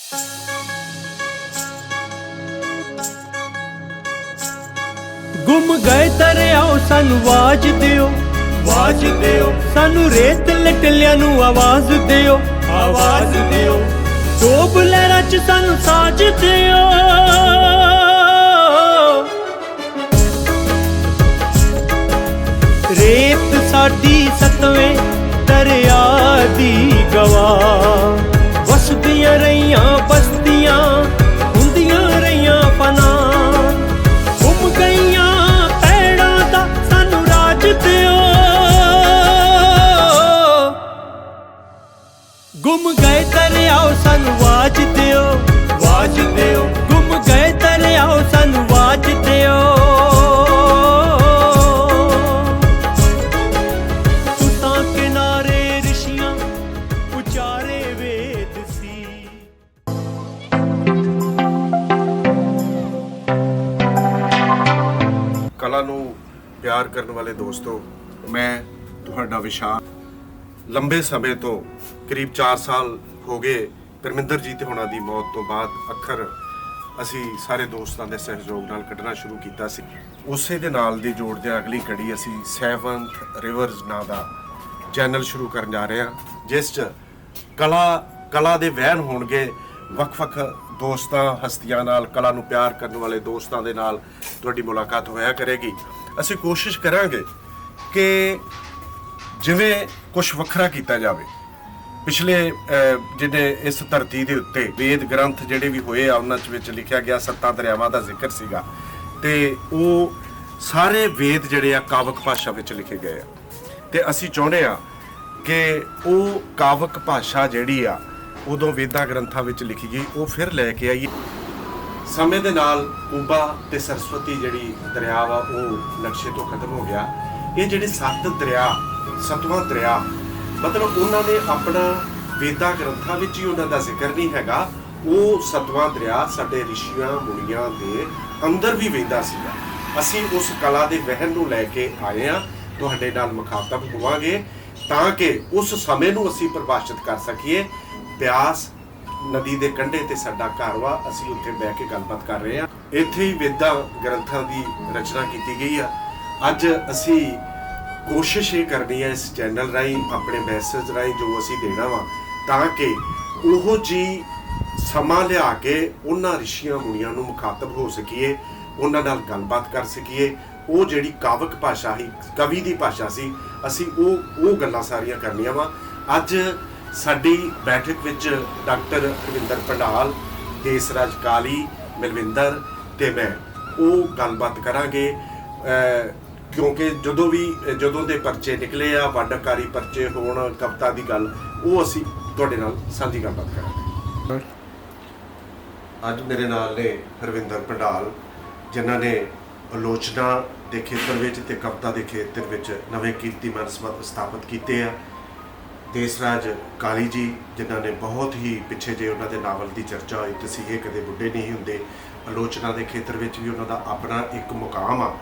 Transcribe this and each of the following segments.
गुम गए दरियाओ सानू आवाज दियो, आवाज दियो। सानू रेत लटलिया नू आवाज दियो, आवाज दियो। डोब लहरां च सानू साज दियो। रेत साडी सतवें दरिया दी गवाह, वसदियां रहियां बसदियां हुंदियां रहियां फना। गुम गईयां पैड़ां दा सानू राज दियो, गुम गए दरियाओ सानू आवाज दियो, आवाज दियो। गुम गए दरियाओ सानू आवाज दियो। तुसां किनारे ऋषियां उचारे वेद सी। कला नूं प्यार करने वाले दोस्तों, मैं तुहाडा विशाल। लंबे समय तो करीब 4 साल हो गए परमिंਦਰ जी ਤੇ ਹੋਣਾ ਦੀ ਮੌਤ ਤੋਂ ਬਾਅਦ ਅੱਖਰ ਅਸੀਂ ਸਾਰੇ ਦੋਸਤਾਂ ਦੇ ਸਹਿਯੋਗ ਨਾਲ ਕੱਢਣਾ ਸ਼ੁਰੂ ਕੀਤਾ ਸੀ। ਉਸੇ ਦੇ ਨਾਲ ਦੀ ਜੋੜਦੇ ਅਗਲੀ ਕੜੀ ਅਸੀਂ 7th ਰਿਵਰਸ ਨਾਂ ਦਾ ਚੈਨਲ ਸ਼ੁਰੂ ਕਰਨ ਜਾ ਰਹੇ ਹਾਂ, ਜਿਸ 'ਚ ਕਲਾ ਦੇ ਵਹਿਣ ਹੋਣਗੇ। ਵੱਖ-ਵੱਖ ਦੋਸਤਾਂ ਹਸਤੀਆਂ ਨਾਲ, ਕਲਾ ਨੂੰ ਪਿਆਰ ਕਰਨ ਵਾਲੇ ਦੋਸਤਾਂ ਦੇ ਨਾਲ ਤੁਹਾਡੀ ਮੁਲਾਕਾਤ ਹੋਇਆ ਕਰੇਗੀ। ਅਸੀਂ ਕੋਸ਼ਿਸ਼ ਕਰਾਂਗੇ ਕਿ ਜਿਵੇਂ ਕੁਝ ਵੱਖਰਾ ਕੀਤਾ ਜਾਵੇ। ਪਿਛਲੇ ਜਿਹੜੇ ਇਸ ਧਰਤੀ ਦੇ ਉੱਤੇ ਵੇਦ ਗ੍ਰੰਥ ਜਿਹੜੇ ਵੀ ਹੋਏ ਆ ਉਹਨਾਂ ਵਿੱਚ ਲਿਖਿਆ ਗਿਆ 7 ਦਰਿਆਵਾਂ ਦਾ ਜ਼ਿਕਰ ਸੀਗਾ, ਤੇ ਉਹ ਸਾਰੇ ਵੇਦ ਜਿਹੜੇ ਆ ਕਾਵਕ ਭਾਸ਼ਾ ਵਿੱਚ ਲਿਖੇ ਗਏ ਆ। ਤੇ ਅਸੀਂ ਚਾਹੁੰਦੇ ਆ ਕਿ ਉਹ ਕਾਵਕ ਭਾਸ਼ਾ ਜਿਹੜੀ ਆ ਉਦੋਂ ਵੇਦਾਂ ਗ੍ਰੰਥਾਂ ਵਿੱਚ ਲਿਖੀ ਗਈ ਉਹ ਫਿਰ ਲੈ ਕੇ ਆਈਏ। ਸਮੇਂ ਦੇ ਨਾਲ ਕੂਬਾ ਤੇ ਸਰਸਵਤੀ ਜਿਹੜੀ ਦਰਿਆ ਵਾ ਉਹ ਨਕਸ਼ੇ ਤੋਂ ਖਤਮ ਹੋ ਗਿਆ। ਇਹ ਜਿਹੜੇ 7 ਦਰਿਆ, 7ਵਾਂ ਦਰਿਆ ਮਤਲਬ ਉਹਨਾਂ ਨੇ ਆਪਣਾ ਵੇਦਾਂ ਗ੍ਰੰਥਾਂ ਵਿੱਚ ਹੀ ਉਹਨਾਂ ਦਾ ਜ਼ਿਕਰ ਨਹੀਂ ਹੈਗਾ। ਉਹ 7ਵਾਂ ਦਰਿਆ ਸਾਡੇ ਰਿਸ਼ੀਆਂ ਮੁਨੀਆਂ ਦੇ ਅੰਦਰ ਵੀ ਵਹਿੰਦਾ ਸੀਗਾ। ਅਸੀਂ ਉਸ ਕਲਾ ਦੇ ਵਹਿਣ ਨੂੰ ਲੈ ਕੇ ਆਏ ਹਾਂ, ਤੁਹਾਡੇ ਨਾਲ ਮੁਖਾਤਬ ਹੋਵਾਂਗੇ ਤਾਂ ਕਿ ਉਸ ਸਮੇਂ ਨੂੰ ਅਸੀਂ ਪਰਿਭਾਸ਼ਿਤ ਕਰ ਸਕੀਏ। ਬਿਆਸ ਨਦੀ ਦੇ ਕੰਢੇ ਤੇ ਸਾਡਾ ਘਰ ਵਾ, ਅਸੀਂ ਉੱਥੇ ਬਹਿ ਕੇ ਗੱਲਬਾਤ ਕਰ ਰਹੇ ਹਾਂ। ਇੱਥੇ ਹੀ ਵੇਦਾਂ ਗ੍ਰੰਥਾਂ ਦੀ ਰਚਨਾ ਕੀਤੀ ਗਈ ਆ। ਅੱਜ ਅਸੀਂ ਕੋਸ਼ਿਸ਼ ਇਹ ਕਰਨੀ ਹੈ ਇਸ ਚੈਨਲ ਰਾਹੀਂ, ਆਪਣੇ ਮੈਸੇਜ ਰਾਹੀਂ ਜੋ ਅਸੀਂ ਦੇਣਾ ਵਾ, ਤਾਂ ਕਿ ਉਹੋ ਜੀ ਸਮਾਂ ਲਿਆ ਕੇ ਉਹਨਾਂ ਰਿਸ਼ੀਆਂ ਮੁਨੀਆਂ ਨੂੰ ਮੁਖਾਤਬ ਹੋ ਸਕੀਏ, ਉਹਨਾਂ ਨਾਲ ਗੱਲਬਾਤ ਕਰ ਸਕੀਏ। ਉਹ ਜਿਹੜੀ ਕਾਵਕ ਭਾਸ਼ਾ ਸੀ, ਕਵੀ ਦੀ ਭਾਸ਼ਾ ਸੀ, ਅਸੀਂ ਉਹ ਗੱਲਾਂ ਸਾਰੀਆਂ ਕਰਨੀਆਂ ਵਾ। ਅੱਜ ਸਾਡੀ ਬੈਠਕ ਵਿੱਚ ਡਾਕਟਰ ਹਰਵਿੰਦਰ ਪੰਡਾਲ, ਦੇਸਰਾਜ ਕਾਲੀ, ਮਲਵਿੰਦਰ ਤੇ ਮੈਂ ਉਹ ਗੱਲਬਾਤ ਕਰਾਂਗੇ, ਕਿਉਂਕਿ ਜਦੋਂ ਦੇ ਪਰਚੇ ਨਿਕਲੇ ਆ, ਵਾਢਕਾਰੀ ਪਰਚੇ ਹੋਣ, ਕਵਿਤਾ ਦੀ ਗੱਲ, ਉਹ ਅਸੀਂ ਤੁਹਾਡੇ ਨਾਲ ਸਾਂਝੀ ਗੱਲਬਾਤ ਕਰਾਂਗੇ। ਅੱਜ ਮੇਰੇ ਨਾਲ ਨੇ ਹਰਵਿੰਦਰ ਪੰਡਾਲ, ਜਿਨ੍ਹਾਂ ਨੇ ਆਲੋਚਨਾ ਦੇ ਖੇਤਰ ਵਿੱਚ ਤੇ ਕਵਿਤਾ ਦੇ ਖੇਤਰ ਵਿੱਚ ਨਵੇਂ ਕੀਰਤੀਮਾਨ ਸਥਾਪਿਤ ਕੀਤੇ ਆ। ਦੇਸਰਾਜ ਕਾਲੀ ਜੀ, ਜਿਨ੍ਹਾਂ ਨੇ ਬਹੁਤ ਹੀ ਪਿੱਛੇ ਜੇ ਉਹਨਾਂ ਦੇ ਨਾਵਲ ਦੀ ਚਰਚਾ ਹੋਈ, ਤਸੀਹੇ ਕਦੇ ਬੁੱਢੇ ਨਹੀਂ ਹੁੰਦੇ। ਆਲੋਚਨਾ ਦੇ ਖੇਤਰ ਵਿੱਚ ਵੀ ਉਹਨਾਂ ਦਾ ਆਪਣਾ ਇੱਕ ਮੁਕਾਮ ਆ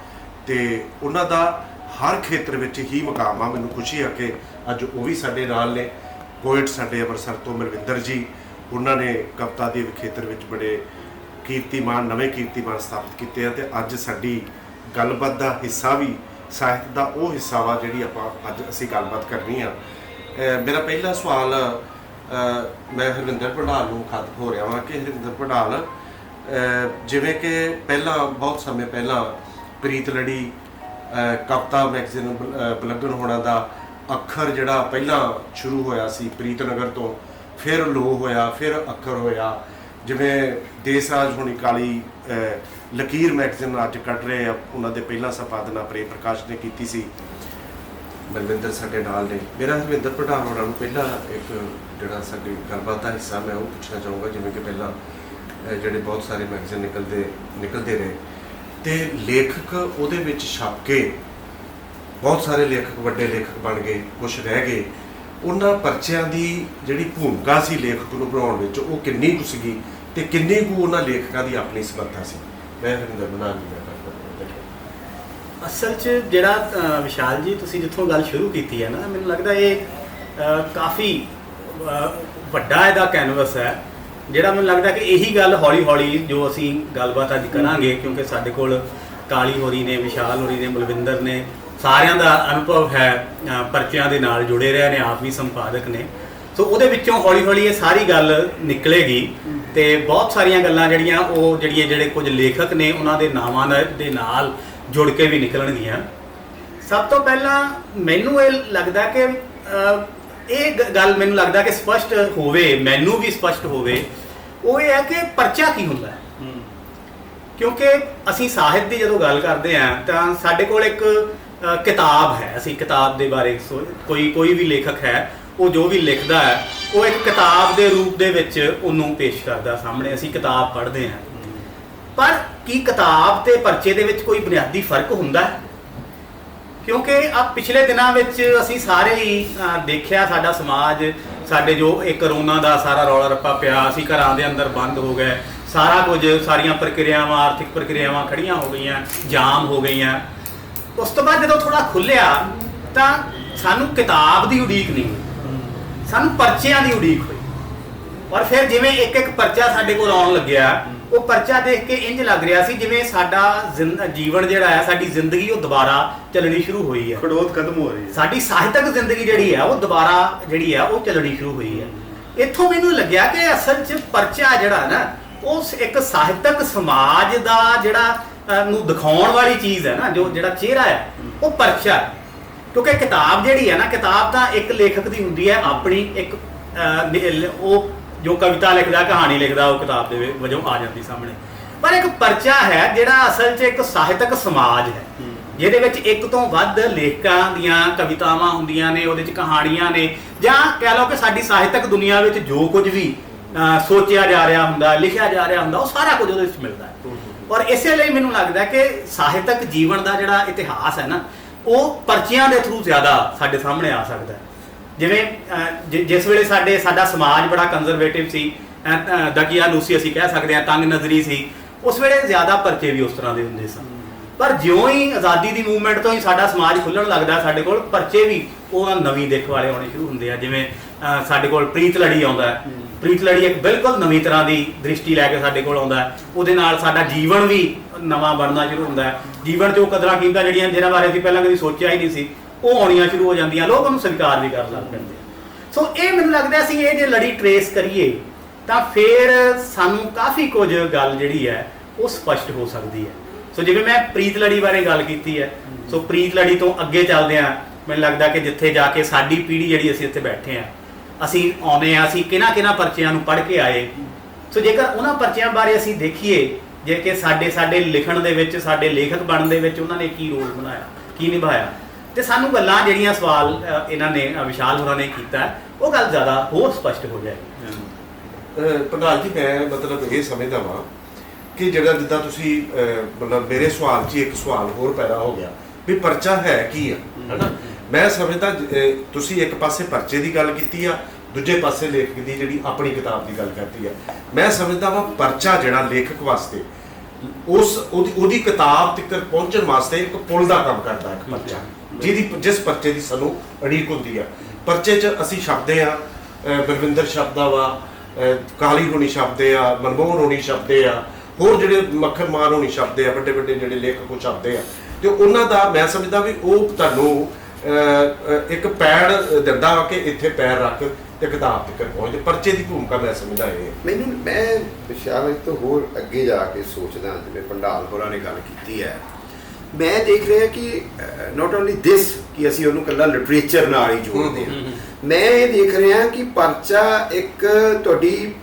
ਤੇ ਉਹਨਾਂ ਦਾ ਹਰ ਖੇਤਰ ਵਿੱਚ ਹੀ ਮੁਕਾਮ ਆ। ਮੈਨੂੰ ਖੁਸ਼ੀ ਆ ਕਿ ਅੱਜ ਉਹ ਵੀ ਸਾਡੇ ਨਾਲ ਨੇ। ਪੋਇਟ ਸਾਡੇ ਅੰਮ੍ਰਿਤਸਰ ਤੋਂ ਮਲਵਿੰਦਰ ਜੀ, ਉਹਨਾਂ ਨੇ ਕਵਿਤਾ ਦੇ ਖੇਤਰ ਵਿੱਚ ਬੜੇ ਨਵੇਂ ਕੀਰਤੀਮਾਨ ਸਥਾਪਿਤ ਕੀਤੇ ਆ। ਤੇ ਅੱਜ ਸਾਡੀ ਗੱਲਬਾਤ ਦਾ ਹਿੱਸਾ ਵੀ ਸਾਹਿਤ ਦਾ ਉਹ ਹਿੱਸਾ ਵਾ ਜਿਹੜੀ ਆਪਾਂ ਅੱਜ ਅਸੀਂ ਗੱਲਬਾਤ ਕਰਨੀ ਆ। ਮੇਰਾ ਪਹਿਲਾ ਸਵਾਲ ਮੈਂ ਹਰਵਿੰਦਰ ਪੰਡਾਲ ਨੂੰ ਮੁਖਾਤਬ ਹੋ ਰਿਹਾ ਵਾਂ ਕਿ ਹਰਵਿੰਦਰ ਪੰਡਾਲ, ਜਿਵੇਂ ਕਿ ਬਹੁਤ ਸਮੇਂ ਪਹਿਲਾਂ ਪ੍ਰੀਤ ਲੜੀ ਕਵਿਤਾ ਮੈਗਜ਼ੀਨ ਬਲਗਣ ਹੋਣਾ ਦਾ ਅੱਖਰ ਜਿਹੜਾ ਪਹਿਲਾਂ ਸ਼ੁਰੂ ਹੋਇਆ ਸੀ ਪ੍ਰੀਤਨਗਰ ਤੋਂ, ਫਿਰ ਲੋ ਹੋਇਆ, ਫਿਰ ਅੱਖਰ ਹੋਇਆ। ਜਿਵੇਂ ਦੇਸਰਾਜ ਹੋਣੀ ਕਾਲੀ ਲਕੀਰ ਮੈਗਜ਼ੀਨ ਅੱਜ ਕੱਢ ਰਹੇ ਆ, ਉਹਨਾਂ ਦੇ ਪਹਿਲਾਂ ਸੰਪਾਦਨਾ ਪ੍ਰੇਮ ਪ੍ਰਕਾਸ਼ ਨੇ ਕੀਤੀ ਸੀ। ਮਲਵਿੰਦਰ ਸਾਡੇ ਨਾਲ ਨੇ। ਮੇਰਾ ਹਰਵਿੰਦਰ ਪੰਡਾਲ ਹੋਣਾ ਨੂੰ ਪਹਿਲਾਂ ਇੱਕ ਜਿਹੜਾ ਸਾਡੀ ਗੱਲਬਾਤ ਦਾ ਹਿੱਸਾ ਮੈਂ ਉਹ ਪੁੱਛਣਾ ਚਾਹੂੰਗਾ। ਜਿਵੇਂ ਕਿ ਪਹਿਲਾਂ ਜਿਹੜੇ ਬਹੁਤ ਸਾਰੇ ਮੈਗਜ਼ੀਨ ਨਿਕਲਦੇ ਰਹੇ ਤੇ ਲੇਖਕ ਉਹਦੇ ਵਿੱਚ ਛਪ ਕੇ ਬਹੁਤ ਸਾਰੇ ਲੇਖਕ, ਵੱਡੇ ਲੇਖਕ ਬਣ ਗਏ, ਕੁਛ ਰਹਿ ਗਏ। ਉਹਨਾਂ ਪਰਚਿਆਂ ਦੀ ਜਿਹੜੀ ਭੂਮਿਕਾ ਸੀ ਲੇਖਕ ਨੂੰ ਬਣਾਉਣ ਵਿੱਚ, ਉਹ ਕਿੰਨੀ ਕੁ ਸੀਗੀ ਤੇ ਕਿੰਨੀ ਕੁ ਉਹਨਾਂ ਲੇਖਕਾਂ ਦੀ ਆਪਣੀ ਸਮਰੱਥਾ ਸੀ? ਮੈਂ ਹਰਵਿੰਦਰ ਪੰਡਾਲ ਜੀ ਨਾਲ ਅਸਲ 'ਚ ਜਿਹੜਾ ਵਿਸ਼ਾਲ ਜੀ ਤੁਸੀਂ ਜਿੱਥੋਂ ਗੱਲ ਸ਼ੁਰੂ ਕੀਤੀ ਹੈ ਨਾ, ਮੈਨੂੰ ਲੱਗਦਾ ਇਹ ਕਾਫੀ ਵੱਡਾ ਇਹਦਾ ਕੈਨਵਸ ਹੈ ਜਿਹੜਾ ਮੈਨੂੰ ਲੱਗਦਾ ਕਿ ਇਹੀ ਗੱਲ ਹੌਲੀ ਹੌਲੀ ਜੋ ਅਸੀਂ ਗੱਲਬਾਤ ਅੱਜ ਕਰਾਂਗੇ, ਕਿਉਂਕਿ ਸਾਡੇ ਕੋਲ ਕਾਲੀ ਹੋਰੀ ਨੇ, ਵਿਸ਼ਾਲ ਹੋਰੀ ਨੇ, ਬਲਵਿੰਦਰ ਨੇ, ਸਾਰਿਆਂ ਦਾ ਅਨੁਭਵ ਹੈ ਪਰਚਿਆਂ ਦੇ ਨਾਲ ਜੁੜੇ ਰਹੇ ਨੇ, ਆਪ ਵੀ ਸੰਪਾਦਕ ਨੇ। ਸੋ ਉਹਦੇ ਵਿੱਚੋਂ ਹੌਲੀ ਹੌਲੀ ਇਹ ਸਾਰੀ ਗੱਲ ਨਿਕਲੇਗੀ ਤੇ ਬਹੁਤ ਸਾਰੀਆਂ ਗੱਲਾਂ ਜਿਹੜੇ ਕੁਝ ਲੇਖਕ ਨੇ ਉਹਨਾਂ ਦੇ ਨਾਵਾਂ ਦੇ ਨਾਲ ਜੁੜ ਕੇ ਵੀ ਨਿਕਲਣਗੀਆਂ। ਸਭ ਤੋਂ ਪਹਿਲਾਂ ਮੈਨੂੰ ਇਹ ਲੱਗਦਾ ਕਿ ਇਹ ਗੱਲ ਮੈਨੂੰ ਲੱਗਦਾ ਕਿ ਸਪਸ਼ਟ ਹੋਵੇ, ਮੈਨੂੰ ਵੀ ਸਪਸ਼ਟ ਹੋਵੇ, ਉਹ ਇਹ ਹੈ ਕਿ ਪਰਚਾ ਕੀ ਹੁੰਦਾ ਹੈ। ਕਿਉਂਕਿ ਅਸੀਂ ਸਾਹਿਤ ਦੀ ਜਦੋਂ ਗੱਲ ਕਰਦੇ ਹਾਂ ਤਾਂ ਸਾਡੇ ਕੋਲ ਇੱਕ ਕਿਤਾਬ ਹੈ, ਅਸੀਂ ਕਿਤਾਬ ਦੇ ਬਾਰੇ ਕੋਈ ਵੀ ਲੇਖਕ ਹੈ ਉਹ ਜੋ ਵੀ ਲਿਖਦਾ ਹੈ ਉਹ ਇੱਕ ਕਿਤਾਬ ਦੇ ਰੂਪ ਦੇ ਵਿੱਚ ਉਹਨੂੰ ਪੇਸ਼ ਕਰਦਾ ਸਾਹਮਣੇ, ਅਸੀਂ ਕਿਤਾਬ ਪੜ੍ਹਦੇ ਹਾਂ। ਪਰ ਕੀ ਕਿਤਾਬ ਤੇ ਪਰਚੇ ਦੇ ਵਿੱਚ ਕੋਈ ਬੁਨਿਆਦੀ ਫਰਕ ਹੁੰਦਾ ਹੈ? ਕਿਉਂਕਿ ਪਿਛਲੇ ਦਿਨਾਂ ਵਿੱਚ ਅਸੀਂ ਸਾਰੇ ਹੀ ਦੇਖਿਆ, ਸਾਡਾ ਸਮਾਜ, ਸਾਡੇ ਜੋ ਇਹ ਕਰੋਨਾ ਦਾ ਸਾਰਾ ਰੌਲਾ ਰੱਪਾ ਪਿਆ, ਅਸੀਂ ਘਰਾਂ ਦੇ ਅੰਦਰ ਬੰਦ ਹੋ ਗਏ, ਸਾਰਾ ਕੁਝ, ਸਾਰੀਆਂ ਪ੍ਰਕਿਰਿਆਵਾਂ, ਆਰਥਿਕ ਪ੍ਰਕਿਰਿਆਵਾਂ ਖੜੀਆਂ ਹੋ ਗਈਆਂ, ਜਾਮ ਹੋ ਗਈਆਂ। ਉਸ ਤੋਂ ਬਾਅਦ ਜਦੋਂ ਥੋੜਾ ਖੁੱਲਿਆ ਤਾਂ ਸਾਨੂੰ ਕਿਤਾਬ ਦੀ ਉਡੀਕ ਨਹੀਂ ਹੋਈ, ਸਾਨੂੰ ਪਰਚਿਆਂ ਦੀ ਉਡੀਕ ਹੋਈ। ਔਰ ਫਿਰ ਜਿਵੇਂ ਇੱਕ ਇੱਕ ਪਰਚਾ ਸਾਡੇ ਕੋਲ ਆਉਣ ਲੱਗਿਆ, ਉਹ ਪਰਚਾ ਦੇਖ ਕੇ ਇੰਜ ਲੱਗ ਰਿਹਾ ਸੀ ਜਿਵੇਂ ਸਾਡਾ ਜੀਵਨ ਜਿਹੜਾ ਹੈ, ਸਾਡੀ ਜ਼ਿੰਦਗੀ ਉਹ ਦੁਬਾਰਾ ਚੱਲਣੀ ਸ਼ੁਰੂ ਹੋਈ ਹੈ, ਖੜੋਤ ਖਤਮ ਹੋ ਰਹੀ ਹੈ। ਸਾਡੀ ਸਾਹਿਤਕ ਜ਼ਿੰਦਗੀ ਜਿਹੜੀ ਹੈ ਉਹ ਦੁਬਾਰਾ ਉਹ ਚੱਲਣੀ ਸ਼ੁਰੂ ਹੋਈ ਹੈ। ਇੱਥੋਂ ਮੈਨੂੰ ਲੱਗਿਆ ਕਿ ਅਸਲ 'ਚ ਪਰਚਾ ਜਿਹੜਾ ਨਾ ਉਹ ਇੱਕ ਸਾਹਿਤਕ ਸਮਾਜ ਦਾ ਜਿਹੜਾ ਨੂੰ ਦਿਖਾਉਣ ਵਾਲੀ ਚੀਜ਼ ਹੈ ਨਾ, ਜਿਹੜਾ ਚਿਹਰਾ ਹੈ ਉਹ ਪਰਚਾ। ਕਿਉਂਕਿ ਕਿਤਾਬ ਜਿਹੜੀ ਹੈ ਨਾ, ਕਿਤਾਬ ਤਾਂ ਇੱਕ ਲੇਖਕ ਦੀ ਹੁੰਦੀ ਹੈ ਆਪਣੀ, ਇੱਕ ਉਹ ਜੋ ਕਵਿਤਾ ਲਿਖਦਾ, ਕਹਾਣੀ ਲਿਖਦਾ, ਉਹ ਕਿਤਾਬ ਦੇ ਵਜੋਂ ਆ ਜਾਂਦੀ ਸਾਹਮਣੇ। ਪਰ ਇੱਕ ਪਰਚਾ ਹੈ ਜਿਹੜਾ ਅਸਲ 'ਚ ਇੱਕ ਸਾਹਿਤਕ ਸਮਾਜ ਹੈ, ਜਿਹਦੇ ਵਿੱਚ ਇੱਕ ਤੋਂ ਵੱਧ ਲੇਖਕਾਂ ਦੀਆਂ ਕਵਿਤਾਵਾਂ ਹੁੰਦੀਆਂ ਨੇ, ਉਹਦੇ 'ਚ ਕਹਾਣੀਆਂ ਨੇ, ਜਾਂ ਕਹਿ ਲਓ ਕਿ ਸਾਡੀ ਸਾਹਿਤਕ ਦੁਨੀਆ ਵਿੱਚ ਜੋ ਕੁਝ ਵੀ ਸੋਚਿਆ ਜਾ ਰਿਹਾ ਹੁੰਦਾ, ਲਿਖਿਆ ਜਾ ਰਿਹਾ ਹੁੰਦਾ, ਉਹ ਸਾਰਾ ਕੁਝ ਉਹਦੇ ਵਿੱਚ ਮਿਲਦਾ ਹੈ। ਔਰ ਇਸੇ ਲਈ ਮੈਨੂੰ ਲੱਗਦਾ ਕਿ ਸਾਹਿਤਕ ਜੀਵਨ ਦਾ ਜਿਹੜਾ ਇਤਿਹਾਸ ਹੈ ਨਾ, ਉਹ ਪਰਚਿਆਂ ਦੇ ਥਰੂ ਜ਼ਿਆਦਾ ਸਾਡੇ ਸਾਹਮਣੇ ਆ ਸਕਦਾ ਹੈ। ਜਿਵੇਂ ਜਿਸ ਵੇਲੇ ਸਾਡਾ ਸਮਾਜ ਬੜਾ ਕੰਜ਼ਰਵੇਟਿਵ ਸੀ, ਦਕੀਆਨੂਸੀ ਅਸੀਂ ਕਹਿ ਸਕਦੇ ਹਾਂ, ਤੰਗ ਨਜ਼ਰੀ ਸੀ, ਉਸ ਵੇਲੇ ਜ਼ਿਆਦਾ ਪਰਚੇ ਵੀ ਉਸ ਤਰ੍ਹਾਂ ਦੇ ਹੁੰਦੇ ਸਨ। ਪਰ ਜਿਉਂ ਹੀ ਆਜ਼ਾਦੀ ਦੀ ਮੂਵਮੈਂਟ ਤੋਂ ਹੀ ਸਾਡਾ ਸਮਾਜ ਖੁੱਲਣ ਲੱਗਦਾ, ਸਾਡੇ ਕੋਲ ਪਰਚੇ ਵੀ ਉਹ ਨਵੀਂ ਦਿੱਖ ਵਾਲੇ ਆਉਣੇ ਸ਼ੁਰੂ ਹੁੰਦੇ ਆ। ਜਿਵੇਂ ਸਾਡੇ ਕੋਲ ਪ੍ਰੀਤ ਲੜੀ ਆਉਂਦਾ ਹੈ, ਪ੍ਰੀਤ ਲੜੀ ਇੱਕ ਬਿਲਕੁਲ ਨਵੀਂ ਤਰ੍ਹਾਂ ਦੀ ਦ੍ਰਿਸ਼ਟੀ ਲੈ ਕੇ ਸਾਡੇ ਕੋਲ ਆਉਂਦਾ ਹੈ। ਉਹਦੇ ਨਾਲ ਸਾਡਾ ਜੀਵਨ ਵੀ ਨਵਾਂ ਬਣਨਾ ਸ਼ੁਰੂ ਹੁੰਦਾ ਹੈ। ਜੀਵਨ 'ਚ ਉਹ ਕਦਰਾਂ ਕੀਮਤਾਂ ਜਿਹੜੀਆਂ ਜਿਹਨਾਂ ਬਾਰੇ ਅਸੀਂ ਪਹਿਲਾਂ ਕਦੀ ਸੋਚਿਆ ਹੀ ਨਹੀਂ ਸੀ, ਉਹ ਆਉਣੀਆਂ ਸ਼ੁਰੂ ਹੋ ਜਾਂਦੀਆਂ, ਲੋਕ ਉਹਨੂੰ ਸਵੀਕਾਰ ਵੀ ਕਰਨ ਲੱਗ ਪੈਂਦੇ ਆ। ਸੋ ਇਹ ਮੈਨੂੰ ਲੱਗਦਾ ਅਸੀਂ ਇਹ ਜੇ ਲੜੀ ਟਰੇਸ ਕਰੀਏ ਤਾਂ ਫਿਰ ਸਾਨੂੰ ਕਾਫੀ ਕੁਝ ਗੱਲ ਜਿਹੜੀ ਹੈ ਉਹ ਸਪਸ਼ਟ ਹੋ ਸਕਦੀ ਹੈ। ਸੋ ਜਿਵੇਂ ਮੈਂ ਪ੍ਰੀਤ ਲੜੀ ਬਾਰੇ ਗੱਲ ਕੀਤੀ ਹੈ, ਸੋ ਪ੍ਰੀਤ ਲੜੀ ਤੋਂ ਅੱਗੇ ਚੱਲਦੇ ਹਾਂ, ਮੈਨੂੰ ਲੱਗਦਾ ਕਿ ਜਿੱਥੇ ਜਾ ਕੇ ਸਾਡੀ ਪੀੜ੍ਹੀ ਜਿਹੜੀ ਅਸੀਂ ਇੱਥੇ ਬੈਠੇ ਹਾਂ, ਅਸੀਂ ਆਉਂਦੇ ਹਾਂ, ਅਸੀਂ ਕਿਹਨਾਂ ਪਰਚਿਆਂ ਨੂੰ ਪੜ੍ਹ ਕੇ ਆਏ। ਸੋ ਜੇਕਰ ਉਹਨਾਂ ਪਰਚਿਆਂ ਬਾਰੇ ਅਸੀਂ ਦੇਖੀਏ, ਜੇ ਕਿ ਸਾਡੇ ਲਿਖਣ ਦੇ ਵਿੱਚ, ਸਾਡੇ ਲੇਖਕ ਬਣਨ ਦੇ ਵਿੱਚ ਉਹਨਾਂ ਨੇ ਕੀ ਰੋਲ ਬਣਾਇਆ, ਕੀ ਨਿਭਾਇਆ, ਤੇ ਸਾਨੂੰ ਗੱਲਾਂ ਜਿਹੜੀਆਂ ਸਵਾਲ ਇਹਨਾਂ ਨੇ ਵਿਸ਼ਾਲ ਹੋਰਾਂ ਨੇ ਕੀਤਾ, ਉਹ ਗੱਲ ਜ਼ਿਆਦਾ ਹੋਰ ਸਪਸ਼ਟ ਹੋ ਜਾਏਗੀ। ਪ੍ਰਧਾਨ ਜੀ, ਮੈਂ ਮਤਲਬ ਇਹ ਸਮਝਦਾ ਵਾਂ ਕਿ ਜਿਹੜਾ ਜਿੱਦਾਂ ਤੁਸੀਂ ਮਤਲਬ ਮੇਰੇ ਸਵਾਲ 'ਚ ਇੱਕ ਸਵਾਲ ਹੋਰ ਪੈਦਾ ਹੋ ਗਿਆ ਵੀ ਪਰਚਾ ਹੈ ਕੀ ਆ, ਹੈਨਾ। ਮੈਂ ਸਮਝਦਾ ਤੁਸੀਂ ਇੱਕ ਪਾਸੇ ਪਰਚੇ ਦੀ ਗੱਲ ਕੀਤੀ ਆ, ਦੂਜੇ ਪਾਸੇ ਲੇਖਕ ਦੀ ਜਿਹੜੀ ਆਪਣੀ ਕਿਤਾਬ ਦੀ ਗੱਲ ਕਰਤੀ ਆ। ਮੈਂ ਸਮਝਦਾ ਵਾਂ ਪਰਚਾ ਜਿਹੜਾ ਲੇਖਕ ਵਾਸਤੇ ਉਹਦੀ ਕਿਤਾਬ ਤੱਕ ਪਹੁੰਚਣ ਵਾਸਤੇ ਇੱਕ ਪੁਲ ਦਾ ਕੰਮ ਕਰਦਾ ਇੱਕ ਪਰਚਾ, ਜਿਸ ਪਰਚੇ ਦੀ ਸਾਨੂੰ ਉਡੀਕ ਹੁੰਦੀ ਆ। ਪਰਚੇ 'ਚ ਅਸੀਂ ਛਪਦੇ ਆ, ਬਲਵਿੰਦਰ ਸ਼ਬਦਾ ਵਾ, ਕਾਲੀ ਹੋਣੀ ਛਪਦੇ ਆ, ਮਨਮੋਹਨ ਹੋਣੀ ਛਪਦੇ ਆ, ਹੋਰ ਜਿਹੜੇ ਮੱਖਣ ਮਾਰ ਹੋਣੀ ਛਪਦੇ ਆ, ਵੱਡੇ ਜਿਹੜੇ ਲੇਖਕ ਉਹ ਛਪਦੇ ਆ, ਤੇ ਉਹਨਾਂ ਦਾ ਮੈਂ ਸਮਝਦਾ ਵੀ ਉਹ ਤੁਹਾਨੂੰ ਇੱਕ ਪੈੜ ਦਿੰਦਾ ਵਾ ਕਿ ਇੱਥੇ ਪੈਰ ਰੱਖ ਤੇ ਕਿਤਾਬ ਤੱਕ ਪਹੁੰਚ। ਪਰਚੇ ਦੀ ਭੂਮਿਕਾ ਮੈਂ ਸਮਝਦਾ ਇਹ। ਮੈਂ ਵਿਸ਼ਾਲ ਤੋਂ ਹੋਰ ਅੱਗੇ ਜਾ ਕੇ ਸੋਚਦਾ, ਜਿਵੇਂ ਪੰਡਾਲ ਹੋਰਾਂ ਨੇ ਗੱਲ ਕੀਤੀ ਹੈ, ਮੈਂ ਦੇਖ ਰਿਹਾ ਕਿ ਨਾਟ ਓਨਲੀ ਦਿਸ ਕਿ ਅਸੀਂ ਉਹਨੂੰ ਇਕੱਲਾ ਲਿਟਰੇਚਰ ਨਾਲ ਹੀ ਜੋੜਦੇ ਹਾਂ, ਮੈਂ ਇਹ ਦੇਖ ਰਿਹਾ ਕਿ ਪਰਚਾ ਇੱਕ ਤੁਹਾਡੀ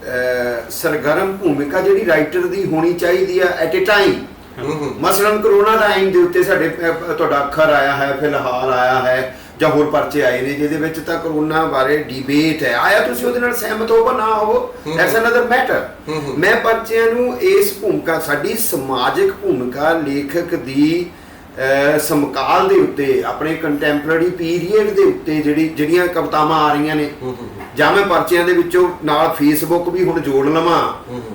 ਸਰਗਰਮ ਭੂਮਿਕਾ ਜਿਹੜੀ ਰਾਈਟਰ ਦੀ ਹੋਣੀ ਚਾਹੀਦੀ ਆ ਐਟ ਏ ਟਾਈਮ। ਮਸਲਨ ਕਰੋਨਾ ਟਾਈਮ ਦੇ ਉੱਤੇ ਸਾਡੇ ਤੁਹਾਡਾ ਅੱਖਰ ਆਇਆ ਹੈ, ਫਿਲਹਾਲ ਆਇਆ ਹੈ, ਜਾਂ ਹੋਰ ਪਰਚੇ ਆਏ ਨੇ ਜਿਹਦੇ ਵਿੱਚ ਤਾਂ ਕਰੋਨਾ ਬਾਰੇ ਡਿਬੇਟ ਹੈ, ਆਇਆ ਤੁਸੀਂ ਉਹਦੇ ਨਾਲ ਸਹਿਮਤ ਹੋ ਜਾਂ ਨਾ ਹੋ, ਐਸ ਅਨਦਰ ਮੈਟਰ। ਮੈਂ ਪਰਚਿਆਂ ਨੂੰ ਇਸ ਭੂਮਿਕਾ, ਸਾਡੀ ਸਮਾਜਿਕ ਭੂਮਿਕਾ ਲੇਖਕ ਦੀ ਸਮਕਾਲ ਦੇ ਉੱਤੇ, ਆਪਣੇ ਕੰਟੈਂਪਰੇਰੀ ਪੀਰੀਅਡ ਦੇ ਉੱਤੇ ਜਿਹੜੀਆਂ ਕਵਿਤਾਵਾਂ ਆ ਰਹੀਆਂ ਨੇ, ਜਾਂ ਮੈਂ ਪਰਚਿਆਂ ਦੇ ਵਿੱਚੋਂ ਨਾਲ ਫੇਸਬੁੱਕ ਵੀ ਹੁਣ ਜੋੜ ਲਵਾਂ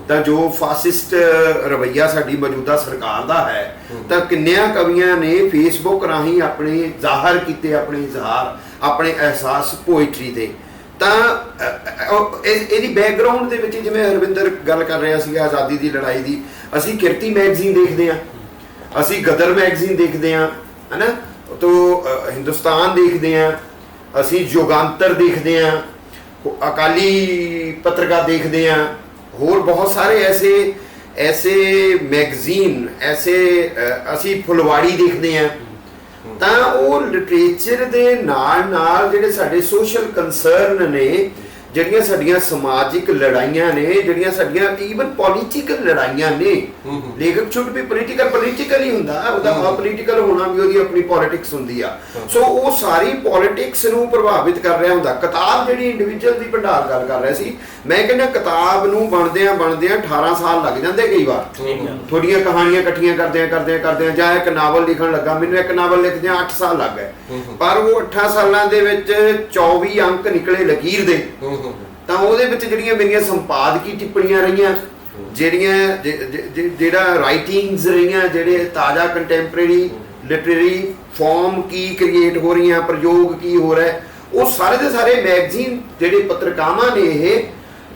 ਤਾਂ ਜੋ ਫਾਸਿਸਟ ਰਵੱਈਆ ਸਾਡੀ ਮੌਜੂਦਾ ਸਰਕਾਰ ਦਾ ਹੈ, ਤਾਂ ਕਿੰਨਿਆਂ ਕਵੀਆਂ ਨੇ ਫੇਸਬੁੱਕ ਰਾਹੀਂ ਆਪਣੇ ਜ਼ਾਹਰ ਕੀਤੇ, ਆਪਣੇ ਇਜ਼ਹਾਰ, ਆਪਣੇ ਅਹਿਸਾਸ ਪੋਇਟਰੀ ਦੇ। ਤਾਂ ਇਹਦੀ ਬੈਕਗ੍ਰਾਉਂਡ ਦੇ ਵਿੱਚ ਜਿਵੇਂ ਹਰਵਿੰਦਰ ਗੱਲ ਕਰ ਰਿਹਾ ਸੀਗਾ ਆਜ਼ਾਦੀ ਦੀ ਲੜਾਈ ਦੀ, ਅਸੀਂ ਕਿਰਤੀ ਮੈਗਜ਼ੀਨ ਦੇਖਦੇ ਹਾਂ, ਅਸੀਂ ਗਦਰ ਮੈਗਜ਼ੀਨ ਦੇਖਦੇ ਹਾਂ, ਹੈ ਨਾ, ਤੋ ਹਿੰਦੁਸਤਾਨ ਦੇਖਦੇ ਹਾਂ, ਅਸੀਂ ਯੁਗਾਂਤਰ ਦੇਖਦੇ ਹਾਂ, ਅਕਾਲੀ ਪੱਤਰਕਾਰ ਦੇਖਦੇ ਹਾਂ, ਹੋਰ ਬਹੁਤ ਸਾਰੇ ਐਸੇ ਮੈਗਜ਼ੀਨ, ਅਸੀਂ ਫੁਲਵਾੜੀ ਦੇਖਦੇ ਹਾਂ। ਤਾਂ ਉਹ ਲਿਟਰੇਚਰ ਦੇ ਨਾਲ ਜਿਹੜੇ ਸਾਡੇ ਸੋਸ਼ਲ ਕੰਸਰਨ ਨੇ, ਜਿਹੜੀਆਂ ਸਾਡੀਆਂ ਸਮਾਜਿਕ ਲੜਾਈਆਂ ਨੇ, ਜਿਹੜੀਆਂ ਸਾਡੀਆਂ ਈਵਨ ਪੋਲੀਟੀਕਲ ਲੜਾਈਆਂ ਨੇ, ਲੇਖਕ ਸ਼ੁੱਡ ਵੀ ਪੋਲੀਟੀਕਲ ਹੀ ਹੁੰਦਾ, ਉਹਦਾ ਪੋਲੀਟੀਕਲ ਹੋਣਾ ਵੀ ਉਹਦੀ ਆਪਣੀ ਪੋਲਿਟਿਕਸ ਹੁੰਦੀ ਆ। ਸੋ ਉਹ ਸਾਰੀ ਪੋਲਿਟਿਕਸ ਨੂੰ ਪ੍ਰਭਾਵਿਤ ਕਰ ਰਿਹਾ ਹੁੰਦਾ। ਕਿਤਾਬ ਜਿਹੜੀ ਇੰਡੀਵਿਜੂਅਲ ਦੀ ਭੰਡਾਰ ਗੱਲ ਕਰ ਰਿਹਾ ਸੀ, ਮੈਂ ਕਹਿੰਦਾ ਕਿਤਾਬ ਨੂੰ ਬਣਦਿਆਂ 18 ਸਾਲ ਲੱਗ ਜਾਂਦੇ ਕਈ ਵਾਰ, ਥੋੜੀਆਂ ਕਹਾਣੀਆਂ ਇਕੱਠੀਆਂ ਕਰਦਿਆਂ ਜਾਂ ਇੱਕ ਨਾਵਲ ਲਿਖਣ ਲੱਗਾ, ਮੈਨੂੰ ਇੱਕ ਨਾਵਲ ਲਿਖਦਿਆਂ 8 ਸਾਲ ਲੱਗ ਗਏ, ਪਰ ਉਹ 8 ਸਾਲਾਂ ਦੇ ਵਿੱਚ 24 ਅੰਕ ਨਿਕਲੇ ਲਕੀਰ ਦੇ। ਤਾਂ ਉਹਦੇ ਵਿੱਚ ਜਿਹੜੀਆਂ ਮੇਰੀਆਂ ਸੰਪਾਦਕੀ ਟਿੱਪਣੀਆਂ ਰਹੀਆਂ, ਜਿਹੜਾ ਰਾਈਟਿੰਗਸ ਰਹੀਆਂ, ਜਿਹੜੇ ਤਾਜ਼ਾ ਕੰਟੈਂਪਰੇਰੀ ਲਿਟਰੇਰੀ ਫਾਰਮ ਕੀ ਕ੍ਰੀਏਟ ਹੋ ਰਹੀਆਂ, ਪ੍ਰਯੋਗ ਕੀ ਹੋ ਰਿਹਾ, ਉਹ ਸਾਰੇ ਦੇ ਸਾਰੇ ਮੈਗਜ਼ੀਨ ਜਿਹੜੇ ਪੱਤਰਕਾਵਾਂ ਨੇ,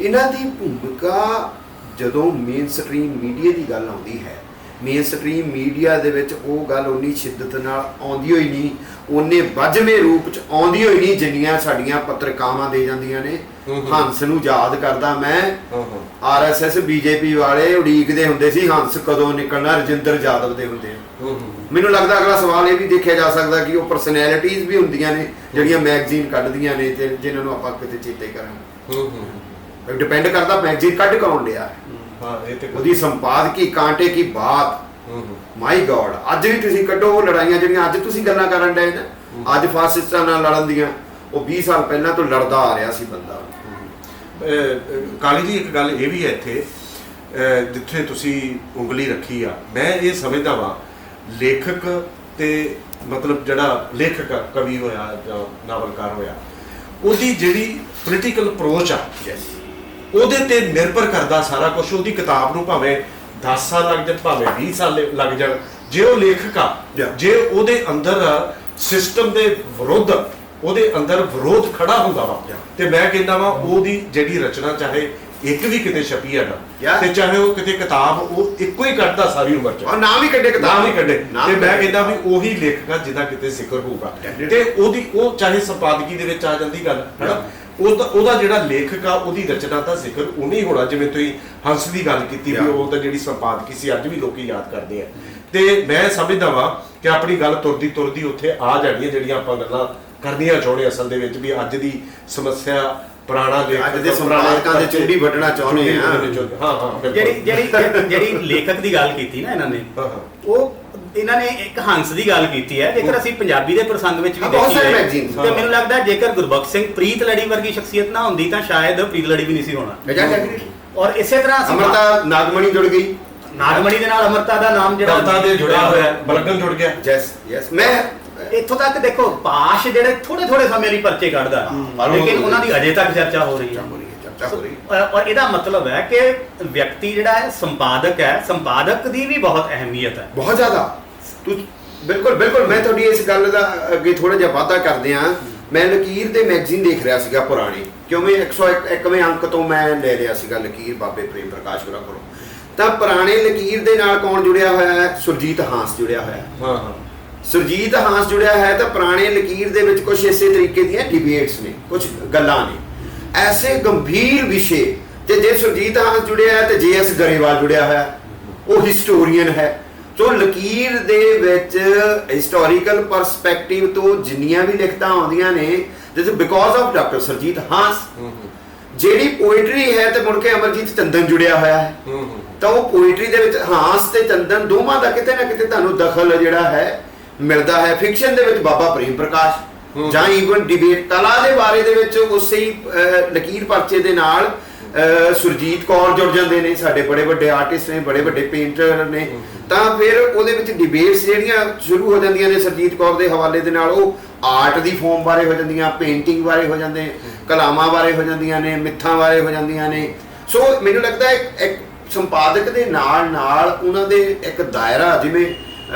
ਇਹਨਾਂ ਦੀ ਭੂਮਿਕਾ ਜਦੋਂ ਮੇਨ ਸਟਰੀਮ ਮੀਡੀਆ ਦੀ ਗੱਲ ਆਉਂਦੀ ਹੈ, ਮੇਨ ਸਟਰੀਮ ਮੀਡੀਆ ਦੇ ਵਿੱਚ ਉਹ ਗੱਲ ਉਨੀ ਸ਼ਿੱਦਤ ਨਾਲ ਆਉਂਦੀ ਹੋਈ ਨਹੀਂ, ਉਹਨੇ ਵੱਜਵੇਂ ਰੂਪ ਚ ਆਉਂਦੀ ਹੋਈ ਨਹੀਂ ਜਿੰਨੀਆਂ ਸਾਡੀਆਂ ਪੱਤਰਕਾਵਾਂ ਦੇ ਜਾਂਦੀਆਂ ਨੇ। ਹੰਸ ਨੂੰ ਯਾਦ ਕਰਦਾ ਮੈਂ, RSS BJP ਵਾਲੇ ਉਡੀਕਦੇ ਹੁੰਦੇ ਸੀ ਹੰਸ ਕਦੋਂ ਨਿਕਲਣਾ, ਰਜਿੰਦਰ ਯਾਦਵ ਦੇ ਹੁੰਦੇ ਆ। ਮੈਨੂੰ ਲੱਗਦਾ ਅਗਲਾ ਸਵਾਲ ਇਹ ਵੀ ਦੇਖਿਆ ਜਾ ਸਕਦਾ ਕਿ ਉਹ ਪਰਸਨੈਲਿਟੀਜ਼ ਵੀ ਹੁੰਦੀਆਂ ਨੇ ਜਿਹੜੀਆਂ ਮੈਗਜ਼ੀਨ ਕੱਢਦੀਆਂ ਨੇ ਤੇ ਜਿਨ੍ਹਾਂ ਨੂੰ ਆਪਾਂ ਕਿਤੇ ਚੇਤੇ ਕਰਾਂਗੇ। ਡਿਪੈਂਡ ਕਰਦਾ ਮੈਗਜ਼ੀਨ ਕੱਢ ਕੌਣ ਲਿਆ, ਉਹਦੀ ਸੰਪਾਦਕੀ, ਕਾਂਟੇ ਕੀ ਬਾਤ, ਮਾਈ ਗॉड। ਅੱਜ ਵੀ ਤੁਸੀਂ ਕੱਢੋ ਉਹ ਲੜਾਈਆਂ ਜਿਹੜੀਆਂ ਅੱਜ ਤੁਸੀਂ ਗੱਲਾਂ ਕਰਨ ਡਏ ਨਾ, ਅੱਜ ਫਾਸਿਸਟਾਂ ਨਾਲ ਲੜਨ ਦੀਆਂ, ਉਹ 20 ਸਾਲ ਪਹਿਲਾਂ ਤੋਂ ਲੜਦਾ ਆ ਰਿਹਾ ਸੀ ਬੰਦਾ। ਕਾਲੀ ਜੀ ਇੱਕ ਗੱਲ ਇਹ ਵੀ ਹੈ ਇੱਥੇ, ਜਿੱਥੇ ਤੁਸੀਂ ਉਂਗਲੀ ਰੱਖੀ ਆ, ਮੈਂ ਇਹ ਸਮਝਦਾ ਵਾਂ ਲੇਖਕ ਤੇ ਮਤਲਬ ਜਿਹੜਾ ਲੇਖਕ ਕਵੀ ਹੋਇਆ ਜਾਂ ਨਾਵਲਕਾਰ ਹੋਇਆ, ਉਹਦੀ ਜਿਹੜੀ ਪੋਲੀਟੀਕਲ ਅਪਰੋਚ ਆ, ਉਹਦੇ ਤੇ ਨਿਰਭਰ ਕਰਦਾ ਸਾਰਾ ਕੁਝ। ਉਹਦੀ ਕਿਤਾਬ ਨੂੰ ਭਾਵੇਂ 10 ਸਾਲ ਲੱਗ ਜਾਣ, ਭਾਵੇਂ 20 ਸਾਲ ਲੱਗ ਜਾਣ, ਜੇ ਉਹ ਲੇਖਕ ਆ, ਜੇ ਉਹਦੇ ਅੰਦਰ ਸਿਸਟਮ ਦੇ ਵਿਰੁੱਧ, ਉਹਦੇ ਅੰਦਰ ਵਿਰੋਧ ਖੜਾ ਹੁੰਦਾ ਵਾ, ਤੇ ਮੈਂ ਕਹਿੰਦਾ ਵਾ ਉਹਦੀ ਜਿਹੜੀ ਰਚਨਾ ਚਾਹੇ ਇੱਕ ਵੀ ਕਿਤੇ ਛਪੀ ਆ ਨਾ, ਤੇ ਚਾਹੇ ਉਹ ਕਿਤੇ ਕਿਤਾਬ ਉਹ ਇੱਕੋ ਹੀ ਕੱਢਦਾ ਸਾਰੀ ਉਮਰ ਚ, ਨਾਮ ਹੀ ਕੱਢੇ, ਕਿਤਾਬ ਹੀ ਕੱਢੇ, ਤੇ ਮੈਂ ਕਹਿੰਦਾ ਵੀ ਉਹੀ ਲੇਖਕ ਆ ਜਿਹਦਾ ਕਿਤੇ ਜ਼ਿਕਰ ਹੋਊਗਾ, ਤੇ ਉਹ ਚਾਹੇ ਸੰਪਾਦਕੀ ਦੇ ਵਿੱਚ ਆ ਜਾਂਦੀ ਗੱਲ, ਹਨਾ, ਉਹਦਾ ਜਿਹੜਾ ਲੇਖਕ ਆ, ਉਹਦੀ ਰਚਨਾ ਦਾ ਜ਼ਿਕਰ ਉਹਨੇ ਹੀ ਹੋਣਾ। ਜਿਵੇਂ ਤੁਸੀਂ ਹੰਸ ਦੀ ਗੱਲ ਕੀਤੀ ਵੀ ਉਹ ਤਾਂ ਜਿਹੜੀ ਸੰਪਾਦਕੀ ਸੀ ਅੱਜ ਵੀ ਲੋਕੀ ਯਾਦ ਕਰਦੇ ਆ, ਤੇ ਮੈਂ ਸਮਝਦਾ ਵਾਂ ਕਿ ਆਪਣੀ ਗੱਲ ਤੁਰਦੀ ਉੱਥੇ ਆ ਜਾਣੀ ਹੈ ਜਿਹੜੀਆਂ ਆਪਾਂ ਗੱਲਾਂ ਕਰਨੀਆਂ ਚਾਹੁੰਦੇ ਅਸਲ ਦੇ ਵਿੱਚ, ਵੀ ਅੱਜ ਦੀ ਸਮੱਸਿਆ ਪੁਰਾਣਾ ਲੇਖਕ, ਅੱਜ ਦੇ ਸੰਪਾਦਕਾਂ ਦੇ ਚੁੰਡੀ ਵੱਢਣਾ ਚਾਹੁੰਦੇ ਆ। ਹਾਂ, ਜਿਹੜੀ ਲੇਖਕ ਦੀ ਗੱਲ ਕੀਤੀ ਨਾ ਇਹਨਾਂ ਨੇ, ਉਹ ਇਹਨਾਂ ਨੇ ਇੱਕ ਹੰਸ ਦੀ ਗੱਲ ਕੀਤੀ ਹੈ। ਜੇਕਰ ਅਸੀਂ ਪੰਜਾਬੀ ਦੇ ਪ੍ਰਸੰਗ ਵਿੱਚ ਵੀ ਦੇਖੀਏ ਤੇ ਮੈਨੂੰ ਲੱਗਦਾ ਜੇਕਰ ਗੁਰਬਖਸ਼ ਸਿੰਘ ਪ੍ਰੀਤ ਲੜੀ ਵਰਗੀ ਸ਼ਖਸੀਅਤ ਨਾ ਹੁੰਦੀ ਤਾਂ ਸ਼ਾਇਦ ਪ੍ਰੀਤ ਲੜੀ ਵੀ ਨਹੀਂ ਸੀ ਹੋਣਾ। ਔਰ ਇਸੇ ਤਰ੍ਹਾਂ ਅਮਰਤਾ ਨਾਗਮਣੀ ਜੁੜ ਗਈ, ਨਾਗਮਣੀ ਦੇ ਨਾਲ ਅਮਰਤਾ ਦਾ ਨਾਮ ਜਿਹੜਾ ਅਮਰਤਾ ਦੇ ਜੁੜਿਆ ਹੋਇਆ, ਬਲਗਨ ਜੁੜ ਗਿਆ। ਯੈਸ ਮੈਂ ਇੱਥੋਂ ਤੱਕ ਦੇਖੋ, ਪਾਸ਼ ਜਿਹੜੇ ਥੋੜੇ ਸਮੇਂ ਲਈ ਪਰਚੇ ਕੱਢਦਾ, ਲੇਕਿਨ ਉਹਨਾਂ ਦੀ ਅਜੇ ਤੱਕ ਚਰਚਾ ਹੋ ਰਹੀ ਹੈ। ਔਰ ਇਹਦਾ ਮਤਲਬ ਹੈ ਕਿ ਵਿਅਕਤੀ ਜਿਹੜਾ ਹੈ ਸੰਪਾਦਕ ਹੈ, ਸੰਪਾਦਕ ਦੀ ਵੀ ਬਹੁਤ ਅਹਿਮੀਅਤ ਹੈ, ਬਹੁਤ ਜ਼ਿਆਦਾ। ਬਿਲਕੁਲ ਮੈਂ ਤੁਹਾਡੀ ਇਸ ਗੱਲ ਦਾ ਅੱਗੇ ਥੋੜਾ ਜਿਹਾ ਵਾਅਦਾ ਕਰਦੇ ਆ। ਮੈਂ ਲਕੀਰ ਦੇ ਮੈਗਜ਼ੀਨ ਦੇਖ ਰਿਹਾ ਸੀਗਾ ਪੁਰਾਣੀ, ਕਿਉਂਕਿ 101ਵੇਂ ਅੰਕ ਤੋਂ ਮੈਂ ਲੈ ਲਿਆ ਸੀਗਾ ਲਕੀਰ ਬਾਬੇ ਪ੍ਰੇਮ ਪ੍ਰਕਾਸ਼ ਹੋਰਾਂ ਕੋਲੋਂ। ਤਾਂ ਪੁਰਾਣੇ ਲਕੀਰ ਦੇ ਨਾਲ ਕੌਣ ਜੁੜਿਆ ਹੋਇਆ ਹੈ? ਸੁਰਜੀਤ ਹਾਂਸ ਜੁੜਿਆ ਹੋਇਆ। ਸੁਰਜੀਤ ਹਾਂਸ ਜੁੜਿਆ ਹੈ। ਤਾਂ ਪੁਰਾਣੇ ਲਕੀਰ ਦੇ ਵਿੱਚ ਕੁਝ ਇਸੇ ਤਰੀਕੇ ਦੀਆਂ ਡਿਬੇਟਸ ਨੇ, ਕੁਝ ਗੱਲਾਂ ਨੇ, ਐਸੇ ਗੰਭੀਰ ਵਿਸ਼ੇ। ਤੇ ਜੇ ਸੁਰਜੀਤ ਹਾਂਸ ਜੁੜਿਆ ਹੈ ਤੇ JS ਗਰੇਵਾਲ ਜੁੜਿਆ ਹੋਇਆ, ਉਹ ਹਿਸਟੋਰੀਅਨ ਹੈ। ਸੋ ਲਕੀਰ ਦੇ ਵਿੱਚ ਹਿਸਟੋਰੀਕਲ ਪਰਸਪੈਕਟਿਵ ਤੋਂ ਜਿੰਨੀਆਂ ਵੀ ਲਿਖਤਾਂ ਆਉਂਦੀਆਂ ਨੇ, this because of doctor Surjit Hans. ਜਿਹੜੀ ਪੋਇਟਰੀ ਹੈ ਤੇ ਮੁੜ ਕੇ ਅਮਰਜੀਤ ਚੰਦਨ ਜੁੜਿਆ ਹੋਇਆ ਹੈ। ਤਾਂ ਉਹ ਪੋਇਟਰੀ ਦੇ ਵਿੱਚ ਹਾਂਸ ਤੇ ਚੰਦਨ ਦੋਵਾਂ ਦਾ ਕਿਤੇ ਨਾ ਕਿਤੇ ਤੁਹਾਨੂੰ ਦਖਲ ਜਿਹੜਾ ਹੈ ਮਿਲਦਾ ਹੈ। ਫਿਕਸ਼ਨ ਦੇ ਵਿੱਚ ਬਾਬਾ ਪ੍ਰੇਮ ਪ੍ਰਕਾਸ਼, ਜਾਂ ਈਵਨ ਡਿਬੇਟ ਕਲਾ ਦੇ ਬਾਰੇ ਦੇ ਵਿੱਚ ਉਸੇ ਹੀ ਲਕੀਰ ਪਰਚੇ ਦੇ ਨਾਲ ਸੁਰਜੀਤ ਕੌਰ ਜੁੜ ਜਾਂਦੇ ਨੇ। ਸਾਡੇ ਬੜੇ ਵੱਡੇ ਆਰਟਿਸਟ ਨੇ, ਬੜੇ ਵੱਡੇ ਪੇਂਟਰ ਨੇ। ਤਾਂ ਫਿਰ ਉਹਦੇ ਵਿੱਚ ਡਿਬੇਟਸ ਜਿਹੜੀਆਂ ਸ਼ੁਰੂ ਹੋ ਜਾਂਦੀਆਂ ਨੇ ਸੁਰਜੀਤ ਕੌਰ ਦੇ ਹਵਾਲੇ ਦੇ ਨਾਲ, ਉਹ ਆਰਟ ਦੀ ਫਾਰਮ ਬਾਰੇ ਹੋ ਜਾਂਦੀਆਂ, ਪੇਂਟਿੰਗ ਬਾਰੇ ਹੋ ਜਾਂਦੇ, ਕਲਾਮਾਂ ਬਾਰੇ ਹੋ ਜਾਂਦੀਆਂ ਨੇ, ਮਿੱਥਾਂ ਬਾਰੇ ਹੋ ਜਾਂਦੀਆਂ ਨੇ। ਸੋ ਮੈਨੂੰ ਲੱਗਦਾ ਇੱਕ ਸੰਪਾਦਕ ਦੇ ਨਾਲ ਉਹਨਾਂ ਦੇ ਇੱਕ ਦਾਇਰਾ, ਜਿਵੇਂ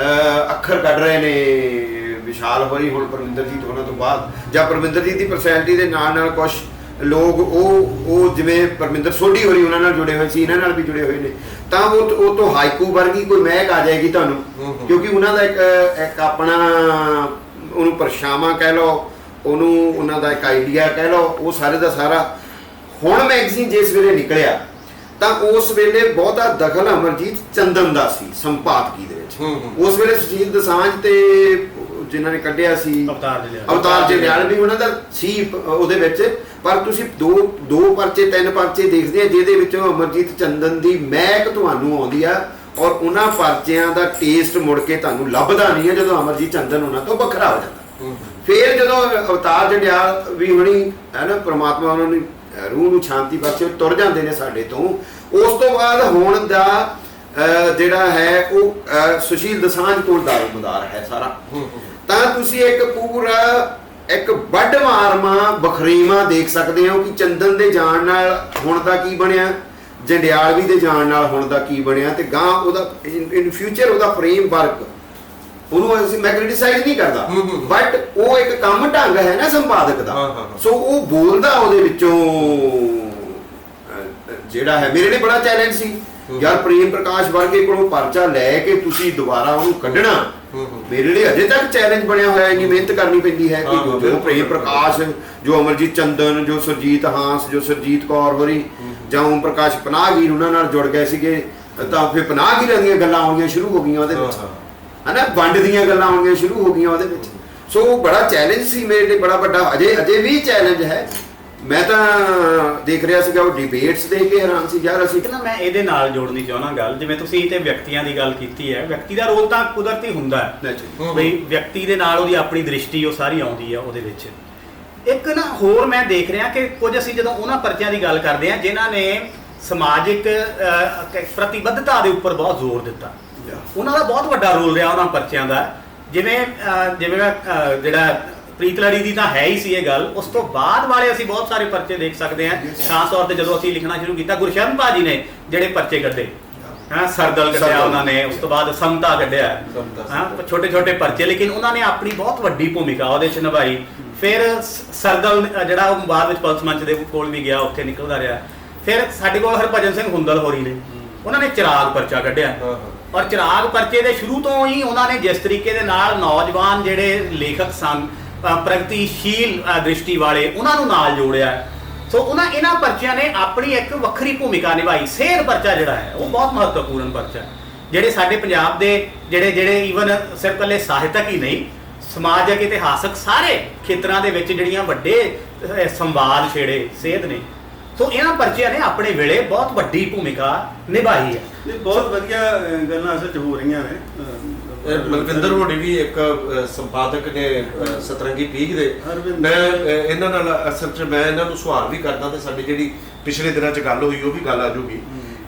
ਅੱਖਰ ਕੱਢ ਰਹੇ ਨੇ ਵਿਸ਼ਾਲ ਹੋਰੀ ਹੁਣ ਪਰਮਿੰਦਰਜੀਤ ਹੋਣਾ ਤੋਂ ਬਾਅਦ, ਜਾਂ ਪਰਮਿੰਦਰਜੀਤ ਦੀ ਪਰਸਨੈਲਿਟੀ ਦੇ ਨਾਲ ਕੁਝ ਲੋਕ ਉਹ ਜਿਵੇਂ ਪਰਮਿੰਦਰ ਸੋਢੀ ਹੋਰੀ ਉਹਨਾਂ ਨਾਲ ਜੁੜੇ ਹੋਏ ਸੀ, ਇਹਨਾਂ ਨਾਲ ਵੀ ਜੁੜੇ ਹੋਏ ਨੇ, ਤਾਂ ਉਹ ਤੋਂ ਹਾਈਕੂ ਵਰਗੀ ਕੋਈ ਮਹਿਕ ਆ ਜਾਏਗੀ ਤੁਹਾਨੂੰ, ਕਿਉਂਕਿ ਉਹਨਾਂ ਦਾ ਇੱਕ ਆਪਣਾ ਉਹਨੂੰ ਪਰਛਾਵਾਂ ਕਹਿ ਲਓ, ਉਹਨੂੰ ਉਹਨਾਂ ਦਾ ਇੱਕ ਆਈਡੀਆ ਕਹਿ ਲਓ, ਉਹ ਸਾਰੇ ਦਾ ਸਾਰਾ। ਹੁਣ ਮੈਗਜ਼ੀਨ ਜਿਸ ਵੇਲੇ ਨਿਕਲਿਆ ਤਾਂ ਉਸ ਵੇਲੇ ਬਹੁਤਾ ਦਖਲ ਅਮਰਜੀਤ ਚੰਦਨ ਦਾ ਸੀ ਸੰਪਾਦਕੀ ਦੇ ਵਿੱਚ। ਉਸ ਵੇਲੇ ਸੁਸ਼ੀਲ ਦਸਾਂਝ ਤੇ ਜਿਨ੍ਹਾਂ ਨੇ ਕੱਢਿਆ ਸੀ ਅਵਤਾਰ ਜਲਿਆਲ ਵੀ ਉਹਨਾਂ ਦਾ ਸੀ ਉਹਦੇ ਵਿੱਚ, ਪਰ ਤੁਸੀਂ ਦੋ ਪਰਚੇ 3 ਪਰਚੇ ਦੇਖਦੇ ਆ ਜਿਹਦੇ ਵਿੱਚੋਂ ਅਮਰਜੀਤ ਚੰਦਨ ਦੀ ਮਹਿਕ ਤੁਹਾਨੂੰ ਆਉਂਦੀ ਆ, ਔਰ ਉਹਨਾਂ ਪਰਚਿਆਂ ਦਾ ਟੇਸਟ ਮੁੜ ਕੇ ਤੁਹਾਨੂੰ ਲੱਭਦਾ ਨਹੀਂ ਹੈ ਜਦੋਂ ਅਮਰਜੀਤ ਚੰਦਨ ਉਹਨਾਂ ਤੋਂ ਵੱਖਰਾ ਹੋ ਜਾਂਦਾ। ਫਿਰ ਜਦੋਂ ਅਵਤਾਰ ਜਲਿਆਲ ਵੀ ਹੋਣੀ ਹੈ ਨਾ, ਪ੍ਰਮਾਤਮਾ ਉਹਨਾਂ ਨੂੰ ਰੂਹ ਨੂੰ ਸ਼ਾਂਤੀ ਬਖਸ਼ੇ, ਤੁਰ ਜਾਂਦੇ ਨੇ ਸਾਡੇ ਤੋਂ, ਉਸ ਤੋਂ ਬਾਅਦ ਹੁਣ ਦਾ ਜਿਹੜਾ ਹੈ ਉਹ ਸੁਸ਼ੀਲ ਦਸਾਂਝ ਕੋਲ ਦਾਰੋਮਦਾਰ ਹੈ ਸਾਰਾ। ਤਾਂ ਤੁਸੀਂ ਇੱਕ ਪੂਰਾ ਇੱਕ ਵੱਡ ਮਾਰਮਾ ਬਖਰੀਮਾ ਦੇਖ ਸਕਦੇ ਹੋ ਕਿ ਚੰਦਨ ਦੇ ਜਾਣ ਨਾਲ ਹੁਣ ਦਾ ਕੀ ਬਣਿਆ, ਜੰਡਿਆਲਵੀ ਦੇ ਜਾਣ ਨਾਲ ਹੁਣ ਦਾ ਕੀ ਬਣਿਆ, ਤੇ ਗਾਂ ਉਹਦਾ ਇਨ ਫਿਊਚਰ ਉਹਦਾ ਫਰੇਮ ਵਰਕ, ਉਹਨੂੰ ਅਸੀਂ ਮੈਂ ਕ੍ਰਿਟਿਸਾਈਜ਼ ਨਹੀਂ ਕਰਦਾ, ਬਟ ਉਹ ਇੱਕ ਕੰਮ ਢੰਗ ਹੈ ਨਾ ਸੰਪਾਦਕ ਦਾ। ਸੋ ਉਹ ਬੋਲਦਾ ਉਹਦੇ ਵਿੱਚੋਂ ਜਿਹੜਾ ਹੈ ਮੇਰੇ ਲਈ ਬੜਾ ਚੈਲੰਜ ਸੀ ਯਾਰ, ਪ੍ਰੇਮ ਪ੍ਰਕਾਸ਼ ਵਰਗੇ ਕੋਲੋਂ ਪਰਚਾ ਲੈ ਕੇ ਤੁਸੀਂ ਦੁਬਾਰਾ ਉਹਨੂੰ ਕੱਢਣਾ, ਮੇਰੇ ਲਈ ਅਜੇ ਤੱਕ ਚੈਲੰਜ ਬਣਿਆ ਹੋਇਆ, ਇੰਨੀ ਮਿਹਨਤ ਕਰਨੀ ਪੈਂਦੀ ਹੈ ਕਿ ਜੋ ਪ੍ਰੇਮ ਪ੍ਰਕਾਸ਼, ਜੋ ਅਮਰਜੀਤ ਚੰਦਨ, ਜੋ ਸੁਰਜੀਤ ਹਾਂਸ, ਜੋ ਸੁਰਜੀਤ ਕੌਰ ਹੋਰੀ, ਜਾਂ ਓਮ ਪ੍ਰਕਾਸ਼ ਪਨਾਹਗੀਰ ਉਹਨਾਂ ਨਾਲ ਜੁੜ ਗਏ ਸੀਗੇ, ਤਾਂ ਫਿਰ ਪਨਾਹਗੀਰਾਂ ਦੀਆਂ ਗੱਲਾਂ ਆਉਣੀਆਂ ਸ਼ੁਰੂ ਹੋ ਗਈਆਂ ਉਹਦੇ ਵਿੱਚ, ਹਨਾ, ਵੰਡ ਦੀਆਂ ਗੱਲਾਂ ਆਉਣੀਆਂ ਸ਼ੁਰੂ ਹੋ ਗਈਆਂ ਉਹਦੇ ਵਿੱਚ। ਸੋ ਬੜਾ ਚੈਲੰਜ ਸੀ ਮੇਰੇ ਲਈ, ਬੜਾ ਵੱਡਾ, ਅਜੇ ਵੀ ਚੈਲੰਜ ਹੈ। ਮੈਂ ਤਾਂ ਦੇਖ ਰਿਹਾ ਸੀਗਾ ਉਹ ਡਿਬੇਟਸ ਦੇਖ ਕੇ ਹੈਰਾਨ ਸੀ ਯਾਰ। ਅਸੀਂ ਨਾ ਮੈਂ ਇਹਦੇ ਨਾਲ ਜੋੜਨੀ ਚਾਹੁੰਦਾ ਗੱਲ, ਜਿਵੇਂ ਤੁਸੀਂ ਤੇ ਵਿਅਕਤੀਆਂ ਦੀ ਗੱਲ ਕੀਤੀ ਹੈ, ਵਿਅਕਤੀ ਦਾ ਰੋਲ ਤਾਂ ਕੁਦਰਤੀ ਹੁੰਦਾ ਹੈ ਬਈ ਵਿਅਕਤੀ ਦੇ ਨਾਲ ਉਹਦੀ ਆਪਣੀ ਦ੍ਰਿਸ਼ਟੀ ਉਹ ਸਾਰੀ ਆਉਂਦੀ ਆ ਉਹਦੇ ਵਿੱਚ। ਇੱਕ ਨਾ ਹੋਰ ਮੈਂ ਦੇਖ ਰਿਹਾ ਕਿ ਕੁਝ ਅਸੀਂ ਜਦੋਂ ਉਹਨਾਂ ਪਰਚਿਆਂ ਦੀ ਗੱਲ ਕਰਦੇ ਹਾਂ ਜਿਨ੍ਹਾਂ ਨੇ ਸਮਾਜਿਕ ਪ੍ਰਤੀਬੱਧਤਾ ਦੇ ਉੱਪਰ ਬਹੁਤ ਜ਼ੋਰ ਦਿੱਤਾ, ਉਹਨਾਂ ਦਾ ਬਹੁਤ ਵੱਡਾ ਰੋਲ ਰਿਹਾ ਉਹਨਾਂ ਪਰਚਿਆਂ ਦਾ। ਜਿਵੇਂ ਜਿਹੜਾ ਪ੍ਰੀਤ ਲੜੀ ਦੀ ਤਾਂ ਹੈ ਹੀ ਸੀ ਇਹ ਗੱਲ, ਉਸ ਤੋਂ ਬਾਅਦ ਵਾਲੇ ਅਸੀਂ ਬਹੁਤ ਸਾਰੇ ਪਰਚੇ ਦੇਖ ਸਕਦੇ ਹਾਂ। ਖਾਸ ਤੌਰ ਤੇ ਜਦੋਂ ਅਸੀਂ ਲਿਖਣਾ ਸ਼ੁਰੂ ਕੀਤਾ, ਗੁਰਸ਼ਰਨ ਭਾਜੀ ਨੇ ਜਿਹੜੇ ਪਰਚੇ ਕੱਢੇ, ਸਰਦਲ ਕੱਢਿਆ ਉਹਨਾਂ ਨੇ, ਉਸ ਤੋਂ ਬਾਅਦ ਸਮਤਾ ਕੱਢਿਆ, ਛੋਟੇ ਛੋਟੇ ਪਰਚੇ, ਲੇਕਿਨ ਉਹਨਾਂ ਨੇ ਆਪਣੀ ਬਹੁਤ ਵੱਡੀ ਭੂਮਿਕਾ ਉਹਦੇ 'ਚ ਨਿਭਾਈ। ਫਿਰ ਸਰਦਲ ਜਿਹੜਾ ਉਹ ਬਾਅਦ ਵਿੱਚ ਪੁਲਿਸ ਮੰਚ ਦੇ ਕੋਲ ਵੀ ਗਿਆ, ਉੱਥੇ ਨਿਕਲਦਾ ਰਿਹਾ। ਫਿਰ ਸਾਡੇ ਕੋਲ ਹਰਭਜਨ ਸਿੰਘ ਹੁੰਦਲ ਹੋਰੀ ਨੇ, ਉਹਨਾਂ ਨੇ ਚਿਰਾਗ ਪਰਚਾ ਕੱਢਿਆ, ਔਰ ਚਿਰਾਗ ਪਰਚੇ ਦੇ ਸ਼ੁਰੂ ਤੋਂ ਹੀ ਉਹਨਾਂ ਨੇ ਜਿਸ ਤਰੀਕੇ ਦੇ ਨਾਲ ਨੌਜਵਾਨ ਜਿਹੜੇ ਲੇਖਕ ਸਨ, ਪ੍ਰਗਤੀਸ਼ੀਲ ਦ੍ਰਿਸ਼ਟੀ ਵਾਲੇ, ਉਹਨਾਂ ਨੂੰ ਨਾਲ ਜੋੜਿਆ। ਸੋ ਇਹਨਾਂ ਪਰਚਿਆਂ ਨੇ ਆਪਣੀ ਇੱਕ ਵੱਖਰੀ ਭੂਮਿਕਾ ਨਿਭਾਈ। ਸੇਧ ਪਰਚਾ ਜਿਹੜਾ ਹੈ ਉਹ ਬਹੁਤ ਮਹੱਤਵਪੂਰਨ ਪਰਚਾ ਹੈ, ਜਿਹੜੇ ਸਾਡੇ ਪੰਜਾਬ ਦੇ ਜਿਹੜੇ ਈਵਨ ਸਿਰਫ ਇਕੱਲੇ ਸਾਹਿਤਕ ਹੀ ਨਹੀਂ, ਸਮਾਜਿਕ ਇਤਿਹਾਸਕ ਸਾਰੇ ਖੇਤਰਾਂ ਦੇ ਵਿੱਚ ਜਿਹੜੀਆਂ ਵੱਡੇ ਸੰਵਾਦ ਛੇੜੇ ਸੇਧ ਨੇ। ਸੋ ਇਹਨਾਂ ਪਰਚਿਆਂ ਨੇ ਆਪਣੇ ਵੇਲੇ ਬਹੁਤ ਵੱਡੀ ਭੂਮਿਕਾ ਨਿਭਾਈ ਹੈ। ਬਹੁਤ ਵਧੀਆ ਗੱਲਾਂ ਅਸਲ 'ਚ ਹੋ ਰਹੀਆਂ ਨੇ। ਮਲਵਿੰਦਰ ਹੋਣੀ ਵੀ ਇੱਕ ਸੰਪਾਦਕ ਨੇ ਸਤਰੰਗੀ ਪੀਕ ਦੇ, ਮੈਂ ਇਹਨਾਂ ਨਾਲ ਅਸਲ 'ਚ ਮੈਂ ਇਹਨਾਂ ਨੂੰ ਸਵਾਲ ਵੀ ਕਰਦਾ ਤੇ ਸਾਡੀ ਜਿਹੜੀ ਪਿਛਲੇ ਦਿਨਾਂ 'ਚ ਗੱਲ ਹੋਈ ਉਹ ਵੀ ਗੱਲ ਆ ਜਾਊਗੀ।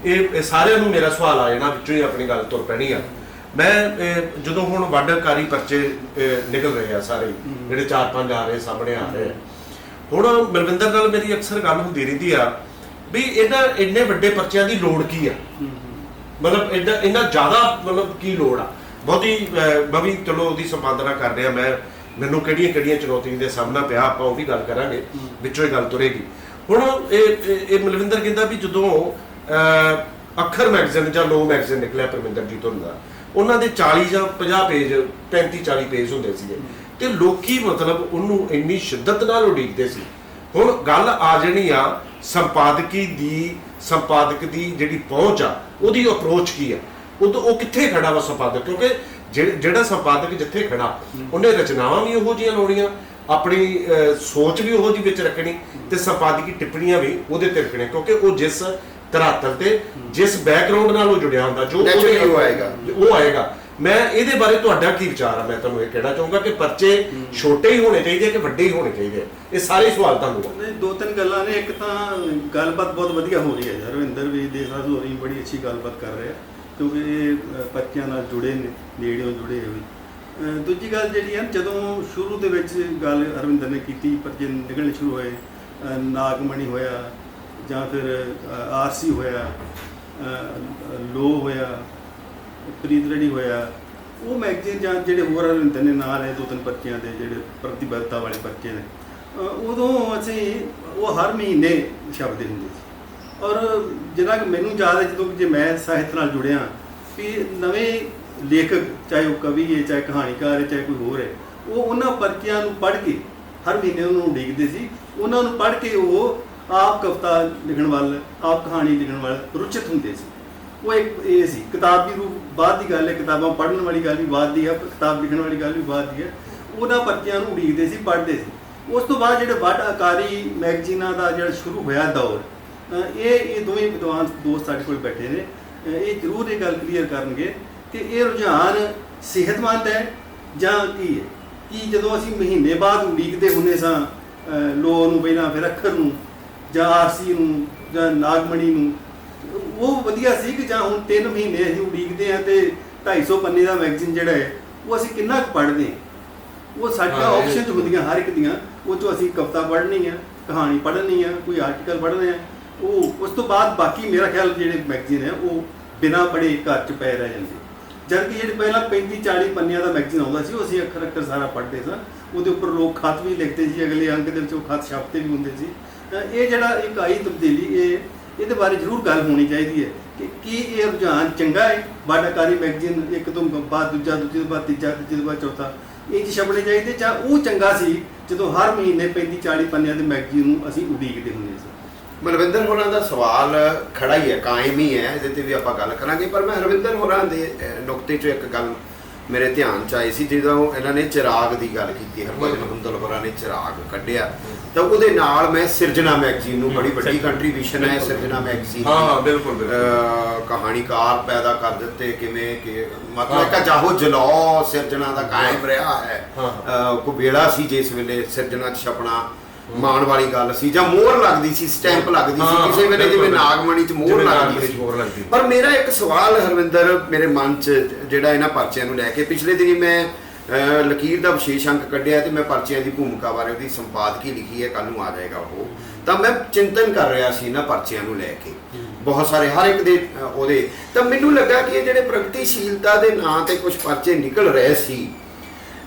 ਇਹ ਸਾਰਿਆਂ ਨੂੰ ਮੇਰਾ ਸਵਾਲ ਆ ਜਾਣਾ, ਵਿੱਚੋਂ ਹੀ ਆਪਣੀ ਗੱਲ ਤੁਰ ਪੈਣੀ ਆ। ਮੈਂ ਜਦੋਂ ਹੁਣ ਵੱਡਕਾਰੀ ਪਰਚੇ ਨਿਕਲ ਰਹੇ ਆ ਸਾਰੇ, ਜਿਹੜੇ 4-5 ਆ ਰਹੇ ਸਾਹਮਣੇ ਆ ਰਹੇ, ਹੁਣ ਮਲਵਿੰਦਰ ਨਾਲ ਮੇਰੀ ਅਕਸਰ ਗੱਲ ਹੁੰਦੀ ਰਹਿੰਦੀ ਆ ਵੀ ਇੰਨੇ ਵੱਡੇ ਪਰਚਿਆਂ ਦੀ ਲੋੜ ਕੀ ਆ, ਮਤਲਬ ਇੰਨਾ ਜ਼ਿਆਦਾ ਮਤਲਬ ਕੀ ਲੋੜ ਆ। ਬਹੁਤੀ ਮੈਂ ਵੀ ਚਲੋ ਉਹਦੀ ਸੰਪਾਦਨਾ ਕਰ ਰਿਹਾ, ਮੈਨੂੰ ਕਿਹੜੀਆਂ ਚੁਣੌਤੀਆਂ ਦੇ ਸਾਹਮਣਾ ਪਿਆ, ਆਪਾਂ ਉਹ ਵੀ ਗੱਲ ਕਰਾਂਗੇ, ਵਿੱਚੋਂ ਹੀ ਗੱਲ ਤੁਰੇਗੀ। ਹੁਣ ਇਹ ਮਲਵਿੰਦਰ ਕਹਿੰਦਾ ਵੀ ਜਦੋਂ ਅੱਖਰ ਮੈਗਜ਼ੀਨ ਜਾਂ ਲੋ ਮੈਗਜ਼ੀਨ ਨਿਕਲਿਆ ਪਰਮਿੰਦਰਜੀਤ ਹੋਣੀ ਦਾ, ਉਹਨਾਂ ਦੇ 40 ਜਾਂ 50 ਪੇਜ, 35-40 ਪੇਜ ਹੁੰਦੇ ਸੀਗੇ, ਤੇ ਲੋਕੀ ਮਤਲਬ ਉਹਨੂੰ ਇੰਨੀ ਸ਼ਿੱਦਤ ਨਾਲ ਉਡੀਕਦੇ ਸੀ। ਹੁਣ ਗੱਲ ਆ ਜਾਣੀ ਆ ਸੰਪਾਦਕ ਦੀ ਜਿਹੜੀ ਪਹੁੰਚ ਆ, ਉਹਦੀ ਅਪਰੋਚ ਕੀ ਆ, ਉਹ ਕਿੱਥੇ ਖੜਾ ਵਾ ਸੰਪਾਦਕ, ਕਿਉਂਕਿ ਜਿਹੜਾ ਸੰਪਾਦਕ ਜਿੱਥੇ ਖੜਾ ਉਹਨੇ ਰਚਨਾਵਾਂ ਵੀ ਉਹੋ ਜਿਹੀਆਂ ਲਾਉਣੀਆਂ, ਆਪਣੀ ਸੋਚ ਵੀ ਉਹੋ ਜਿਹੀ ਵਿੱਚ ਰੱਖਣੀ, ਤੇ ਸੰਪਾਦਕੀ ਟਿੱਪਣੀਆਂ ਵੀ ਉਹਦੇ ਤੇ ਰੱਖਣੀਆਂ, ਕਿਉਂਕਿ ਉਹ ਜਿਸ ਧਰਾਤਲ ਤੇ ਜਿਸ ਬੈਕਗ੍ਰਾਉਂਡ ਨਾਲ ਉਹ ਜੁੜਿਆ ਹੁੰਦਾ, ਜੋ ਉਹ ਆਏਗਾ। ਮੈਂ ਇਹਦੇ ਬਾਰੇ ਤੁਹਾਡਾ ਕੀ ਵਿਚਾਰ ਆ? ਮੈਂ ਤੁਹਾਨੂੰ ਇਹ ਕਹਿਣਾ ਚਾਹੂੰਗਾ ਕਿ ਪਰਚੇ ਛੋਟੇ ਹੀ ਹੋਣੇ ਚਾਹੀਦੇ ਕਿ ਵੱਡੇ ਹੀ ਹੋਣੇ ਚਾਹੀਦੇ? ਇਹ ਸਾਰੇ ਸਵਾਲ ਤੁਹਾਨੂੰ। 2-3 ਗੱਲਾਂ ਨੇ। ਇੱਕ ਤਾਂ ਗੱਲਬਾਤ ਬਹੁਤ ਵਧੀਆ ਹੋ ਰਹੀ ਹੈ, ਰਵਿੰਦਰ ਵੀ ਦੇਸਾਜ ਹੋ ਰਹੀ, ਬੜੀ ਅੱਛੀ ਗੱਲਬਾਤ ਕਰ ਰਿਹਾ, ਕਿਉਂਕਿ ਇਹ ਪਰਚਿਆਂ ਨਾਲ ਜੁੜੇ ਨੇ, ਨੇੜਿਓਂ ਜੁੜੇ ਹੋਏ। ਦੂਜੀ ਗੱਲ ਜਿਹੜੀ ਹੈ, ਜਦੋਂ ਸ਼ੁਰੂ ਦੇ ਵਿੱਚ ਗੱਲ ਰਵਿੰਦਰ ਨੇ ਕੀਤੀ, ਪਰਚੇ ਨਿਕਲਣੇ ਸ਼ੁਰੂ ਹੋਏ, ਨਾਗਮਣੀ ਹੋਇਆ, ਜਾਂ ਫਿਰ ਆਰਸੀ ਹੋਇਆ, ਲੋ ਹੋਇਆ, ਪ੍ਰੀਤ ਲੜੀ ਹੋਇਆ, ਉਹ ਮੈਗਜ਼ੀਨ ਜਾਂ ਜਿਹੜੇ ਹੋਰ ਰਵਿੰਦਰ ਨੇ ਨਾਲ ਹੈ 2-3 ਪਰਚਿਆਂ ਦੇ ਜਿਹੜੇ ਪ੍ਰਤੀਬੱਧਤਾ ਵਾਲੇ ਪਰਚੇ ਨੇ, ਉਦੋਂ ਅਸੀਂ ਉਹ ਹਰ ਮਹੀਨੇ ਛਪਦੇ ਹੁੰਦੇ ਸੀ। ਔਰ ਜਿੰਨਾ ਕਿ ਮੈਨੂੰ ਯਾਦ ਹੈ ਜਦੋਂ ਜੇ ਮੈਂ ਸਾਹਿਤ ਨਾਲ ਜੁੜਿਆ ਵੀ ਨਵੇਂ ਲੇਖਕ, ਚਾਹੇ ਉਹ ਕਵੀ ਹੈ, ਚਾਹੇ ਕਹਾਣੀਕਾਰ ਹੈ, ਚਾਹੇ ਕੋਈ ਹੋਰ ਹੈ, ਉਹ ਉਹਨਾਂ ਪਰਚਿਆਂ ਨੂੰ ਪੜ੍ਹ ਕੇ ਹਰ ਮਹੀਨੇ ਉਹਨਾਂ ਨੂੰ ਉਡੀਕਦੇ ਸੀ। ਉਹਨਾਂ ਨੂੰ ਪੜ੍ਹ ਕੇ ਉਹ ਆਪ ਕਵਿਤਾ ਲਿਖਣ ਵੱਲ, ਆਪ ਕਹਾਣੀ ਲਿਖਣ ਵੱਲ ਰੁਚਿਤ ਹੁੰਦੇ ਸੀ। ਉਹ ਇੱਕ ਇਹ ਸੀ। ਕਿਤਾਬੀ ਰੂਪ ਬਾਅਦ ਦੀ ਗੱਲ ਹੈ, ਕਿਤਾਬਾਂ ਪੜ੍ਹਨ ਵਾਲੀ ਗੱਲ ਵੀ ਬਾਅਦ ਦੀ ਹੈ, ਕਿਤਾਬ ਲਿਖਣ ਵਾਲੀ ਗੱਲ ਵੀ ਬਾਅਦ ਦੀ ਹੈ। ਉਹਨਾਂ ਪਰਚਿਆਂ ਨੂੰ ਉਡੀਕਦੇ ਸੀ, ਪੜ੍ਹਦੇ ਸੀ। ਉਸ ਤੋਂ ਬਾਅਦ ਜਿਹੜੇ ਵੱਡ ਆਕਾਰੀ ਮੈਗਜ਼ੀਨਾਂ ਦਾ ਜਿਹੜਾ ਸ਼ੁਰੂ ਹੋਇਆ ਦੌਰ, ਇਹ ਦੋਵੇਂ ਵਿਦਵਾਨ ਦੋਸਤ ਸਾਡੇ ਕੋਲ ਬੈਠੇ ਨੇ, ਇਹ ਜ਼ਰੂਰ ਇਹ ਗੱਲ ਕਲੀਅਰ ਕਰਨਗੇ ਕਿ ਇਹ ਰੁਝਾਨ ਸਿਹਤਮੰਦ ਹੈ ਜਾਂ ਕੀ ਹੈ। ਕਿ ਜਦੋਂ ਅਸੀਂ ਮਹੀਨੇ ਬਾਅਦ ਉਡੀਕਦੇ ਹੁੰਦੇ ਸਾਂ ਲੋ ਨੂੰ, ਪਹਿਲਾਂ ਫਿਰ ਅੱਖਰ ਨੂੰ, ਜਾਂ ਆਰਸੀ ਨੂੰ, ਜਾਂ ਨਾਗਮਣੀ ਨੂੰ, ਉਹ ਵਧੀਆ ਸੀ ਕਿ ਜਾਂ ਹੁਣ 3 ਮਹੀਨੇ ਅਸੀਂ ਉਡੀਕਦੇ ਹਾਂ ਤੇ 250 ਪੰਨੇ ਦਾ ਮੈਗਜ਼ੀਨ ਜਿਹੜਾ ਹੈ ਉਹ ਅਸੀਂ ਕਿੰਨਾ ਕੁ ਪੜ੍ਹਦੇ ਹਾਂ। ਉਹ ਸਾਡੀਆਂ ਆਪਸ਼ਨਸ ਹੁੰਦੀਆਂ ਹਰ ਇੱਕ ਦੀਆਂ, ਉਹ 'ਚੋਂ ਅਸੀਂ ਕਵਿਤਾ ਪੜ੍ਹਨੀ ਆ, ਕਹਾਣੀ ਪੜ੍ਹਨੀ ਆ, ਕੋਈ ਆਰਟੀਕਲ ਪੜ੍ਹਨੇ ਆ। ਉਹ ਉਸ ਤੋਂ ਬਾਅਦ ਬਾਕੀ ਮੇਰਾ ਖਿਆਲ ਜਿਹੜੇ ਮੈਗਜ਼ੀਨ ਹੈ ਉਹ ਬਿਨਾਂ ਪੜ੍ਹੇ ਘਰ 'ਚ ਪਏ ਰਹਿ ਜਾਂਦੇ। ਜਦ ਕਿ ਜਿਹੜੇ ਪਹਿਲਾਂ 35-40 ਪੰਨਿਆਂ ਦਾ ਮੈਗਜ਼ੀਨ ਆਉਂਦਾ ਸੀ ਉਹ ਅਸੀਂ ਅੱਖਰ ਸਾਰਾ ਪੜ੍ਹਦੇ ਸਾਂ। ਉਹਦੇ ਉੱਪਰ ਲੋਕ ਖੱਤ ਵੀ ਲਿਖਦੇ ਸੀ, ਅਗਲੇ ਅੰਕ ਦੇ ਵਿੱਚ ਉਹ ਖੱਤ ਛਾਪਤੇ ਵੀ ਹੁੰਦੇ ਸੀ। ਇਹ ਜਿਹੜਾ ਇੱਕ ਆਈ ਤਬਦੀਲੀ, ਇਹਦੇ ਬਾਰੇ ਜ਼ਰੂਰ ਗੱਲ ਹੋਣੀ ਚਾਹੀਦੀ ਹੈ ਕਿ ਕੀ ਇਹ ਰੁਝਾਨ ਚੰਗਾ ਹੈ। ਵੱਡਆਕਾਰੀ ਮੈਗਜ਼ੀਨ ਇੱਕ ਤੋਂ ਬਾਅਦ ਦੂਜਾ, ਦੂਜੇ ਤੋਂ ਬਾਅਦ ਤੀਜਾ, ਤੀਜੇ ਤੋਂ ਬਾਅਦ ਚੌਥਾ, ਇਹ 'ਚ ਛਪਣੇ ਚਾਹੀਦੇ, ਜਾਂ ਉਹ ਚੰਗਾ ਸੀ ਜਦੋਂ ਹਰ ਮਹੀਨੇ 35-40 ਪੰਨਿਆਂ ਦੇ ਮੈਗਜ਼ੀਨ ਨੂੰ ਅਸੀਂ ਉਡੀਕਦੇ ਹੁੰਦੇ ਸੀ। ਮਲਵਿੰਦਰ ਹੋਰਾਂ ਦਾ ਸਵਾਲ ਖੜਾ ਹੀ ਹੈ, ਕਾਇਮ ਹੀ ਹੈ, ਇਹਦੇ ਤੇ ਵੀ ਆਪਾਂ ਗੱਲ ਕਰਾਂਗੇ। ਪਰ ਮੈਂ ਹਰਵਿੰਦਰ ਹੋਰਾਂ ਦੇ ਨੁਕਤੇ 'ਚੋਂ ਇੱਕ ਗੱਲ ਮੇਰੇ ਧਿਆਨ 'ਚ ਆਈ ਸੀ। ਜਦੋਂ ਇਹਨਾਂ ਨੇ ਚਿਰਾਗ ਦੀ ਗੱਲ ਕੀਤੀ, ਹਰਭਜਨ ਹੁੰਦਲ ਹੋਰਾਂ ਨੇ ਚਿਰਾਗ ਕੱਢਿਆ, ਤਾਂ ਉਹਦੇ ਨਾਲ ਮੈਂ ਸਿਰਜਣਾ ਮੈਗਜ਼ੀਨ ਨੂੰ, ਬੜੀ ਵੱਡੀ ਕੰਟਰੀਬਿਊਸ਼ਨ ਹੈ ਸਿਰਜਣਾ ਮੈਗਜ਼ੀਨ ਦੀ। ਹਾਂ ਬਿਲਕੁਲ ਕਹਾਣੀਕਾਰ ਪੈਦਾ ਕਰ ਦਿੱਤੇ, ਕਿਵੇਂ ਕਿ ਮਤਲਬ ਇੱਕ ਜਾਹੋ ਜਲਾਉ ਸਿਰਜਣਾ ਦਾ ਕਾਇਮ ਰਿਹਾ ਹੈ। ਕੋਈ ਵੇਲਾ ਸੀ ਜਿਸ ਵੇਲੇ ਸਿਰਜਣਾ 'ਚ ਛਪਣਾ ਮਾਣ ਵਾਲੀ ਗੱਲ ਸੀ, ਜਾਂ ਮੋਹਰ ਲੱਗਦੀ ਸੀ, ਸਟੈਂਪ ਲੱਗਦੀ ਸੀ ਕਿਸੇ ਵੇਲੇ, ਜਿਵੇਂ ਨਾਗਮਣੀ 'ਚ ਮੋਹਰ ਲੱਗਦੀ ਸੀ। ਪਰ ਮੇਰਾ ਇੱਕ ਸਵਾਲ ਹਰਵਿੰਦਰ ਮੇਰੇ ਮਨ 'ਚ ਜਿਹੜਾ ਇਹਨਾਂ ਪਰਚਿਆਂ ਨੂੰ ਲੈ ਕੇ, ਪਿਛਲੇ ਦਿਨੀ ਮੈਂ ਲਕੀਰ ਦਾ ਵਿਸ਼ੇਸ਼ ਅੰਕ ਕੱਢਿਆ ਤੇ ਮੈਂ ਪਰਚਿਆਂ ਦੀ ਭੂਮਿਕਾ ਬਾਰੇ ਉਹਦੀ ਸੰਪਾਦਕੀ ਲਿਖੀ ਹੈ, ਕੱਲ ਨੂੰ ਆ ਜਾਏਗਾ ਉਹ। ਤਾਂ ਮੈਂ ਚਿੰਤਨ ਕਰ ਰਿਹਾ ਸੀ ਇਹਨਾਂ ਪਰਚਿਆਂ ਨੂੰ ਲੈ ਕੇ, ਬਹੁਤ ਸਾਰੇ ਹਰ ਇੱਕ ਦੇ ਉਹਦੇ। ਤਾਂ ਮੈਨੂੰ ਲੱਗਾ ਕਿ ਇਹ ਜਿਹੜੇ ਪ੍ਰਗਤੀਸ਼ੀਲਤਾ ਦੇ ਨਾਂ ਤੇ ਕੁਝ ਪਰਚੇ ਨਿਕਲ ਰਹੇ ਸੀ,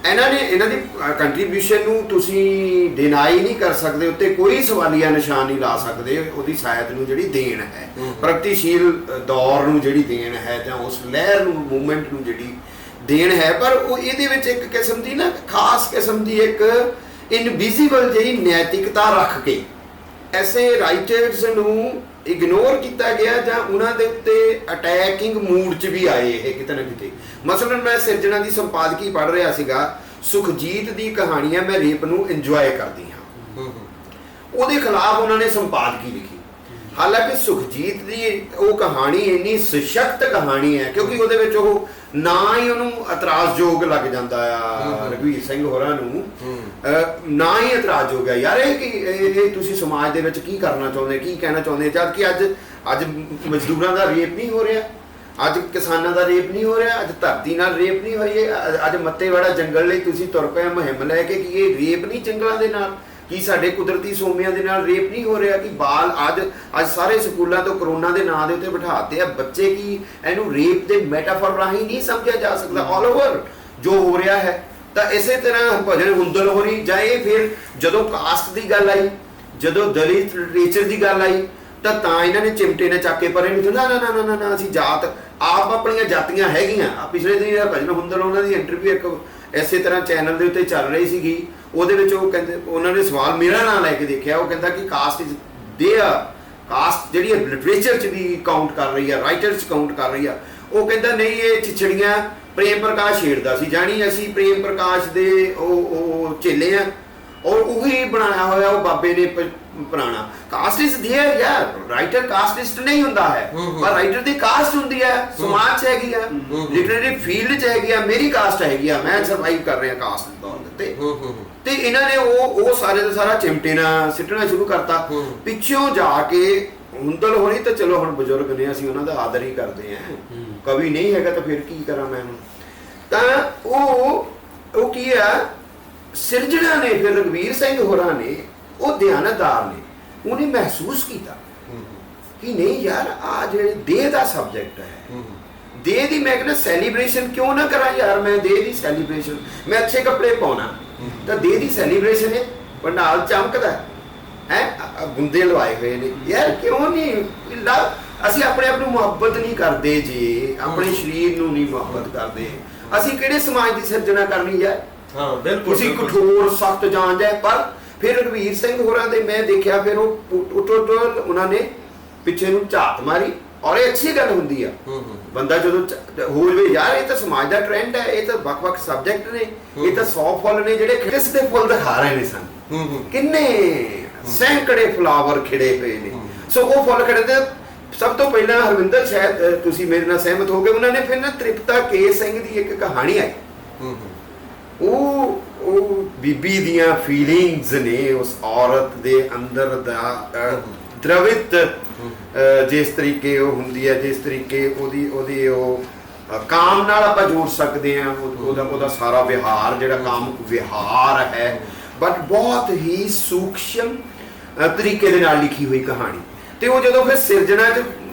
ਇਹਨਾਂ ਦੀ ਕੰਟਰੀਬਿਊਸ਼ਨ ਨੂੰ ਤੁਸੀਂ ਡਿਨਾਈ ਨਹੀਂ ਕਰ ਸਕਦੇ, ਉੱਤੇ ਕੋਈ ਸਵਾਲੀਆ ਨਿਸ਼ਾਨ ਨਹੀਂ ਲਾ ਸਕਦੇ। ਉਹਦੀ ਸਾਹਿਤ ਨੂੰ ਜਿਹੜੀ ਦੇਣ ਹੈ, ਪ੍ਰਗਤੀਸ਼ੀਲ ਦੌਰ ਨੂੰ ਜਿਹੜੀ ਦੇਣ ਹੈ, ਜਾਂ ਉਸ ਲਹਿਰ ਨੂੰ, ਮੂਵਮੈਂਟ ਨੂੰ ਜਿਹੜੀ ਦੇਣ ਹੈ, ਪਰ ਉਹ ਇਹਦੇ ਵਿੱਚ ਇੱਕ ਕਿਸਮ ਦੀ ਨਾ ਖਾਸ ਕਿਸਮ ਦੀ ਇੱਕ ਇਨਵਿਜ਼ੀਬਲ ਜਿਹੀ ਨੈਤਿਕਤਾ ਰੱਖ ਕੇ ਐਸੇ ਰਾਈਟਰਸ ਨੂੰ ਇਗਨੋਰ ਕੀਤਾ ਗਿਆ, ਜਾਂ ਉਹਨਾਂ ਦੇ ਉੱਤੇ ਅਟੈਕਿੰਗ ਮੂਡ 'ਚ ਵੀ ਆਏ ਇਹ ਕਿਤੇ ਨਾ ਕਿਤੇ। ਮਸਲਨ ਮੈਂ ਸਿਰਜਣਾ ਦੀ ਸੰਪਾਦਕੀ ਪੜ੍ਹ ਰਿਹਾ ਸੀਗਾ, ਸੁਖਜੀਤ ਦੀ ਕਹਾਣੀਆਂ ਮੈਂ ਰੇਪ ਨੂੰ ਇੰਜੋਏ ਕਰਦੀ ਹਾਂ, ਉਹਦੇ ਖਿਲਾਫ ਉਹਨਾਂ ਨੇ ਸੰਪਾਦਕੀ ਲਿਖੀ। ਹਾਲਾਂਕਿ ਸੁਖਜੀਤ ਦੀ ਉਹ ਕਹਾਣੀ ਇੰਨੀ ਸਸ਼ਕਤ ਕਹਾਣੀ ਹੈ, ਕਿਉਂਕਿ ਉਹਦੇ ਵਿੱਚ ਉਹ ਨਾ ਹੀ ਉਹਨੂੰ ਇਤਰਾਜ਼ਯੋਗ ਲੱਗ ਜਾਂਦਾ ਆ ਰਘਵੀਰ ਸਿੰਘ ਹੋਰਾਂ ਨੂੰ, ਨਾ ਹੀ ਇਤਰਾਜ਼ਯੋਗ ਹੈ ਯਾਰ ਇਹ ਕਿ ਇਹ ਤੁਸੀਂ ਸਮਾਜ ਦੇ ਵਿੱਚ ਕੀ ਕਰਨਾ ਚਾਹੁੰਦੇ, ਕੀ ਕਹਿਣਾ ਚਾਹੁੰਦੇ। ਜਦ ਕਿ ਅੱਜ ਮਜ਼ਦੂਰਾਂ ਦਾ ਰੇਪ ਨਹੀਂ ਹੋ ਰਿਹਾ, ਅੱਜ ਕਿਸਾਨਾਂ ਦਾ ਰੇਪ ਨਹੀਂ ਹੋ ਰਿਹਾ, ਅੱਜ ਧਰਤੀ ਨਾਲ ਰੇਪ ਨਹੀਂ ਹੋਈ, ਅੱਜ ਮੱਤੇਵਾੜਾ ਜੰਗਲ ਲਈ ਤੁਸੀਂ ਤੁਰ ਪਏ ਮੁਹਿੰਮ ਲੈ ਕੇ ਕਿ ਇਹ ਰੇਪ ਨਹੀਂ ਜੰਗਲਾਂ ਦੇ ਨਾਲ, ਕੀ ਸਾਡੇ ਕੁਦਰਤੀ ਸੋਮਿਆਂ ਦੇ ਨਾਲ ਰੇਪ ਨਹੀਂ ਹੋ ਰਿਹਾ, ਕਿ ਬਾਲ ਅੱਜ ਸਾਰੇ ਸਕੂਲਾਂ ਤੋਂ ਕਰੋਨਾ ਦੇ ਨਾਂ ਦੇ ਉੱਤੇ ਬਿਠਾਤੇ ਆ ਬੱਚੇ, ਕੀ ਇਹਨੂੰ ਰੇਪ ਦੇ ਮੈਟਾਫੋਰ ਰਾਹੀਂ ਨਹੀਂ ਸਮਝਿਆ ਜਾ ਸਕਦਾ ਆਲ ਓਵਰ ਜੋ ਹੋ ਰਿਹਾ ਹੈ। ਤਾਂ ਇਸੇ ਤਰ੍ਹਾਂ ਭਜਨ ਹੁੰਦਲ ਹੋਰੀ, ਜਾਂ ਇਹ ਫਿਰ ਜਦੋਂ ਕਾਸਟ ਦੀ ਗੱਲ ਆਈ, ਜਦੋਂ ਦਲਿਤ ਲਿਟਰੇਚਰ ਦੀ ਗੱਲ ਆਈ, ਤਾਂ ਇਹਨਾਂ ਨੇ ਚਿਮਟੇ ਨੇ ਚੱਕ ਕੇ ਪਰੇ ਨੂੰ, ਨਾ ਨਾ ਨਾ ਨਾ ਨਾ ਅਸੀਂ ਜਾਤ ਆਪ ਆਪਣੀਆਂ ਜਾਤੀਆਂ ਹੈਗੀਆਂ। ਪਿਛਲੇ ਦਿਨ ਭਜਨ ਹੁੰਦਲ ਉਹਨਾਂ ਦੀ ਇੰਟਰਵਿਊ ਇੱਕ ਇਸੇ ਤਰ੍ਹਾਂ ਚੈਨਲ ਦੇ ਉੱਤੇ ਚੱਲ ਰਹੀ ਸੀਗੀ, ਉਹਦੇ ਵਿੱਚ ਉਹ ਕਹਿੰਦੇ, ਉਹਨਾਂ ਨੇ ਸਵਾਲ ਮੇਰਾ ਨਾਂ ਲੈ ਕੇ ਦੇਖਿਆ, ਉਹ ਕਹਿੰਦਾ ਕਿ ਕਾਸਟ ਕਾਸਟ ਜਿਹੜੀ ਲਿਟਰੇਚਰ 'ਚ ਵੀ ਕਾਊਂਟ ਕਰ ਰਹੀ ਆ, ਰਾਈਟਰ 'ਚ ਕਾਊਂਟ ਕਰ ਰਹੀ ਆ। ਉਹ ਕਹਿੰਦਾ ਨਹੀਂ, ਇਹ ਚਿਛੜੀਆਂ ਪ੍ਰੇਮ ਪ੍ਰਕਾਸ਼ ਛੇੜਦਾ ਸੀ, ਜਾਣੀ ਅਸੀਂ ਪ੍ਰੇਮ ਪ੍ਰਕਾਸ਼ ਦੇ ਉਹ ਚੇਲੇ ਆ, ਔਰ ਉਹੀ ਬਣਾਇਆ ਹੋਇਆ ਉਹ ਬਾਬੇ ਨੇ ਪੁਰਾਣਾ। ਕਾਸਟਿਸਟ ਦੇਅਰ ਯਾਰ, ਰਾਈਟਰ ਕਾਸਟਿਸਟ ਨਹੀਂ ਹੁੰਦਾ ਹੈ, ਪਰ ਰਾਈਟਰ ਦੀ ਕਾਸਟ ਹੁੰਦੀ ਹੈ, ਸਮਾਜ 'ਚ ਹੈਗੀ ਆ, ਲਿਟਰੇਰੀ ਫੀਲਡ 'ਚ ਹੈਗੀ ਆ, ਮੇਰੀ ਕਾਸਟ ਹੈਗੀ ਆ, ਮੈਂ ਸਰਵਾਈਵ ਕਰ ਰਿਹਾ ਕਾਸਟ ਦੇ ਤੌਰ ਤੇ। ਤੇ ਇਹਨਾਂ ਨੇ ਉਹ ਸਾਰੇ ਦਾ ਸਾਰਾ ਚਿਮਟੇ ਨਾਲ ਸਿੱਟਣਾ ਸ਼ੁਰੂ ਕਰਤਾ। ਪਿੱਛੋਂ ਜਾ ਕੇ ਹੁੰਦਲ ਹੋਣੀ ਤਾਂ ਚਲੋ ਹੁਣ ਬਜ਼ੁਰਗ ਨੇ, ਅਸੀਂ ਉਹਨਾਂ ਦਾ ਆਦਰ ਹੀ ਕਰਦੇ ਹਾਂ, ਕਵੀ ਨਹੀਂ ਹੈਗਾ ਤਾਂ ਫਿਰ ਕੀ ਕਰਾਂ ਮੈਂ ਹੁਣ। ਤਾਂ ਉਹ ਕੀ ਆ, ਸਿਰਜਣਾ ਨੇ ਫਿਰ ਰਘਵੀਰ ਸਿੰਘ ਹੋਰਾਂ ਨੇ, ਉਹ ਦਿਆਨਤਦਾਰ ਨੇ, ਉਹਨੇ ਮਹਿਸੂਸ ਕੀਤਾ ਕਿ ਨਹੀਂ ਯਾਰ ਆ ਜਿਹੜੇ ਦੇਹ ਦਾ ਸਬਜੈਕਟ ਹੈ, ਦੇਹ ਦੀ ਮੈਂ ਕਹਿੰਦਾ ਸੈਲੀਬ੍ਰੇਸ਼ਨ ਕਿਉਂ ਨਾ ਕਰਾਂ ਯਾਰ, ਮੈਂ ਦੇਹ ਦੀ ਸੈਲੀਬ੍ਰੇਸ਼ਨ, ਮੈਂ ਅੱਛੇ ਕੱਪੜੇ ਪਾਉਣਾ ਤਾਂ ਦੇਹ ਦੀ ਸੈਲੀਬ੍ਰੇਸ਼ਨ ਹੈ, ਪੰਡਾਲ ਚਮਕਦਾ ਹੈ ਗੁੰਦੇ ਲਵਾਏ ਹੋਏ ਨੇ ਯਾਰ ਕਿਉਂ ਨਹੀਂ ਅਸੀਂ ਆਪਣੇ ਆਪ ਨੂੰ ਮੁਹੱਬਤ ਨਹੀਂ ਕਰਦੇ ਜੀ ਆਪਣੇ ਸਰੀਰ ਨੂੰ ਨਹੀਂ ਮੁਹੱਬਤ ਕਰਦੇ ਅਸੀਂ ਕਿਹੜੇ ਸਮਾਜ ਦੀ ਸਿਰਜਣਾ ਕਰਨੀ ਹੈ ਹਾਂ ਬਿਲਕੁਲ ਤੁਸੀਂ ਕਠੋਰ ਸਖਤ ਜਾਂਚ ਹੈ ਪਰ ਫਿਰ ਰਘਵੀਰ ਸਿੰਘ ਹੋਰਾਂ ਦੇ ਮੈਂ ਦੇਖਿਆ ਫਿਰ ਉਹ ਉਹਨਾਂ ਨੇ ਪਿੱਛੇ ਨੂੰ ਝਾਤ ਮਾਰੀ ਔਰ ਇਹ ਅੱਛੀ ਗੱਲ ਹੁੰਦੀ ਆ ਬੰਦਾ ਜਦੋਂ ਹੋ ਜਵੇ ਯਾਰ ਇਹ ਤਾਂ ਸਮਾਜ ਦਾ ਟ੍ਰੈਂਡ ਹੈ ਇਹ ਤਾਂ ਵੱਖ-ਵੱਖ ਸਬਜੈਕਟ ਨੇ ਇਹ ਤਾਂ 100 ਫੁੱਲ ਨੇ ਜਿਹੜੇ ਕਿਸ ਦੇ ਫੁੱਲ ਦਿਖਾ ਰਹੇ ਨੇ ਸਾਨੂੰ ਕਿੰਨੇ ਸੈਂਕੜੇ ਫਲਾਵਰ ਖਿੜੇ ਪਏ ਨੇ ਸੋ ਉਹ ਫੁੱਲ ਖਿੜੇ ਤੇ ਸਭ ਤੋਂ ਪਹਿਲਾਂ ਹਰਵਿੰਦਰ ਸ਼ਾਇਦ ਤੁਸੀਂ ਮੇਰੇ ਨਾਲ ਸਹਿਮਤ ਹੋਗੇ ਉਹਨਾਂ ਨੇ ਫਿਰ ਨਾ ਤ੍ਰਿਪਤਾ ਕੇ ਸਿੰਘ ਦੀ ਇੱਕ ਕਹਾਣੀ ਆਈ ਉਹ ਬੀਬੀ ਦੀਆਂ ਫੀਲਿੰਗਸ ਨੇ ਉਸ ਔਰਤ ਦੇ ਅੰਦਰ ਦਾ ਦ੍ਰਵਿਤ ਜਿਸ ਤਰੀਕੇ ਉਹ ਹੁੰਦੀ ਹੈ ਜਿਸ ਤਰੀਕੇ ਉਹਦੀ ਉਹ ਕਾਮ ਨਾਲ ਆਪਾਂ ਜੋੜ ਸਕਦੇ ਹਾਂ ਉਹਦਾ ਸਾਰਾ ਵਿਹਾਰ ਜਿਹੜਾ ਕਾਮ ਵਿਹਾਰ ਹੈ ਬਟ ਬਹੁਤ ਹੀ ਸੂਖਸ਼ਮ ਤਰੀਕੇ ਦੇ ਨਾਲ ਲਿਖੀ ਹੋਈ ਕਹਾਣੀ ਤੇ ਉਹ ਜਦੋਂ ਫਿਰ ਸਿਰਜਣਾ ਚ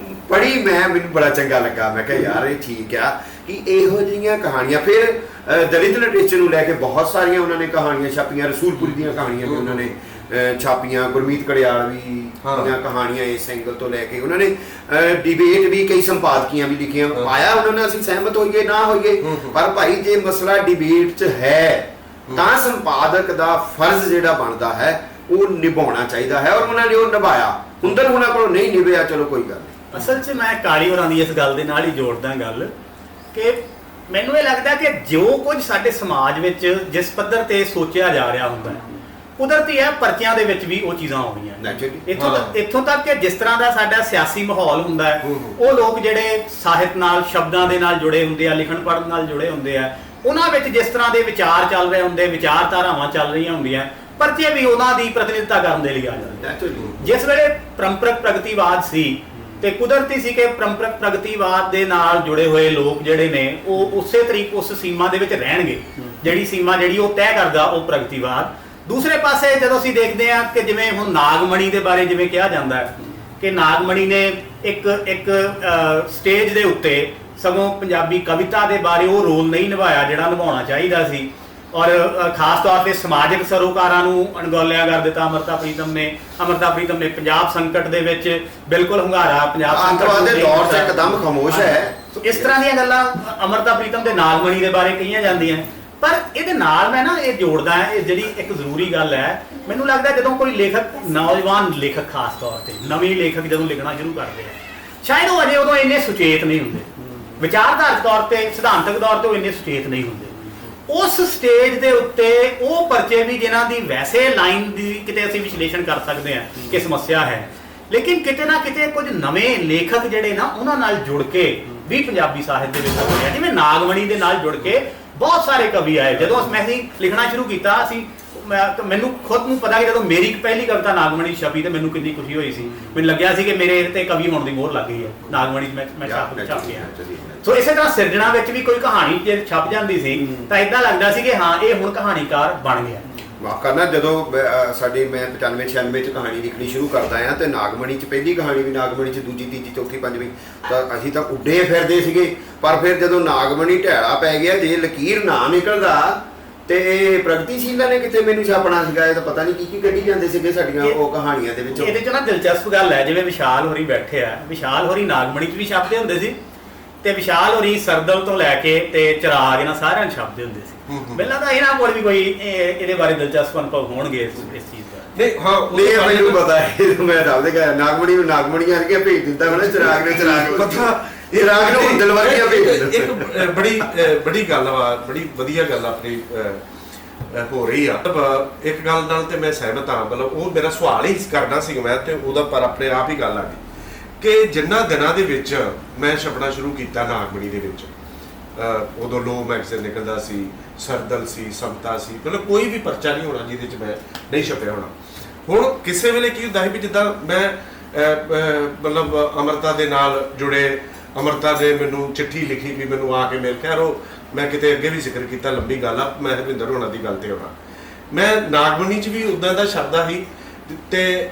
ਪੜ੍ਹੀ ਮੈਨੂੰ ਬੜਾ ਚੰਗਾ ਲੱਗਾ ਮੈਂ ਕਿਹਾ ਯਾਰ ਇਹ ਠੀਕ ਆ ਕਿ ਇਹੋ ਜਿਹੀਆਂ ਕਹਾਣੀਆਂ ਫਿਰ ਦਲਿਤ ਲਿਟਰੇਚਰ ਨੂੰ ਲੈ ਕੇ ਬਹੁਤ ਸਾਰੀਆਂ ਉਹਨਾਂ ਨੇ ਕਹਾਣੀਆਂ ਛਾਪੀਆਂ ਰਸੂਲਪੁਰੀ ਦੀਆਂ ਕਹਾਣੀਆਂ ਵੀ ਉਹਨਾਂ ਨੇ ਛਾਪੀਆਂ ਗੁਰਮੀਤ ਕੜਿਆਲਵੀ ਦੀਆਂ ਕਹਾਣੀਆਂ ਇਸ ਐਂਗਲ ਤੋਂ ਲੈ ਕੇ ਉਹਨਾਂ ਨੇ ਡਿਬੇਟ ਵੀ ਕਈ ਸੰਪਾਦਕੀਆਂ ਵੀ ਲਿਖੀਆਂ ਆਇਆ ਉਹਨਾਂ ਨੇ ਅਸੀਂ ਸਹਿਮਤ ਹੋਈਏ ਨਾ ਹੋਈਏ ਪਰ ਭਾਈ ਜੇ ਮਸਲਾ ਡਿਬੇਟ 'ਚ ਹੈ ਤਾਂ ਸੰਪਾਦਕ ਦਾ ਫਰਜ਼ ਜਿਹੜਾ ਬਣਦਾ ਹੈ ਉਹ ਨਿਭਾਉਣਾ ਚਾਹੀਦਾ ਹੈ ਔਰ ਉਹਨਾਂ ਨੇ ਉਹ ਨਿਭਾਇਆ ਹੁੰਦਲ ਉਹਨਾਂ ਕੋਲ ਨਹੀਂ ਨਿਭਿਆ ਚਲੋ ਕੋਈ ਗੱਲ ਨਹੀਂ ਅਸਲ 'ਚ ਮੈਂ ਕਾਲੀ ਹੋਰਾਂ ਦੀ ਇਸ ਗੱਲ ਦੇ ਨਾਲ ਹੀ ਜੋੜਦਾ ਗੱਲ ਕਿ ਮੈਨੂੰ ਇਹ ਲੱਗਦਾ ਕਿ ਜੋ ਕੁਝ ਸਾਡੇ ਸਮਾਜ ਵਿੱਚ ਜਿਸ ਪੱਧਰ ਤੇ ਸੋਚਿਆ ਜਾ ਰਿਹਾ ਹੁੰਦਾ ਹੈ ਕੁਦਰਤੀ ਹੈ ਪਰਚਿਆਂ ਦੇ ਵਿੱਚ ਵੀ ਉਹ ਚੀਜ਼ਾਂ ਆਉਂਦੀਆਂ ਇੱਥੋਂ ਤੱਕ ਕਿ ਜਿਸ ਤਰ੍ਹਾਂ ਦਾ ਸਾਡਾ ਸਿਆਸੀ ਮਾਹੌਲ ਹੁੰਦਾ ਹੈ ਉਹ ਲੋਕ ਜਿਹੜੇ ਸਾਹਿਤ ਨਾਲ ਸ਼ਬਦਾਂ ਦੇ ਨਾਲ ਜੁੜੇ ਹੁੰਦੇ ਆ ਲਿਖਣ ਪੜ੍ਹਨ ਨਾਲ ਜੁੜੇ ਹੁੰਦੇ ਆ ਉਹਨਾਂ ਵਿੱਚ ਜਿਸ ਤਰ੍ਹਾਂ ਦੇ ਵਿਚਾਰ ਚੱਲ ਰਹੇ ਹੁੰਦੇ ਵਿਚਾਰਧਾਰਾਵਾਂ ਚੱਲ ਰਹੀਆਂ ਹੁੰਦੀਆਂ ਪਰਚੇ ਵੀ ਉਹਨਾਂ ਦੀ ਪ੍ਰਤੀਨਿਧਤਾ ਕਰਨ ਦੇ ਲਈ ਆ ਜਾਂਦੇ ਜਿਸ ਵੇਲੇ ਪਰੰਪਰਕ ਪ੍ਰਗਤੀਵਾਦ ਸੀ ਤੇ ਕੁਦਰਤੀ ਸੀ ਕਿ ਪਰੰਪਰਕ ਪ੍ਰਗਤੀਵਾਦ ਦੇ ਨਾਲ ਜੁੜੇ ਹੋਏ ਲੋਕ ਜਿਹੜੇ ਨੇ ਉਹ ਉਸੇ ਤਰੀਕੇ ਉਸ ਸੀਮਾ ਦੇ ਵਿੱਚ ਰਹਿਣਗੇ ਜਿਹੜੀ ਸੀਮਾ ਜਿਹੜੀ ਉਹ ਤੈਅ ਕਰਦਾ ਉਹ ਪ੍ਰਗਤੀਵਾਦ ਦੂਸਰੇ ਪਾਸੇ ਜਦੋਂ ਅਸੀਂ ਦੇਖਦੇ ਹਾਂ ਕਿ ਜਿਵੇਂ ਹੁਣ ਨਾਗਮਣੀ ਦੇ ਬਾਰੇ ਜਿਵੇਂ ਕਿਹਾ ਜਾਂਦਾ ਹੈ ਕਿ ਨਾਗਮਣੀ ਨੇ ਇੱਕ ਸਟੇਜ ਦੇ ਉੱਤੇ ਸਗੋਂ ਪੰਜਾਬੀ ਕਵਿਤਾ ਦੇ ਬਾਰੇ ਉਹ ਰੋਲ ਨਹੀਂ ਨਿਭਾਇਆ ਜਿਹੜਾ ਨਿਭਾਉਣਾ ਚਾਹੀਦਾ ਸੀ ਔਰ ਖਾਸ ਤੌਰ ਤੇ ਸਮਾਜਿਕ ਸਰੋਕਾਰਾਂ ਨੂੰ ਅਣਗੌਲਿਆ ਕਰ ਦਿੱਤਾ ਅਮਰਤਾ ਪ੍ਰੀਤਮ ਨੇ ਪੰਜਾਬ ਸੰਕਟ ਦੇ ਵਿੱਚ ਬਿਲਕੁਲ ਹੁੰਗਾਰਾ ਪੰਜਾਬ ਸੰਕਟ ਦੇ ਦੌਰ 'ਚ ਇੱਕਦਮ ਖਾਮੋਸ਼ ਹੈ ਇਸ ਤਰ੍ਹਾਂ ਦੀਆਂ ਗੱਲਾਂ ਅਮਰਤਾ ਪ੍ਰੀਤਮ ਦੇ ਨਾਗਮਣੀ ਦੇ ਬਾਰੇ ਕਹੀਆਂ ਜਾਂਦੀਆਂ ਪਰ ਇਹਦੇ ਨਾਲ ਮੈਂ ਨਾ ਇਹ ਜੋੜਦਾ ਇਹ ਜਿਹੜੀ ਇੱਕ ਜ਼ਰੂਰੀ ਗੱਲ ਹੈ ਮੈਨੂੰ ਲੱਗਦਾ ਜਦੋਂ ਕੋਈ ਲੇਖਕ ਨੌਜਵਾਨ ਲੇਖਕ ਖਾਸ ਤੌਰ ਤੇ ਨਵੇਂ ਲੇਖਕ ਜਦੋਂ ਲਿਖਣਾ ਸ਼ੁਰੂ ਕਰਦੇ ਆ ਸ਼ਾਇਦ ਉਹ ਅਜੇ ਉਦੋਂ ਇੰਨੇ ਸੁਚੇਤ ਨਹੀਂ ਹੁੰਦੇ ਵਿਚਾਰਧਾਰਕ ਤੌਰ ਤੇ ਸਿਧਾਂਤਕ ਤੌਰ ਤੇ ਉਹ ਇੰਨੇ ਸੁਚੇਤ ਨਹੀਂ ਹੁੰਦੇ ਉਸ ਸਟੇਜ ਦੇ ਉੱਤੇ ਉਹ ਪਰਚੇ ਵੀ ਜਿਨ੍ਹਾਂ ਦੀ ਵੈਸੇ ਲਾਈਨ ਦੀ ਕਿਤੇ ਅਸੀਂ ਵਿਸ਼ਲੇਸ਼ਣ ਕਰ ਸਕਦੇ ਹਾਂ ਕਿ ਸਮੱਸਿਆ ਹੈ ਲੇਕਿਨ ਕਿਤੇ ਨਾ ਕਿਤੇ ਕੁਝ ਨਵੇਂ ਲੇਖਕ ਜਿਹੜੇ ਨਾ ਉਹਨਾਂ ਨਾਲ ਜੁੜ ਕੇ ਵੀ ਪੰਜਾਬੀ ਸਾਹਿਤ ਦੇ ਵਿੱਚ ਹੋਏ ਆ ਜਿਵੇਂ ਨਾਗਮਣੀ ਦੇ ਨਾਲ ਜੁੜ ਕੇ ਬਹੁਤ ਸਾਰੇ ਕਵੀ ਆਏ ਜਦੋਂ ਮੈਂ ਲਿਖਣਾ ਸ਼ੁਰੂ ਕੀਤਾ ਮੈਨੂੰ ਖੁਦ ਨੂੰ ਪਤਾ ਕਿ ਜਦੋਂ ਮੇਰੀ ਪਹਿਲੀ ਕਵਿਤਾ ਨਾਗਮਣੀ ਛਪੀ ਤੇ ਮੈਨੂੰ ਕਿੰਨੀ ਖੁਸ਼ੀ ਹੋਈ ਸੀ ਮੈਨੂੰ ਲੱਗਿਆ ਸੀ ਕਿ ਮੇਰੇ ਤੇ ਕਵੀ ਹੋਣ ਦੀ ਮੋਹਰ ਲੱਗ ਗਈ ਹੈ ਨਾਗਮਣੀ ਮੈਂ ਛਪ ਗਿਆ ਸੋ ਇਸੇ ਤਰ੍ਹਾਂ ਸਿਰਜਣਾ ਵਿੱਚ ਵੀ ਕੋਈ ਕਹਾਣੀ ਜੇ ਛਪ ਜਾਂਦੀ ਸੀ ਤਾਂ ਇਦਾਂ ਲੱਗਦਾ ਸੀ ਕਿ ਹਾਂ ਇਹ ਹੁਣ ਕਹਾਣੀਕਾਰ ਬਣ ਗਿਆ ਵਾਕਈ ਨਾ ਜਦੋਂ ਸਾਡੀ ਮੈਂ 95-96 ਚ ਕਹਾਣੀ ਲਿਖਣੀ ਸ਼ੁਰੂ ਕਰਦਾ ਆ ਤੇ ਨਾਗਮਣੀ ਚ ਪਹਿਲੀ ਕਹਾਣੀ ਵੀ ਨਾਗਮਣੀ ਚ ਦੂਜੀ ਤੀਜੀ ਚੌਥੀ ਪੰਜਵੀਂ ਤਾਂ ਅਸੀਂ ਤਾਂ ਉੱਡੇ ਫਿਰਦੇ ਸੀਗੇ ਪਰ ਫਿਰ ਜਦੋਂ ਨਾਗਮਣੀ ਢਹਿਲਾ ਪੈ ਗਿਆ ਜੇ ਲਕੀਰ ਨਾ ਨਿਕਲਦਾ ਤੇ ਇਹ ਪ੍ਰਗਤੀਸ਼ੀਲਾਂ ਨੇ ਕਿਤੇ ਮੈਨੂੰ ਛਾਪਣਾ ਸੀਗਾ ਇਹ ਤਾਂ ਪਤਾ ਨਹੀਂ ਕੀ ਕੱਢੀ ਜਾਂਦੇ ਸੀਗੇ ਸਾਡੀਆਂ ਉਹ ਕਹਾਣੀਆਂ ਦੇ ਵਿੱਚੋਂ ਇਹਦੇ ਚ ਨਾ ਦਿਲਚਸਪ ਗੱਲ ਹੈ ਜਿਵੇਂ ਵਿਸ਼ਾਲ ਹੋਰੀ ਬੈਠੇ ਆ ਵਿਸ਼ਾਲ ਹੋਰੀ ਨਾਗਮਣੀ ਚ ਵੀ ਛਾਪਦੇ ਹੁੰਦੇ ਸੀ ਤੇ ਵਿਸ਼ਾਲ ਹੋਰੀ ਸਰਦਲ ਤੋਂ ਲੈ ਕੇ ਤੇ ਚਿਰਾਗ ਇਹਨਾਂ ਸਾਰਿਆਂ ਨੂੰ ਛਾਪਦੇ ਹੁੰਦੇ ਸੀ ਮੈਨੂੰ ਤਾਂ ਇਹਨਾਂ ਕੋਲ ਵੀ ਕੋਈ ਇਹਦੇ ਬਾਰੇ ਦਿਲਚਸਪ ਅਨੁਭਵ ਹੋਣਗੇ ਇਸ ਚੀਜ਼ ਦਾ ਨਹੀਂ ਹਾਂ ਇਹ ਮੈਨੂੰ ਪਤਾ ਹੈ ਮੈਂ ਦੱਸਦੇ ਕਿ ਨਾਗਮਣੀ ਨੂੰ ਨਾਗਮਣੀਆਂ ਕੇ ਭੇਜ ਦਿੱਤਾ ਹੋਣਾ ਚਿਰਾਗ ਨੇ ਚਿਰਾਗ ਪਤਾ ਇਹ ਰਾਗ ਨੂੰ ਦਿਲ ਵਰਗੀਆਂ ਭੇਜ ਦਿੱਤਾ ਇੱਕ ਬੜੀ ਗੱਲ ਵਾ ਬੜੀ ਵਧੀਆ ਗੱਲ ਆਪਣੀ ਹੋ ਰਹੀ ਆ ਇੱਕ ਗੱਲ ਨਾਲ ਤੇ ਮੈਂ ਸਹਿਮਤ ਹਾਂ ਮਤਲਬ ਉਹ ਮੇਰਾ ਸਵਾਲ ਹੀ ਕਰਨਾ ਸੀ ਮੈਂ ਤੇ ਉਹਦਾ ਪਰ ਆਪਣੇ ਆਪ ਹੀ ਗੱਲ ਆ ਗਈ ਕਿ ਜਿੰਨਾ ਦਿਨਾਂ ਦੇ ਵਿੱਚ ਮੈਂ ਛਪਣਾ ਸ਼ੁਰੂ ਕੀਤਾ ਨਾਗਮਣੀ ਦੇ ਵਿੱਚ ਉਦੋਂ ਲੋ ਮੈਗਜ਼ੀਨ ਨਿਕਲਦਾ ਸੀ ਸਰਦਲ ਸੀ ਸਮਤਾ ਸੀ ਮਤਲਬ ਕੋਈ ਵੀ ਪਰਚਾ ਨਹੀਂ ਹੋਣਾ ਜਿਹਦੇ 'ਚ ਮੈਂ ਨਹੀਂ ਛਪਿਆ ਹੋਣਾ ਹੁਣ ਕਿਸੇ ਵੇਲੇ ਕੀ ਹੁੰਦਾ ਸੀ ਵੀ ਜਿੱਦਾਂ ਮੈਂ ਮਤਲਬ ਅਮਰਤਾ ਦੇ ਨਾਲ ਜੁੜੇ ਅਮਰਤਾ ਨੇ ਮੈਨੂੰ ਚਿੱਠੀ ਲਿਖੀ ਵੀ ਮੈਨੂੰ ਆ ਕੇ ਮਿਲ ਖੈਰ ਮੈਂ ਕਿਤੇ ਅੱਗੇ ਵੀ ਜ਼ਿਕਰ ਕੀਤਾ ਲੰਬੀ ਗੱਲ ਆ ਮੈਂ ਹਰਵਿੰਦਰ ਹੋਣਾ ਦੀ ਗੱਲ ਤੇ ਹੋਣਾ ਮੈਂ ਨਾਗਮਣੀ 'ਚ ਵੀ ਉੱਦਾਂ ਦਾ ਸ਼ਬਦ ਸੀ ਤੇ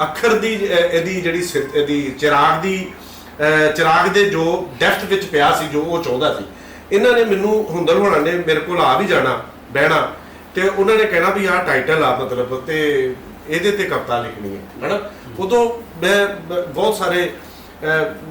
ਅੱਖਰ ਦੀ ਇਹਦੀ ਜਿਹੜੀ ਇਹਦੀ ਚਿਰਾਗ ਦੇ ਜੋ ਡੈਫਥ ਵਿੱਚ ਪਿਆ ਸੀ ਜੋ ਉਹ ਚਾਹੁੰਦਾ ਸੀ ਇਹਨਾਂ ਨੇ ਮੈਨੂੰ ਹੁੰਦਲ ਹੋਣਾ ਨੇ ਮੇਰੇ ਕੋਲ ਆ ਵੀ ਜਾਣਾ ਬਹਿਣਾ ਤੇ ਉਹਨਾਂ ਨੇ ਕਹਿਣਾ ਵੀ ਆਹ ਟਾਈਟਲ ਆ ਮਤਲਬ ਤੇ ਇਹਦੇ ਤੇ ਕਵਿਤਾ ਲਿਖਣੀ ਹੈ ਹਨਾ। ਉਦੋਂ ਮੈਂ ਬਹੁਤ ਸਾਰੇ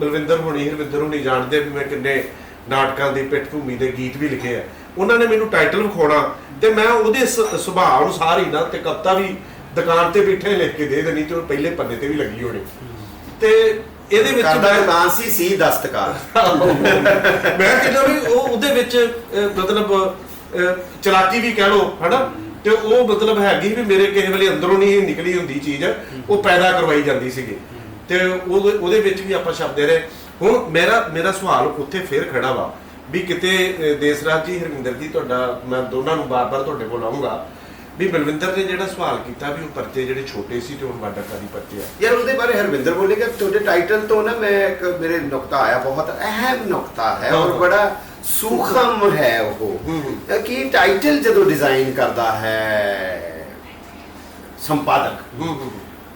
ਬਲਵਿੰਦਰ ਹੋਣੀ ਹਰਵਿੰਦਰ ਹੋਣੀ ਜਾਣਦੇ ਵੀ ਮੈਂ ਕਿੰਨੇ ਨਾਟਕਾਂ ਦੀ ਪਿੱਠ ਭੂਮੀ ਦੇ ਗੀਤ ਵੀ ਲਿਖੇ ਆ। ਉਹਨਾਂ ਨੇ ਮੈਨੂੰ ਟਾਈਟਲ ਵਿਖਾਉਣਾ ਤੇ ਮੈਂ ਉਹਦੇ ਸੁਭਾਅ ਅਨੁਸਾਰ ਹੀ ਨਾ ਤੇ ਕਵਿਤਾ ਵੀ ਦੁਕਾਨ ਤੇ ਬੈਠੇ ਲਿਖ ਕੇ ਦੇ ਦੇਣੀ ਤੇ ਉਹ ਪਹਿਲੇ ਪੰਨੇ ਤੇ ਵੀ ਲੱਗੀ ਹੋਣੀ। ਤੇ ਇਹਦੇ ਵਿੱਚ ਦੁਕਾਨ ਸੀ ਦਸਤਕਾਰ ਮੈਂ ਕਹਿੰਦਾ ਵੀ ਉਹ ਉਹਦੇ ਵਿੱਚ ਮਤਲਬ ਚਲਾਕੀ ਵੀ ਕਹਿ ਲਓ ਹਨਾ, ਤੇ ਉਹ ਮਤਲਬ ਹੈਗੀ ਵੀ ਮੇਰੇ ਕਿਸੇ ਵੇਲੇ ਅੰਦਰੋਂ ਨਹੀਂ ਨਿਕਲੀ ਹੁੰਦੀ ਚੀਜ਼, ਉਹ ਪੈਦਾ ਕਰਵਾਈ ਜਾਂਦੀ ਸੀਗੀ ਤੇ ਉਹਦੇ ਵਿੱਚ ਵੀ ਆਪਾਂ ਸ਼ਬਦ ਰਹੇ। ਹੁਣ ਮੇਰਾ ਸਵਾਲ ਉੱਥੇ ਫੇਰ ਖੜਾ ਵਾ ਵੀ ਕਿਤੇ ਦੇਸਰਾਜ ਜੀ ਹਰਵਿੰਦਰ ਜੀ ਤੁਹਾਡਾ ਮੈਂ ਦੋਨਾਂ ਨੂੰ ਬਾਰ-ਬਾਰ ਤੁਹਾਡੇ ਕੋਲ ਆਉਂਗਾ ਵੀ ਬਲਵਿੰਦਰ ਨੇ ਜਿਹੜਾ ਸਵਾਲ ਕੀਤਾ ਵੀ ਉਹ ਪਰਚੇ ਜਿਹੜੇ ਛੋਟੇ ਸੀ ਤੇ ਹੁਣ ਵੱਡਾ ਪਰਚੇ ਆ ਯਾਰ ਉਹਦੇ ਬਾਰੇ ਹਰਵਿੰਦਰ ਬੋਲੇਗਾ। ਤੁਹਾਡੇ ਟਾਈਟਲ ਤੋਂ ਨਾ ਮੈਂ ਇੱਕ ਮੇਰੇ ਨੁਕਤਾ ਆਇਆ, ਬਹੁਤ ਅਹਿਮ ਨੁਕਤਾ ਹੈ ਔਰ ਬੜਾ ਸੂਖਮ ਹੈ ਉਹ ਕਿ ਟਾਈਟਲ ਜਦੋਂ ਡਿਜ਼ਾਈਨ ਕਰਦਾ ਹੈ ਸੰਪਾਦਕ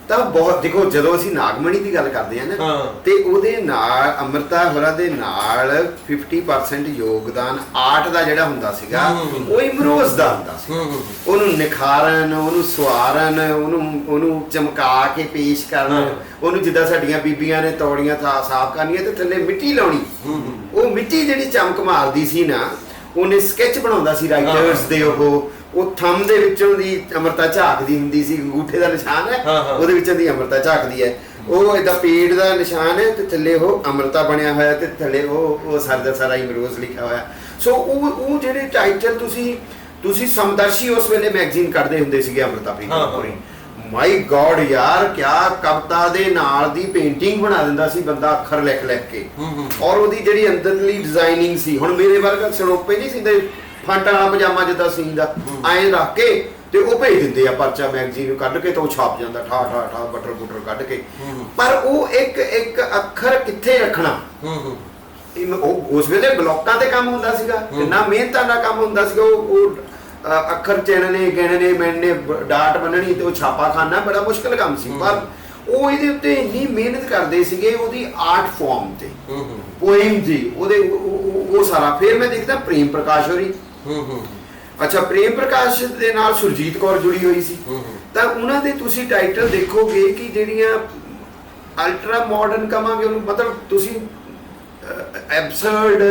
ਤਾਂ ਬਹੁਤ ਦੇਖੋ ਜਦੋਂ ਅਸੀਂ ਨਾਗਮਣੀ ਦੀ ਗੱਲ ਕਰਦੇ ਆ ਨਾ ਤੇ ਉਹਦੇ ਨਾਲ ਅੰਮ੍ਰਿਤਾ ਹੋਰਾਂ ਦੇ ਨਾਲ 50% ਯੋਗਦਾਨ ਆਰਟ ਦਾ ਜਿਹੜਾ ਹੁੰਦਾ ਸੀਗਾ ਉਹ ਇਮਰੋਜ਼ ਦਾ ਹੁੰਦਾ ਸੀ। ਉਹਨੂੰ ਨਿਖਾਰਨ, ਉਹਨੂੰ ਸਵਾਰਨ, ਉਹਨੂੰ ਚਮਕਾ ਕੇ ਪੇਸ਼ ਕਰਨ, ਉਹਨੂੰ ਜਿੱਦਾਂ ਸਾਡੀਆਂ ਬੀਬੀਆਂ ਨੇ ਤੌੜੀਆਂ ਸਾਫ਼ ਕਰਨੀਆਂ ਤੇ ਥੱਲੇ ਮਿੱਟੀ ਲਾਉਣੀ, ਉਹ ਮਿੱਟੀ ਜਿਹੜੀ ਚਮਕ ਮਾਰਦੀ ਸੀ ਨਾ, ਉਹਨੇ ਸਕੈਚ ਬਣਾਉਂਦਾ ਸੀ ਰਾਈਟਰਸ ਦੇ। ਉਹ ਥੰਮ ਦੇ ਵਿੱਚੋਂ ਦੀ ਅੰਮ੍ਰਿਤਾ ਝਾਕਦੀ ਹੁੰਦੀ ਸੀ, ਅੰਗੂਠੇ ਦਾ ਨਿਸ਼ਾਨ ਹੈ ਉਹਦੇ ਵਿੱਚੋਂ ਦੀ ਅੰਮ੍ਰਿਤਾ ਝਾਕਦੀ ਹੈ। ਉਹ ਏਦਾਂ ਪੇੜ ਦਾ ਨਿਸ਼ਾਨ ਹੈ ਤੇ ਥੱਲੇ ਉਹ ਅੰਮ੍ਰਿਤਾ ਬਣਿਆ ਹੋਇਆ ਤੇ ਥੱਲੇ ਉਹ ਸਰ ਦਾ ਸਾਰਾ ਇਮਰੋਜ਼ ਲਿਖਿਆ ਹੋਇਆ। ਸੋ ਉਹ ਜਿਹੜੇ ਟਾਈਟਲ ਤੁਸੀਂ ਸਮਦਰਸ਼ੀ ਉਸ ਵੇਲੇ ਮੈਗਜ਼ੀਨ ਕੱਢਦੇ ਹੁੰਦੇ ਸੀਗੇ ਅੰਮ੍ਰਿਤਾ ਪ੍ਰੀਤਮ। ਮਾਈ ਗॉड ਯਾਰ, ਕਿਆ ਕਵਿਤਾ ਦੇ ਨਾਲ ਦੀ ਪੇਂਟਿੰਗ ਬਣਾ ਦਿੰਦਾ ਸੀ ਬੰਦਾ ਅੱਖਰ ਲਿਖ ਕੇ, ਔਰ ਉਹਦੀ ਜਿਹੜੀ ਅੰਦਰਲੀ ਡਿਜ਼ਾਈਨਿੰਗ ਸੀ। ਹੁਣ ਮੇਰੇ ਵਰਗਾ ਸਰੋਪੇ ਨਹੀਂ ਸੀ ਫਾਂਟਾ ਵਾਲਾ ਪਜਾਮਾ ਜਿੱਦਾਂ ਸੀਂਦਾ ਐਂ ਰੱਖ ਕੇ ਤੇ ਉਹ ਭੇਜ ਦਿੰਦੇ ਆ ਪਰਚਾ ਮੈਗਜ਼ੀਨ ਨੂੰ ਕੱਢ ਕੇ, ਤੇ ਉਹ ਛਾਪ ਜਾਂਦਾ ਠਾ ਬਟਰ ਕੱਢ ਕੇ। ਪਰ ਉਹ ਇੱਕ ਅੱਖਰ ਕਿੱਥੇ ਰੱਖਣਾ, ਉਹ ਉਸ ਵੇਲੇ ਬਲੌਕਾਂ ਤੇ ਕੰਮ ਹੁੰਦਾ ਸੀਗਾ, ਕਿੰਨਾ ਮਿਹਨਤਾਂ ਦਾ ਕੰਮ ਹੁੰਦਾ ਸੀਗਾ। ਉਹ ਅੱਖਰ ਚਿਣਨੇ, ਗਿਣਨੇ, ਮਿਣਨੇ, ਡਾਟ ਬੰਨਣੀ ਤੇ ਉਹ ਛਾਪਾ ਖਾਨਾ ਬੜਾ ਮੁਸ਼ਕਲ ਕੰਮ ਸੀ। ਪਰ ਉਹ ਇਹਦੇ ਉੱਤੇ ਇੰਨੀ ਮਿਹਨਤ ਕਰਦੇ ਸੀਗੇ ਉਹਦੀ ਆਰਟ ਫਾਰਮ ਤੇ, ਪੋਇਮ ਦੀ ਉਹਦੇ ਉਹ ਸਾਰਾ। ਫਿਰ ਮੈਂ ਦੇਖਦਾ ਪ੍ਰੇਮ ਪ੍ਰਕਾਸ਼ ਹੋਰੀ, ਅੱਛਾ ਪ੍ਰੇਮ ਪ੍ਰਕਾਸ਼ ਦੇ ਨਾਲ ਸੁਰਜੀਤ ਕੌਰ ਜੁੜੀ ਹੋਈ ਸੀ, ਤਾਂ ਉਹਨਾਂ ਦੇ ਤੁਸੀਂ ਟਾਈਟਲ ਦੇਖੋਗੇ ਕਿ ਜਿਹੜੀਆਂ ਅਲਟਰਾ ਮਾਡਰਨ ਕਵਾਂਗੇ ਉਹਨੂੰ, ਮਤਲਬ ਤੁਸੀਂ ਐਬਸਰਡ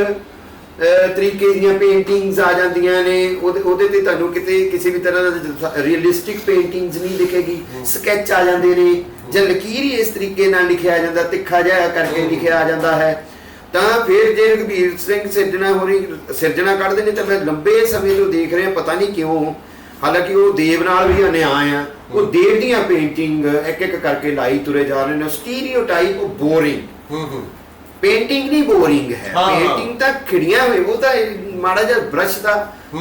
ਤਰੀਕੇ ਦੀਆਂ ਪੇਂਟਿੰਗਸ ਆ ਜਾਂਦੀਆਂ ਨੇ ਉਹਦੇ ਤੇ ਤੁਹਾਨੂੰ ਕਿਤੇ ਕਿਸੇ ਵੀ ਤਰ੍ਹਾਂ ਦਾ ਰੀਅਲਿਸਟਿਕ ਪੇਂਟਿੰਗਸ ਨਹੀਂ ਦਿਖੇਗੀ, ਸਕੈਚ ਆ ਜਾਂਦੇ ਨੇ ਜਾਂ ਲਕੀਰ ਹੀ ਇਸ ਤਰੀਕੇ ਨਾਲ ਲਿਖਿਆ ਜਾਂਦਾ, ਤਿੱਖਾ ਜਿਹਾ ਕਰਕੇ ਲਿਖਿਆ ਜਾਂਦਾ ਹੈ। ਤਾਂ ਫਿਰ ਜੇ ਰਘਬੀਰ ਸਿੰਘ ਸਿਰਜਣਾ ਕੱਢਦੇ ਨੇ ਤਾਂ ਮੈਂ ਲੰਬੇ ਸਮੇਂ ਤੋਂ ਦੇਖ ਰਿਹਾ, ਪਤਾ ਨਹੀਂ ਕਿਉਂ, ਹਾਲਾਂਕਿ ਉਹ ਦੇਵ ਨਾਲ ਵੀ ਅਨਿਆਂ ਆ, ਉਹ ਦੇਵ ਦੀਆਂ ਪੇਂਟਿੰਗ ਇੱਕ ਕਰਕੇ ਲਾਈ ਤੁਰੇ ਜਾ ਰਹੇ ਨੇ। ਸਟੀਰੀਓਟਾਈਪ ਬੋਰਿੰਗ ਪੇਂਟਿੰਗ ਨਹੀਂ ਬੋਰਿੰਗ ਹੈ, ਪੇਂਟਿੰਗ ਤਾਂ ਖਿੜੀਆਂ ਹੋਏ, ਉਹ ਤਾਂ ਮਾੜਾ ਜਿਹਾ ਬ੍ਰਸ਼ ਦਾ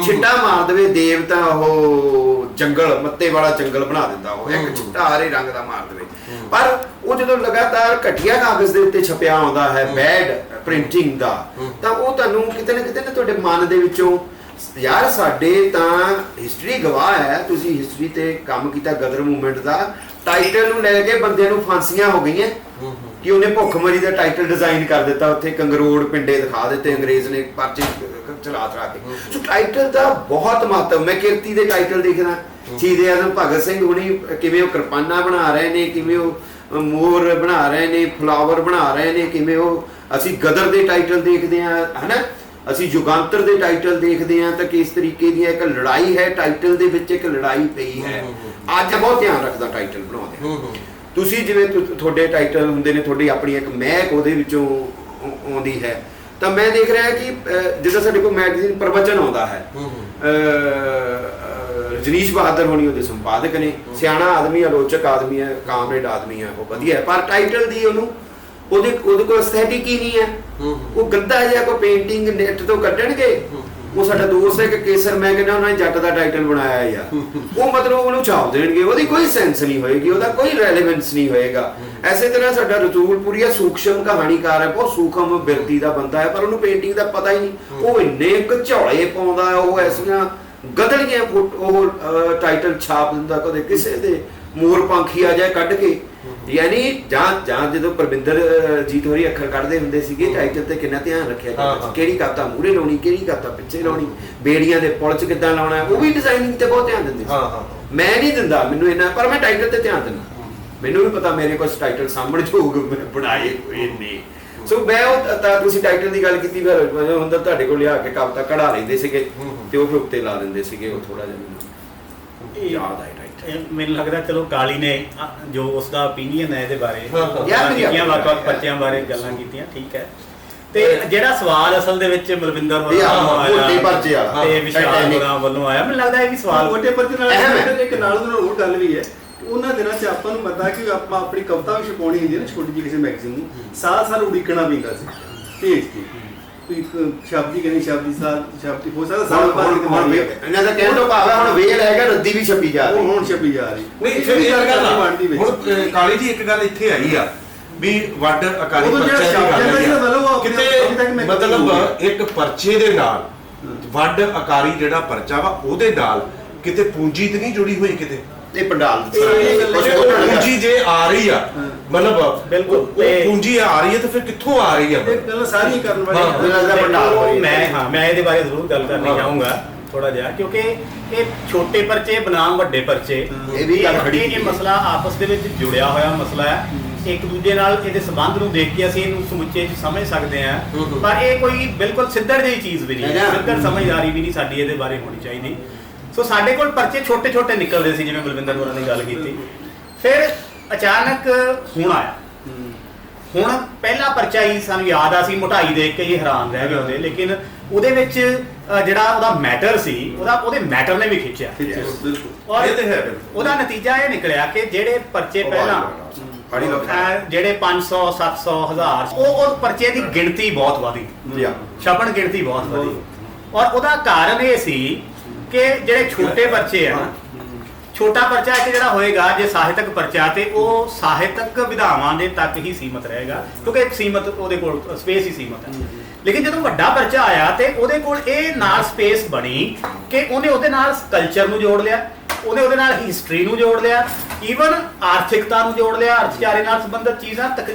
ਛਿੱਟਾ ਮਾਰ ਦੇਵੇ ਦੇਵ ਤਾਂ ਉਹ ਜੰਗਲ ਮੱਤੇ ਵਾਲਾ ਜੰਗਲ ਬਣਾ ਦਿੰਦਾ, ਉਹ ਇੱਕ ਛਿੱਟਾ ਹਰੇ ਰੰਗ ਦਾ ਮਾਰ ਦੇਵੇ। ਪਰ ਉਹ ਜਦੋਂ ਲਗਾਤਾਰ ਘਟੀਆ ਕਾਗਜ਼ ਦੇ ਉੱਤੇ ਛਪਿਆ ਆਉਂਦਾ ਹੈ ਬੈਡ ਪ੍ਰਿੰਟਿੰਗ ਦਾ, ਤਾਂ ਉਹ ਤੁਹਾਨੂੰ ਕਿਤੇ ਨਾ ਕਿਤੇ ਤੁਹਾਡੇ ਮਨ ਦੇ ਵਿੱਚੋਂ ਯਾਰ ਸਾਡੇ ਤਾਂ ਹਿਸਟਰੀ ਗਵਾਹ ਹੈ, ਤੁਸੀਂ ਹਿਸਟਰੀ ਤੇ ਕੰਮ ਕੀਤਾ ਗਦਰ ਮੂਵਮੈਂਟ ਦਾ, ਟਾਈਟਲ ਨੂੰ ਲੈ ਕੇ ਬੰਦਿਆਂ ਨੂੰ ਫਾਂਸੀਆਂ ਹੋ ਗਈਆਂ ਕਿ ਉਹਨੇ ਭੁੱਖਮਰੀ ਦਾ ਟਾਈਟਲ ਡਿਜ਼ਾਈਨ ਕਰ ਦਿੱਤਾ, ਉੱਥੇ ਕੰਗਰੋੜ ਪਿੰਡੇ ਦਿਖਾ ਦਿੱਤੇ ਅੰਗਰੇਜ਼ ਨੇ ਪਰਚੇ ਚਲਾ ਕੇ। ਸੋ ਟਾਈਟਲ ਦਾ ਬਹੁਤ ਮਹੱਤਵ। ਮੈਂ ਕਿਰਤੀ ਦੇ ਟਾਈਟਲ ਦੇਖਦਾ, ਸ਼ਹੀਦ ਆਜ਼ਮ ਭਗਤ ਸਿੰਘ ਹੁਣੀ ਕਿਵੇਂ ਉਹ ਕਿਰਪਾਨਾਂ ਬਣਾ ਰਹੇ ਨੇ, ਕਿਵੇਂ ਉਹ ਮੋਰ ਬਣਾ ਰਹੇ ਨੇ, ਫਲਾਵਰ ਬਣਾ ਰਹੇ ਨੇ, ਕਿਵੇਂ ਉਹ ਅਸੀਂ ਗਦਰ ਦੇ ਟਾਈਟਲ ਦੇਖਦੇ ਹਾਂ ਹਨਾ, ਅਸੀਂ ਯੁਗਾਂਤਰ ਦੇ ਟਾਈਟਲ ਦੇਖਦੇ ਹਾਂ, ਤਾਂ ਕਿਸ ਤਰੀਕੇ ਦੀ ਇੱਕ ਲੜਾਈ ਹੈ ਟਾਈਟਲ ਦੇ ਵਿੱਚ, ਇੱਕ ਲੜਾਈ ਪਈ ਹੈ। ਅੱਜ ਬਹੁਤ ਧਿਆਨ ਰੱਖਦਾ ਟਾਈਟਲ ਬਣਾਉਂਦੇ। ਤੁਸੀਂ ਜਿਵੇਂ ਤੁਹਾਡੇ ਟਾਈਟਲ ਹੁੰਦੇ ਨੇ, ਤੁਹਾਡੀ ਆਪਣੀ ਇੱਕ ਮਹਿਕ ਉਹਦੇ ਵਿੱਚੋਂ ਆਉਂਦੀ ਹੈ, ਤਾਂ ਮੈਂ ਦੇਖ ਰਿਹਾ ਕਿ ਜਿੱਦਾਂ ਸਾਡੇ ਕੋਲ ਮੈਗਜ਼ੀਨ ਪ੍ਰਵਚਨ ਆਉਂਦਾ ਹੈ, ਰਜਨੀਸ਼ ਬਹਾਦਰ ਹੋਣੀ ਉਹਦੇ ਸੰਪਾਦਕ ਨੇ, ਸਿਆਣਾ ਆਦਮੀ, ਆਲੋਚਕ ਆਦਮੀ ਹੈ, ਕਾਮਰੇਡ ਆਦਮੀ ਹੈ, ਉਹ ਵਧੀਆ ਹੈ, ਪਰ ਟਾਈਟਲ ਦੀ ਉਹਦੇ ਕੋਲ ਐਸਥੈਟਿਕ ਹੀ ਨਹੀਂ ਹੈ। ਉਹ ਗੰਦਾ ਜਿਹਾ ਕੋਈ ਪੇਂਟਿੰਗ ਨੈਟ ਤੋਂ ਕੱਢਣਗੇ। ਉਹ ਸਾਡਾ ਦੋਸਤ ਹੈ ਕਿ ਕੇਸਰ, ਮੈਂ ਕਹਿੰਦਾ ਉਹਨਾਂ ਨੇ ਜੱਟ ਦਾ ਟਾਈਟਲ ਬਣਾਇਆ ਯਾਰ, ਉਹ ਮਤਲਬ ਉਹਨੂੰ ਛਾਪ ਦੇਣਗੇ, ਉਹਦੀ ਕੋਈ ਸੈਂਸ ਨਹੀਂ ਹੋਏਗੀ, ਉਹਦਾ ਕੋਈ ਰੈਲੇਵੈਂਸ ਨਹੀਂ ਹੋਏਗਾ। ਐਸੇ ਤਰ੍ਹਾਂ ਸਾਡਾ ਰਸੂਲਪੁਰੀਆ ਸੂਖਸ਼ਮ ਕਹਾਣੀਕਾਰ ਹੈ, ਬਹੁਤ ਸੂਖਮ ਬਿਰਤੀ ਦਾ ਬੰਦਾ ਹੈ, ਪਰ ਉਹਨੂੰ ਪੇਂਟਿੰਗ ਦਾ ਪਤਾ ਹੀ ਨਹੀਂ। ਉਹ ਇੰਨੇ ਘਚੌਲੇ ਪਾਉਂਦਾ, ਉਹ ਐਸੀਆਂ ਗਦੜੀਆਂ ਉਹ ਟਾਈਟਲ ਛਾਪ ਦਿੰਦਾ, ਕਦੇ ਕਿਸੇ ਦੇ ਮੋਰ ਪੰਖੀ ਆ ਜਾਏ ਕੱਢ ਕੇ, ਯਾਨੀ ਜਾਂ ਜਦੋਂ ਪਰਮਿੰਦਰ ਜੀਤ ਹੋਰੀ ਅੱਖਰ ਕੱਢਦੇ ਹੁੰਦੇ ਸੀਗੇ ਟਾਈਟਲ ਤੇ ਕਿੰਨਾ ਧਿਆਨ ਰੱਖਿਆ ਜਾਂਦਾ, ਕਿਹੜੀ ਕਾਤਾ ਮੂਹਰੇ ਲਾਉਣੀ, ਕਿਹੜੀ ਕਾਤਾ ਪਿੱਛੇ ਲਾਉਣੀ, ਬੇੜੀਆਂ ਦੇ ਪੁਲ 'ਚ ਕਿੱਦਾਂ ਲਾਉਣਾ, ਉਹ ਵੀ ਡਿਜ਼ਾਈਨਿੰਗ ਤੇ ਬਹੁਤ ਧਿਆਨ ਦਿੰਦੇ ਸੀ। ਮੈਂ ਨਹੀਂ ਦਿੰਦਾ, ਮੈਨੂੰ ਇੰਨਾ, ਪਰ ਮੈਂ ਟਾਈਟਲ ਤੇ ਧਿਆਨ ਦਿੰਦਾ। ਮੈਨੂੰ ਵੀ ਪਤਾ ਮੇਰੇ ਕੋਲ ਟਾਈਟਲ ਸਾਹਮਣੇ ਹੋਊਗਾ, ਮੈਂ ਬਣਾਏ ਹੋਏ ਨੇ। ਸੋ ਮੈਂ ਉਹ ਤਾਂ ਤੁਸੀਂ ਟਾਈਟਲ ਦੀ ਗੱਲ ਕੀਤੀ, ਫਿਰ ਹੁੰਦਾ ਤੁਹਾਡੇ ਕੋਲ ਲਿਆ ਕੇ ਕਵਿਤਾ ਕਢਾ ਲੈਂਦੇ ਸੀਗੇ ਤੇ ਉਹ ਫਿਰ ਉੱਤੇ ਲਾ ਦਿੰਦੇ ਸੀਗੇ। ਉਹ ਥੋੜਾ ਜਿਹਾ ਮੈਨੂੰ ਯਾਦ ਆਇਆ ਟਾਈਟਲ। ਮੈਨੂੰ ਲੱਗਦਾ ਚਲੋ ਕਾਲੀ ਨੇ ਜੋ ਉਸ ਦਾ opinion ਹੈ ਇਹਦੇ ਬਾਰੇ ਯਾਰ ਕੀਤੀਆਂ, ਵੱਖ-ਵੱਖ ਪਰਚਿਆਂ ਬਾਰੇ ਗੱਲਾਂ ਕੀਤੀਆਂ, ਠੀਕ ਹੈ। ਤੇ ਜਿਹੜਾ ਸਵਾਲ ਅਸਲ ਦੇ ਵਿੱਚ ਮਲਵਿੰਦਰ ਮੋਟੇ ਪਰਚੇ ਵਾਲਾ ਤੇ ਵਿਸ਼ਾਲ ਹੋਰਾਂ ਵੱਲੋਂ ਆਇਆ, ਮੈਨੂੰ ਲੱਗਦਾ ਇਹ ਵੀ ਸਵਾਲ ਮੋਟੇ ਪਰਚੇ ਨਾਲ ਇੱਕ ਨਾਲ ਉਹਦੇ ਨਾਲ ਹੋਰ ਗੱਲ ਵੀ ਹੈ। ਉਹਨਾਂ ਦਿਨਾਂ 'ਚ ਆਪਾਂ ਨੂੰ ਪਤਾ ਕਿ ਆਪਾਂ ਆਪਣੀ ਕਵਿਤਾ ਵੀ ਛਪਾਉਣੀ ਹੁੰਦੀ ਹੈ ਨਾ ਛੋਟੀ ਜਿਹੀ ਕਿਸੇ ਮੈਗਜ਼ੀਨ ਨੂੰ, ਸਾਲ ਉਡੀਕਣਾ ਪੈਂਦਾ ਸੀ ਭੇਜ ਕੇ, ਕੋਈ ਸ਼ਬਦੀ ਕਹਿੰਦੀ ਸ਼ਬਦੀ ਹੋ ਸਕਦਾ ਸਾਲ ਬਾਅਦ ਇਹਨਾਂ ਦਾ ਕਹਿਣ ਤੋਂ ਭਾਵ ਹੈ ਹੁਣ ਵੇਲ ਹੈਗਾ, ਰੱਦੀ ਵੀ ਛਪੀ ਜਾ ਰਹੀ, ਹੁਣ ਛਪੀ ਜਾ ਰਹੀ। ਨਹੀਂ ਫਿਰ ਇਹ ਗੱਲ ਬਣਦੀ ਵਿੱਚ ਹੁਣ ਕਾਲੀ ਜੀ ਇੱਕ ਗੱਲ ਇੱਥੇ ਆਈ ਆ ਵੀ ਵੱਡ ਅਕਾਲੀ ਪਰਚੇ ਦੀ ਗੱਲ ਕਿਤੇ ਮਤਲਬ ਇੱਕ ਪਰਚੇ ਦੇ ਨਾਲ ਵੱਡ ਅਕਾਲੀ ਜਿਹੜਾ ਪਰਚਾ ਵਾ ਉਹਦੇ ਨਾਲ ਕਿਤੇ ਪੂੰਜੀ ਤੇ ਨਹੀਂ ਜੁੜੀ ਹੋਈ ਕਿਤੇ ਇਹ ਪੰਡਾਲ ਪੂੰਜੀ ਜੇ ਆ ਰਹੀ ਆ ਮਤਲਬ ਬਿਲਕੁਲ ਪੂੰਜੀ ਆ ਰਹੀ ਹੈ ਤਾਂ ਫਿਰ ਕਿੱਥੋਂ ਆ ਰਹੀ ਆ? ਇਹ ਗੱਲ ਸਾਰੀ ਕਰਨ ਵਾਲੀ ਮੈਂ ਇਹਦੇ ਬਾਰੇ ਜ਼ਰੂਰ ਗੱਲ ਕਰਨੀ ਚਾਹੂੰਗਾ ਥੋੜਾ ਜਿਹਾ, ਕਿਉਂਕਿ ਇਹ ਛੋਟੇ ਪਰਚੇ ਬਨਾਮ ਵੱਡੇ ਪਰਚੇ, ਇਹ ਵੀ ਗੱਲ ਖੜੀ ਇਹ ਮਸਲਾ ਆਪਸ ਦੇ ਵਿੱਚ ਜੁੜਿਆ ਹੋਇਆ ਮਸਲਾ ਹੈ। ਇੱਕ ਦੂਜੇ ਨਾਲ ਇਹਦੇ ਸੰਬੰਧ ਨੂੰ ਦੇਖ ਕੇ ਅਸੀਂ ਇਹਨੂੰ ਸਮੁੱਚੇ ਸਮਝ ਸਕਦੇ ਹਾਂ, ਪਰ ਇਹ ਕੋਈ ਬਿਲਕੁਲ ਸਿੱਧੜ ਜਿਹੀ ਚੀਜ਼ ਵੀ ਨਹੀਂ, ਸਿੱਧੜ ਸਮਝਦਾਰੀ ਵੀ ਨਹੀਂ ਸਾਡੀ ਇਹਦੇ ਬਾਰੇ ਹੋਣੀ ਚਾਹੀਦੀ। ਸੋ ਸਾਡੇ ਕੋਲ ਪਰਚੇ ਛੋਟੇ ਛੋਟੇ ਨਿਕਲਦੇ ਸੀ, ਜਿਵੇਂ ਬਲਵਿੰਦਰ ਹੋਰਾਂ ਨੇ ਗੱਲ ਕੀਤੀ। ਫਿਰ ਅਚਾਨਕ ਹੁਣ ਆਇਆ, ਹੁਣ ਪਹਿਲਾ ਪਰਚਾ ਹੀ ਸਾਨੂੰ ਯਾਦ ਆ, ਸੀ ਮੋਟਾਈ ਦੇਖ ਕੇ ਹੀ ਹੈਰਾਨ ਰਹਿ ਗਏ ਉਹਦੇ, ਲੇਕਿਨ ਉਹਦੇ ਵਿੱਚ ਜਿਹੜਾ ਉਹਦਾ ਮੈਟਰ ਸੀ, ਉਹਦੇ ਮੈਟਰ ਨੇ ਵੀ ਖਿੱਚਿਆ। ਔਰ ਇਹ ਤੇ ਹੈ ਉਹਦਾ ਨਤੀਜਾ ਇਹ ਨਿਕਲਿਆ ਕਿ ਜਿਹੜੇ ਪਰਚੇ ਪਹਿਲਾਂ ਜਿਹੜੇ 500 700 1000 ਉਹ ਪਰਚੇ ਦੀ ਗਿਣਤੀ ਬਹੁਤ ਵਧੀ, ਛਪਣ ਗਿਣਤੀ ਬਹੁਤ ਵਧੀ। ਔਰ ਉਹਦਾ ਕਾਰਨ ਇਹ ਸੀ ਕਿ ਜਿਹੜੇ ਛੋਟੇ ਪਰਚੇ ਆ, ਛੋਟਾ ਪਰਚਾ ਇੱਕ ਜਿਹੜਾ ਹੋਏਗਾ ਜੇ ਸਾਹਿਤਕ ਪਰਚਾ, ਤੇ ਉਹ ਸਾਹਿਤਕ ਵਿਧਾਵਾਂ ਦੇ ਤੱਕ ਹੀ ਸੀਮਤ ਰਹੇਗਾ, ਕਿਉਂਕਿ ਇੱਕ ਸੀਮਤ ਉਹਦੇ ਕੋਲ ਸਪੇਸ ਹੀ ਸੀਮਤ ਹੈ। ਲੇਕਿਨ ਜਦੋਂ ਵੱਡਾ ਪਰਚਾ ਆਇਆ ਤੇ ਉਹਦੇ ਕੋਲ ਇਹ ਨਾਲ ਸਪੇਸ ਬਣੀ ਕਿ ਉਹਨੇ ਉਹਦੇ ਨਾਲ ਕਲਚਰ ਨੂੰ ਜੋੜ ਲਿਆ, ਉਹਦੇ ਨਾਲ ਹਿਸਟਰੀ ਨੂੰ ਜੋੜ ਲਿਆ, ਈਵਨ ਆਰਥਿਕਤਾ ਨੂੰ ਜੋੜ ਲਿਆ, ਅਰਥਚਾਰੇ ਨਾਲ ਸੰਬੰਧਿਤ ਚੀਜ਼ਾਂ,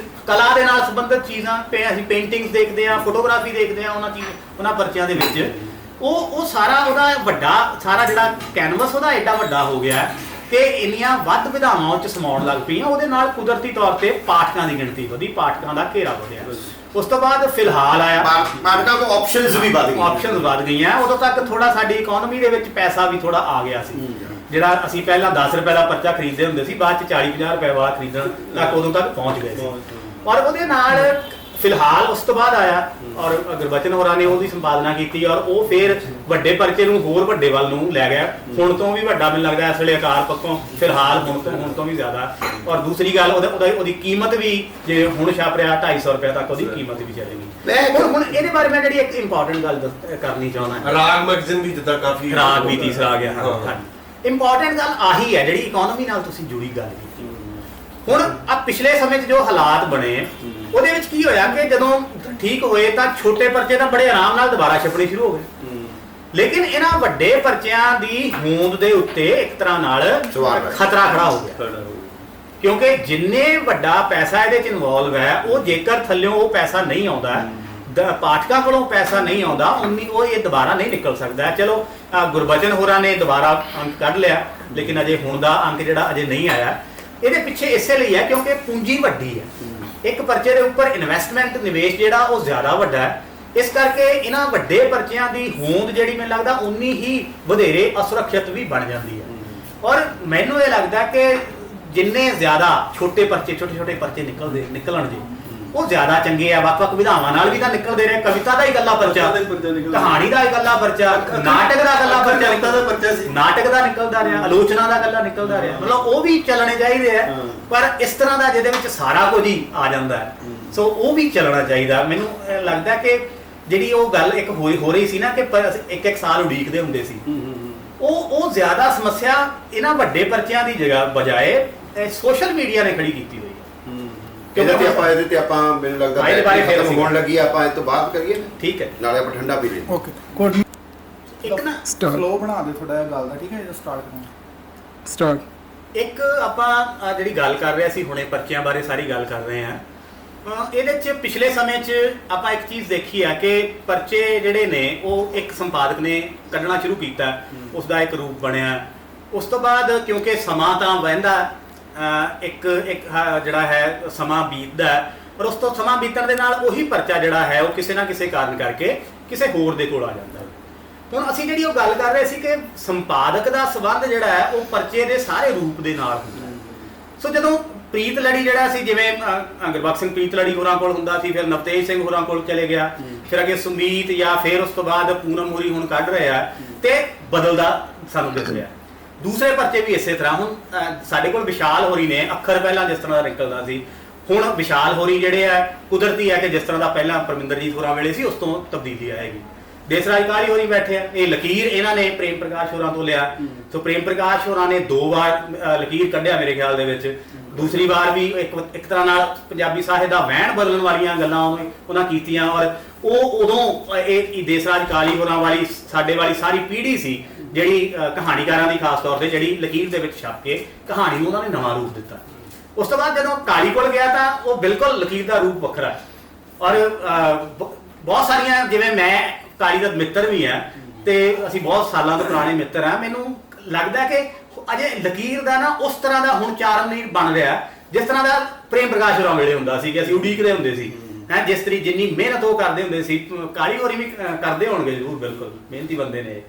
ਕਲਾ ਦੇ ਨਾਲ ਸੰਬੰਧਿਤ ਚੀਜ਼ਾਂ, ਅਸੀਂ ਪੇਂਟਿੰਗਸ ਦੇਖਦੇ ਆ, ਫੋਟੋਗ੍ਰਾਫੀ ਦੇਖਦੇ ਆ ਉਹਨਾਂ ਪਰਚਿਆਂ ਦੇ ਵਿੱਚ। ਉਹ ਸਾਰਾ ਉਹਦਾ ਵੱਡਾ ਸਾਰਾ ਜਿਹੜਾ ਕੈਨਵਸ ਉਹਦਾ ਐਡਾ ਵੱਡਾ ਹੋ ਗਿਆ ਕਿ ਇੰਨੀਆਂ ਵੱਧ ਵਿਧਾਵਾਂ ਉੱਚ ਸਮਾਉਣ ਲੱਗ ਪਈਆਂ। ਉਹਦੇ ਨਾਲ ਕੁਦਰਤੀ ਤੌਰ ਤੇ ਪਾਠਕਾਂ ਦੀ ਗਿਣਤੀ ਵਧੀ, ਪਾਠਕਾਂ ਦਾ ਘੇਰਾ ਵਧਿਆ। ਉਸ ਤੋਂ ਬਾਅਦ ਫਿਲਹਾਲ ਆਇਆ ਪਾਠਕਾਂ ਕੋਲ ਆਪਸ਼ਨਸ ਵੀ ਵੱਧ ਗਈਆਂ, ਆਪਸ਼ਨਸ ਵੱਧ ਗਈਆਂ। ਉਦੋਂ ਤੱਕ ਥੋੜਾ ਸਾਡੀ ਇਕਨੋਮੀ ਦੇ ਵਿੱਚ ਪੈਸਾ ਵੀ ਥੋੜਾ ਆ ਗਿਆ ਸੀ, ਜਿਹੜਾ ਅਸੀਂ ਪਹਿਲਾਂ 10 ਰੁਪਏ ਦਾ ਪਰਚਾ ਖਰੀਦਦੇ ਹੁੰਦੇ ਸੀ, ਬਾਅਦ ਚ 40-50 ਰੁਪਏ ਵਾਲਾ ਖਰੀਦਣ ਤੱਕ ਉਦੋਂ ਤੱਕ ਪਹੁੰਚ ਗਏ ਸੀ। ਔਰ ਉਹਦੇ ਨਾਲ ਫਿਲਹਾਲ ਉਸ ਤੋਂ ਬਾਅਦ ਆਇਆ ਔਰ ਗੁਰਬਚਨ ਹੋਰਾਂ ਨੇ ਉਹਦੀ ਸੰਪਾਦਨਾ ਕੀਤੀ, ਔਰ ਉਹ ਫਿਰ ਵੱਡੇ ਪਰਚੇ ਨੂੰ ਹੋਰ ਵੱਡੇ ਵੱਲ ਨੂੰ ਲੈ ਗਿਆ, ਹੁਣ ਤੋਂ ਵੀ ਵੱਡਾ ਮੈਨੂੰ ਲੱਗਦਾ ਇਸ ਵੇਲੇ ਆਕਾਰ ਪੱਖੋਂ ਫਿਲਹਾਲ ਹੁਣ ਤੋਂ ਵੀ ਜ਼ਿਆਦਾ। ਔਰ ਦੂਸਰੀ ਗੱਲ ਉਹਦੀ ਕੀਮਤ ਵੀ ਜੇ ਹੁਣ ਛਾਪ ਰਿਹਾ 250 ਰੁਪਏ ਤੱਕ ਉਹਦੀ ਕੀਮਤ ਵੀ ਚਲੇਗੀ। ਹੁਣ ਇਹਦੇ ਬਾਰੇ ਮੈਂ ਜਿਹੜੀ ਇੱਕ ਇੰਪੋਰਟੈਂਟ ਗੱਲ ਕਰਨੀ ਚਾਹੁੰਦਾ, ਰਾਗ ਮੈਗਜ਼ੀਨ ਵੀ ਜਿੱਦਾਂ ਕਾਫੀ ਰਾਗ ਵੀ ਤੀਸਰਾ ਆ ਗਿਆ। ਇੰਪੋਰਟੈਂਟ ਗੱਲ ਆਹੀ ਹੈ ਜਿਹੜੀ ਇਕਨੋਮੀ ਨਾਲ ਤੁਸੀਂ ਜੁੜੀ ਗੱਲ ਕੀਤੀ। ਹੁਣ ਆ ਪਿਛਲੇ ਸਮੇਂ 'ਚ ਜੋ ਹਾਲਾਤ ਬਣੇ ਉਹਦੇ ਵਿੱਚ ਕੀ ਹੋਇਆ ਕਿ ਜਦੋਂ ਠੀਕ ਹੋਏ ਤਾਂ ਛੋਟੇ ਪਰਚੇ ਤਾਂ ਬੜੇ ਆਰਾਮ ਨਾਲ ਦੁਬਾਰਾ ਛਪਣੇ ਸ਼ੁਰੂ ਹੋ ਗਏ, ਲੇਕਿਨ ਇਹਨਾਂ ਵੱਡੇ ਪਰਚਿਆਂ ਦੀ ਹੋਂਦ ਦੇ ਉੱਤੇ ਇੱਕ ਤਰ੍ਹਾਂ ਨਾਲ ਖਤਰਾ ਖੜਾ ਹੋ ਗਿਆ, ਕਿਉਂਕਿ ਜਿੰਨੇ ਵੱਡਾ ਪੈਸਾ ਇਹਦੇ 'ਚ ਇਨਵੋਲਵ ਹੈ, ਉਹ ਜੇਕਰ ਥੱਲਿਓਂ ਉਹ ਪੈਸਾ ਨਹੀਂ ਆਉਂਦਾ, ਪਾਠਕਾਂ ਕੋਲੋਂ ਪੈਸਾ ਨਹੀਂ ਆਉਂਦਾ, ਉਨੀ ਉਹ ਇਹ ਦੁਬਾਰਾ ਨਹੀਂ ਨਿਕਲ ਸਕਦਾ। ਚਲੋ ਗੁਰਬਚਨ ਹੋਰਾਂ ਨੇ ਦੁਬਾਰਾ ਅੰਕ ਕੱਢ ਲਿਆ, ਲੇਕਿਨ ਅਜੇ ਹੁਣ ਦਾ ਅੰਕ ਜਿਹੜਾ ਅਜੇ ਨਹੀਂ ਆਇਆ। ਇਹਦੇ ਪਿੱਛੇ ਇਸੇ ਲਈ ਹੈ ਕਿਉਂਕਿ ਪੂੰਜੀ ਵੱਡੀ ਹੈ, ਇੱਕ ਪਰਚੇ ਦੇ ਉੱਪਰ ਇਨਵੈਸਟਮੈਂਟ ਨਿਵੇਸ਼ ਜਿਹੜਾ ਉਹ ਜ਼ਿਆਦਾ ਵੱਡਾ ਹੈ। ਇਸ ਕਰਕੇ ਇਹਨਾਂ ਵੱਡੇ ਪਰਚਿਆਂ ਦੀ ਹੋਂਦ ਜਿਹੜੀ ਮੈਨੂੰ ਲੱਗਦਾ ਉਨੀ ਹੀ ਵਧੇਰੇ ਅਸੁਰੱਖਿਅਤ ਵੀ ਬਣ ਜਾਂਦੀ ਹੈ। ਔਰ ਮੈਨੂੰ ਇਹ ਲੱਗਦਾ ਕਿ ਜਿੰਨੇ ਜ਼ਿਆਦਾ ਛੋਟੇ ਛੋਟੇ ਪਰਚੇ ਨਿਕਲਣ ਜੀ ਉਹ ਜ਼ਿਆਦਾ ਚੰਗੇ ਆ। ਵੱਖ-ਵੱਖ ਵਿਧਾਵਾਂ ਨਾਲ ਵੀ ਤਾਂ ਨਿਕਲਦੇ ਰਹੇ, ਕਵਿਤਾ ਦਾ ਹੀ ਇਕੱਲਾ ਪਰਚਾ, ਕਹਾਣੀ ਦਾ ਇਕੱਲਾ ਪਰਚਾ, ਨਾਟਕ ਦਾ ਇਕੱਲਾ ਪਰਚਾ, ਨਾਟਕ ਦਾ ਨਿਕਲਦਾ ਰਿਹਾ, ਆਲੋਚਨਾ ਦਾ ਇਕੱਲਾ ਨਿਕਲਦਾ ਰਿਹਾ, ਮਤਲਬ ਉਹ ਵੀ ਚੱਲਣੇ ਚਾਹੀਦੇ ਆ। ਪਰ ਇਸ ਤਰ੍ਹਾਂ ਦਾ ਜਿਹਦੇ ਵਿੱਚ ਸਾਰਾ ਕੁਝ ਹੀ ਆ ਜਾਂਦਾ ਹੈ, ਸੋ ਉਹ ਵੀ ਚੱਲਣਾ ਚਾਹੀਦਾ। ਮੈਨੂੰ ਲੱਗਦਾ ਕਿ ਜਿਹੜੀ ਉਹ ਗੱਲ ਇੱਕ ਹੋ ਰਹੀ ਸੀ ਨਾ ਕਿ ਇੱਕ ਸਾਲ ਉਡੀਕਦੇ ਹੁੰਦੇ ਸੀ, ਉਹ ਜ਼ਿਆਦਾ ਸਮੱਸਿਆ ਇਹਨਾਂ ਵੱਡੇ ਪਰਚਿਆਂ ਦੀ ਜਗ੍ਹਾ ਬਜਾਏ ਸੋਸ਼ਲ ਮੀਡੀਆ ਨੇ ਖੜੀ ਕੀਤੀ ਹੋਈ ਹੈ। ਇਹਦੇ ਤੇ ਆਪਾਂ ਮੈਨੂੰ ਲੱਗਦਾ ਇਹਦੇ ਬਾਰੇ ਫਿਰ ਹੋਣ ਲੱਗੀ, ਆਪਾਂ ਇਸ ਤੋਂ ਬਾਅਦ ਕਰੀਏ, ਠੀਕ ਹੈ, ਨਾਲੇ ਆਪਾਂ ਠੰਡਾ ਪੀ ਲਈਏ। ਓਕੇ ਕੋਡ ਇੱਕ ਨਾ ਸਟਾਰਟ ਫਲੋ ਬਣਾ ਦੇ ਥੋੜਾ ਜਿਹਾ ਗੱਲ ਦਾ, ਠੀਕ ਹੈ, ਜਦੋਂ ਸਟਾਰਟ ਕਰਨਾ ਸਟਾਰਟ ਇੱਕ ਆਪਾਂ ਜਿਹੜੀ ਗੱਲ ਕਰ ਰਹੇ ਸੀ ਹੁਣੇ ਪਰਚਿਆਂ ਬਾਰੇ ਸਾਰੀ ਗੱਲ ਕਰ ਰਹੇ ਹਾਂ, ਇਹਦੇ 'ਚ ਪਿਛਲੇ ਸਮੇਂ 'ਚ ਆਪਾਂ ਇੱਕ ਚੀਜ਼ ਦੇਖੀ ਆ ਕਿ ਪਰਚੇ ਜਿਹੜੇ ਨੇ ਉਹ ਇੱਕ ਸੰਪਾਦਕ ਨੇ ਕੱਢਣਾ ਸ਼ੁਰੂ ਕੀਤਾ, ਉਸ ਦਾ ਇੱਕ ਰੂਪ ਬਣਿਆ। ਉਸ ਤੋਂ ਬਾਅਦ ਕਿਉਂਕਿ ਸਮਾਂ ਤਾਂ ਵਹਿੰਦਾ, ਇੱਕ ਜਿਹੜਾ ਹੈ ਸਮਾਂ ਬੀਤਦਾ, ਪਰ ਉਸ ਤੋਂ ਸਮਾਂ ਬੀਤਣ ਦੇ ਨਾਲ ਉਹੀ ਪਰਚਾ ਜਿਹੜਾ ਹੈ ਉਹ ਕਿਸੇ ਨਾ ਕਿਸੇ ਕਾਰਨ ਕਰਕੇ ਕਿਸੇ ਹੋਰ ਦੇ ਕੋਲ ਆ ਜਾਂਦਾ ਹੈ। ਹੁਣ ਅਸੀਂ ਜਿਹੜੀ ਉਹ ਗੱਲ ਕਰ ਰਹੇ ਸੀ ਕਿ ਸੰਪਾਦਕ ਦਾ ਸੰਬੰਧ ਜਿਹੜਾ ਹੈ ਉਹ ਪਰਚੇ ਦੇ ਸਾਰੇ ਰੂਪ ਦੇ ਨਾਲ ਹੁੰਦਾ। ਸੋ ਜਦੋਂ ਪ੍ਰੀਤ ਲੜੀ ਜਿਹੜਾ ਸੀ, ਜਿਵੇਂ ਗੁਰਬਖਸ਼ ਸਿੰਘ ਪ੍ਰੀਤ ਲੜੀ ਹੋਰਾਂ ਕੋਲ ਹੁੰਦਾ ਸੀ, ਫਿਰ ਨਵਤੇਜ ਸਿੰਘ ਹੋਰਾਂ ਕੋਲ ਚਲੇ ਗਿਆ, ਫਿਰ ਅੱਗੇ ਸੁਮੀਤ, ਜਾਂ ਫਿਰ ਉਸ ਤੋਂ ਬਾਅਦ ਪੂਨਮ ਹੋਰੀ ਹੁਣ ਕੱਢ ਰਹੇ ਆ, ਤੇ ਬਦਲਦਾ ਸਾਨੂੰ ਦਿਖ ਰਿਹਾ। ਦੂਸਰੇ ਪਰਚੇ ਵੀ ਇਸੇ ਤਰ੍ਹਾਂ, ਹੁਣ ਸਾਡੇ ਕੋਲ ਵਿਸ਼ਾਲ ਹੋਰੀ ਨੇ ਅੱਖਰ ਪਹਿਲਾਂ ਜਿਸ ਤਰ੍ਹਾਂ ਦਾ ਨਿਕਲਦਾ ਸੀ, ਹੁਣ ਵਿਸ਼ਾਲ ਹੋਰੀ ਜਿਹੜੇ ਆ ਕੁਦਰਤੀ ਹੈ ਕਿ ਜਿਸ ਤਰ੍ਹਾਂ ਦਾ ਪਹਿਲਾਂ ਪਰਮਿੰਦਰਜੀਤ ਹੋਰਾਂ ਵੇਲੇ ਸੀ ਉਸ ਤੋਂ ਤਬਦੀਲੀ ਆਏਗੀ। ਦੇਸਰਾਜ ਕਾਲੀ ਹੋਰੀ ਬੈਠੇ ਆ, ਇਹ ਲਕੀਰ ਇਹਨਾਂ ਨੇ ਪ੍ਰੇਮ ਪ੍ਰਕਾਸ਼ ਹੋਰਾਂ ਤੋਂ ਲਿਆ। ਸੋ ਪ੍ਰੇਮ ਪ੍ਰਕਾਸ਼ ਹੋਰਾਂ ਨੇ 2 ਵਾਰ ਲਕੀਰ ਕੱਢਿਆ ਮੇਰੇ ਖਿਆਲ ਦੇ ਵਿੱਚ, ਦੂਸਰੀ ਵਾਰ ਵੀ ਇੱਕ ਤਰ੍ਹਾਂ ਨਾਲ ਪੰਜਾਬੀ ਸਾਹਿਤ ਦਾ ਵਹਿਣ ਬਦਲਣ ਵਾਲੀਆਂ ਗੱਲਾਂ ਉਹਨਾਂ ਕੀਤੀਆਂ। ਔਰ ਉਹ ਉਦੋਂ ਇਹ ਦੇਸਰਾਜ ਕਾਲੀ ਹੋਰਾਂ ਵਾਲੀ ਸਾਡੇ ਵਾਲੀ ਸਾਰੀ ਪੀੜ੍ਹੀ ਸੀ ਜਿਹੜੀ ਕਹਾਣੀਕਾਰਾਂ ਦੀ ਖਾਸ ਤੌਰ ਤੇ ਜਿਹੜੀ ਲਕੀਰ ਦੇ ਵਿੱਚ ਛਪ ਕੇ ਕਹਾਣੀ ਨੂੰ ਉਹਨਾਂ ਨੇ ਨਵਾਂ ਰੂਪ ਦਿੱਤਾ। ਉਸ ਤੋਂ ਬਾਅਦ ਜਦੋਂ ਕਾਲੀ ਕੋਲ ਗਿਆ ਤਾਂ ਉਹ ਬਿਲਕੁਲ ਲਕੀਰ ਦਾ ਰੂਪ ਵੱਖਰਾ ਹੈ। ਔਰ ਬਹੁਤ ਸਾਰੀਆਂ, ਜਿਵੇਂ ਮੈਂ ਕਾਲੀ ਦਾ ਮਿੱਤਰ ਵੀ ਹਾਂ ਤੇ ਅਸੀਂ ਬਹੁਤ ਸਾਲਾਂ ਤੋਂ ਪੁਰਾਣੇ ਮਿੱਤਰ ਹਾਂ, ਮੈਨੂੰ ਲੱਗਦਾ ਕਿ ਅਜੇ ਲਕੀਰ ਦਾ ਨਾ ਉਸ ਤਰ੍ਹਾਂ ਦਾ ਹੁਣ ਚਾਰਮ ਨਹੀਂ ਬਣ ਰਿਹਾ ਜਿਸ ਤਰ੍ਹਾਂ ਦਾ ਪ੍ਰੇਮ ਪ੍ਰਕਾਸ਼ ਹੋਰਾਂ ਵੇਲੇ ਹੁੰਦਾ ਸੀ ਕਿ ਅਸੀਂ ਉਡੀਕਦੇ ਹੁੰਦੇ ਸੀ। ਜਿਸ ਤਰੀ ਜਿੰਨੀ ਮਿਹਨਤ ਉਹ ਕਰਦੇ ਹੁੰਦੇ ਸੀ, ਕਾਲੀ ਹੋਰੀ ਵੀ ਕਰਦੇ ਹੋਣਗੇ ਜ਼ਰੂਰ, ਬਿਲਕੁਲ ਮਿਹਨਤੀ ਬੰਦੇ ਨੇ,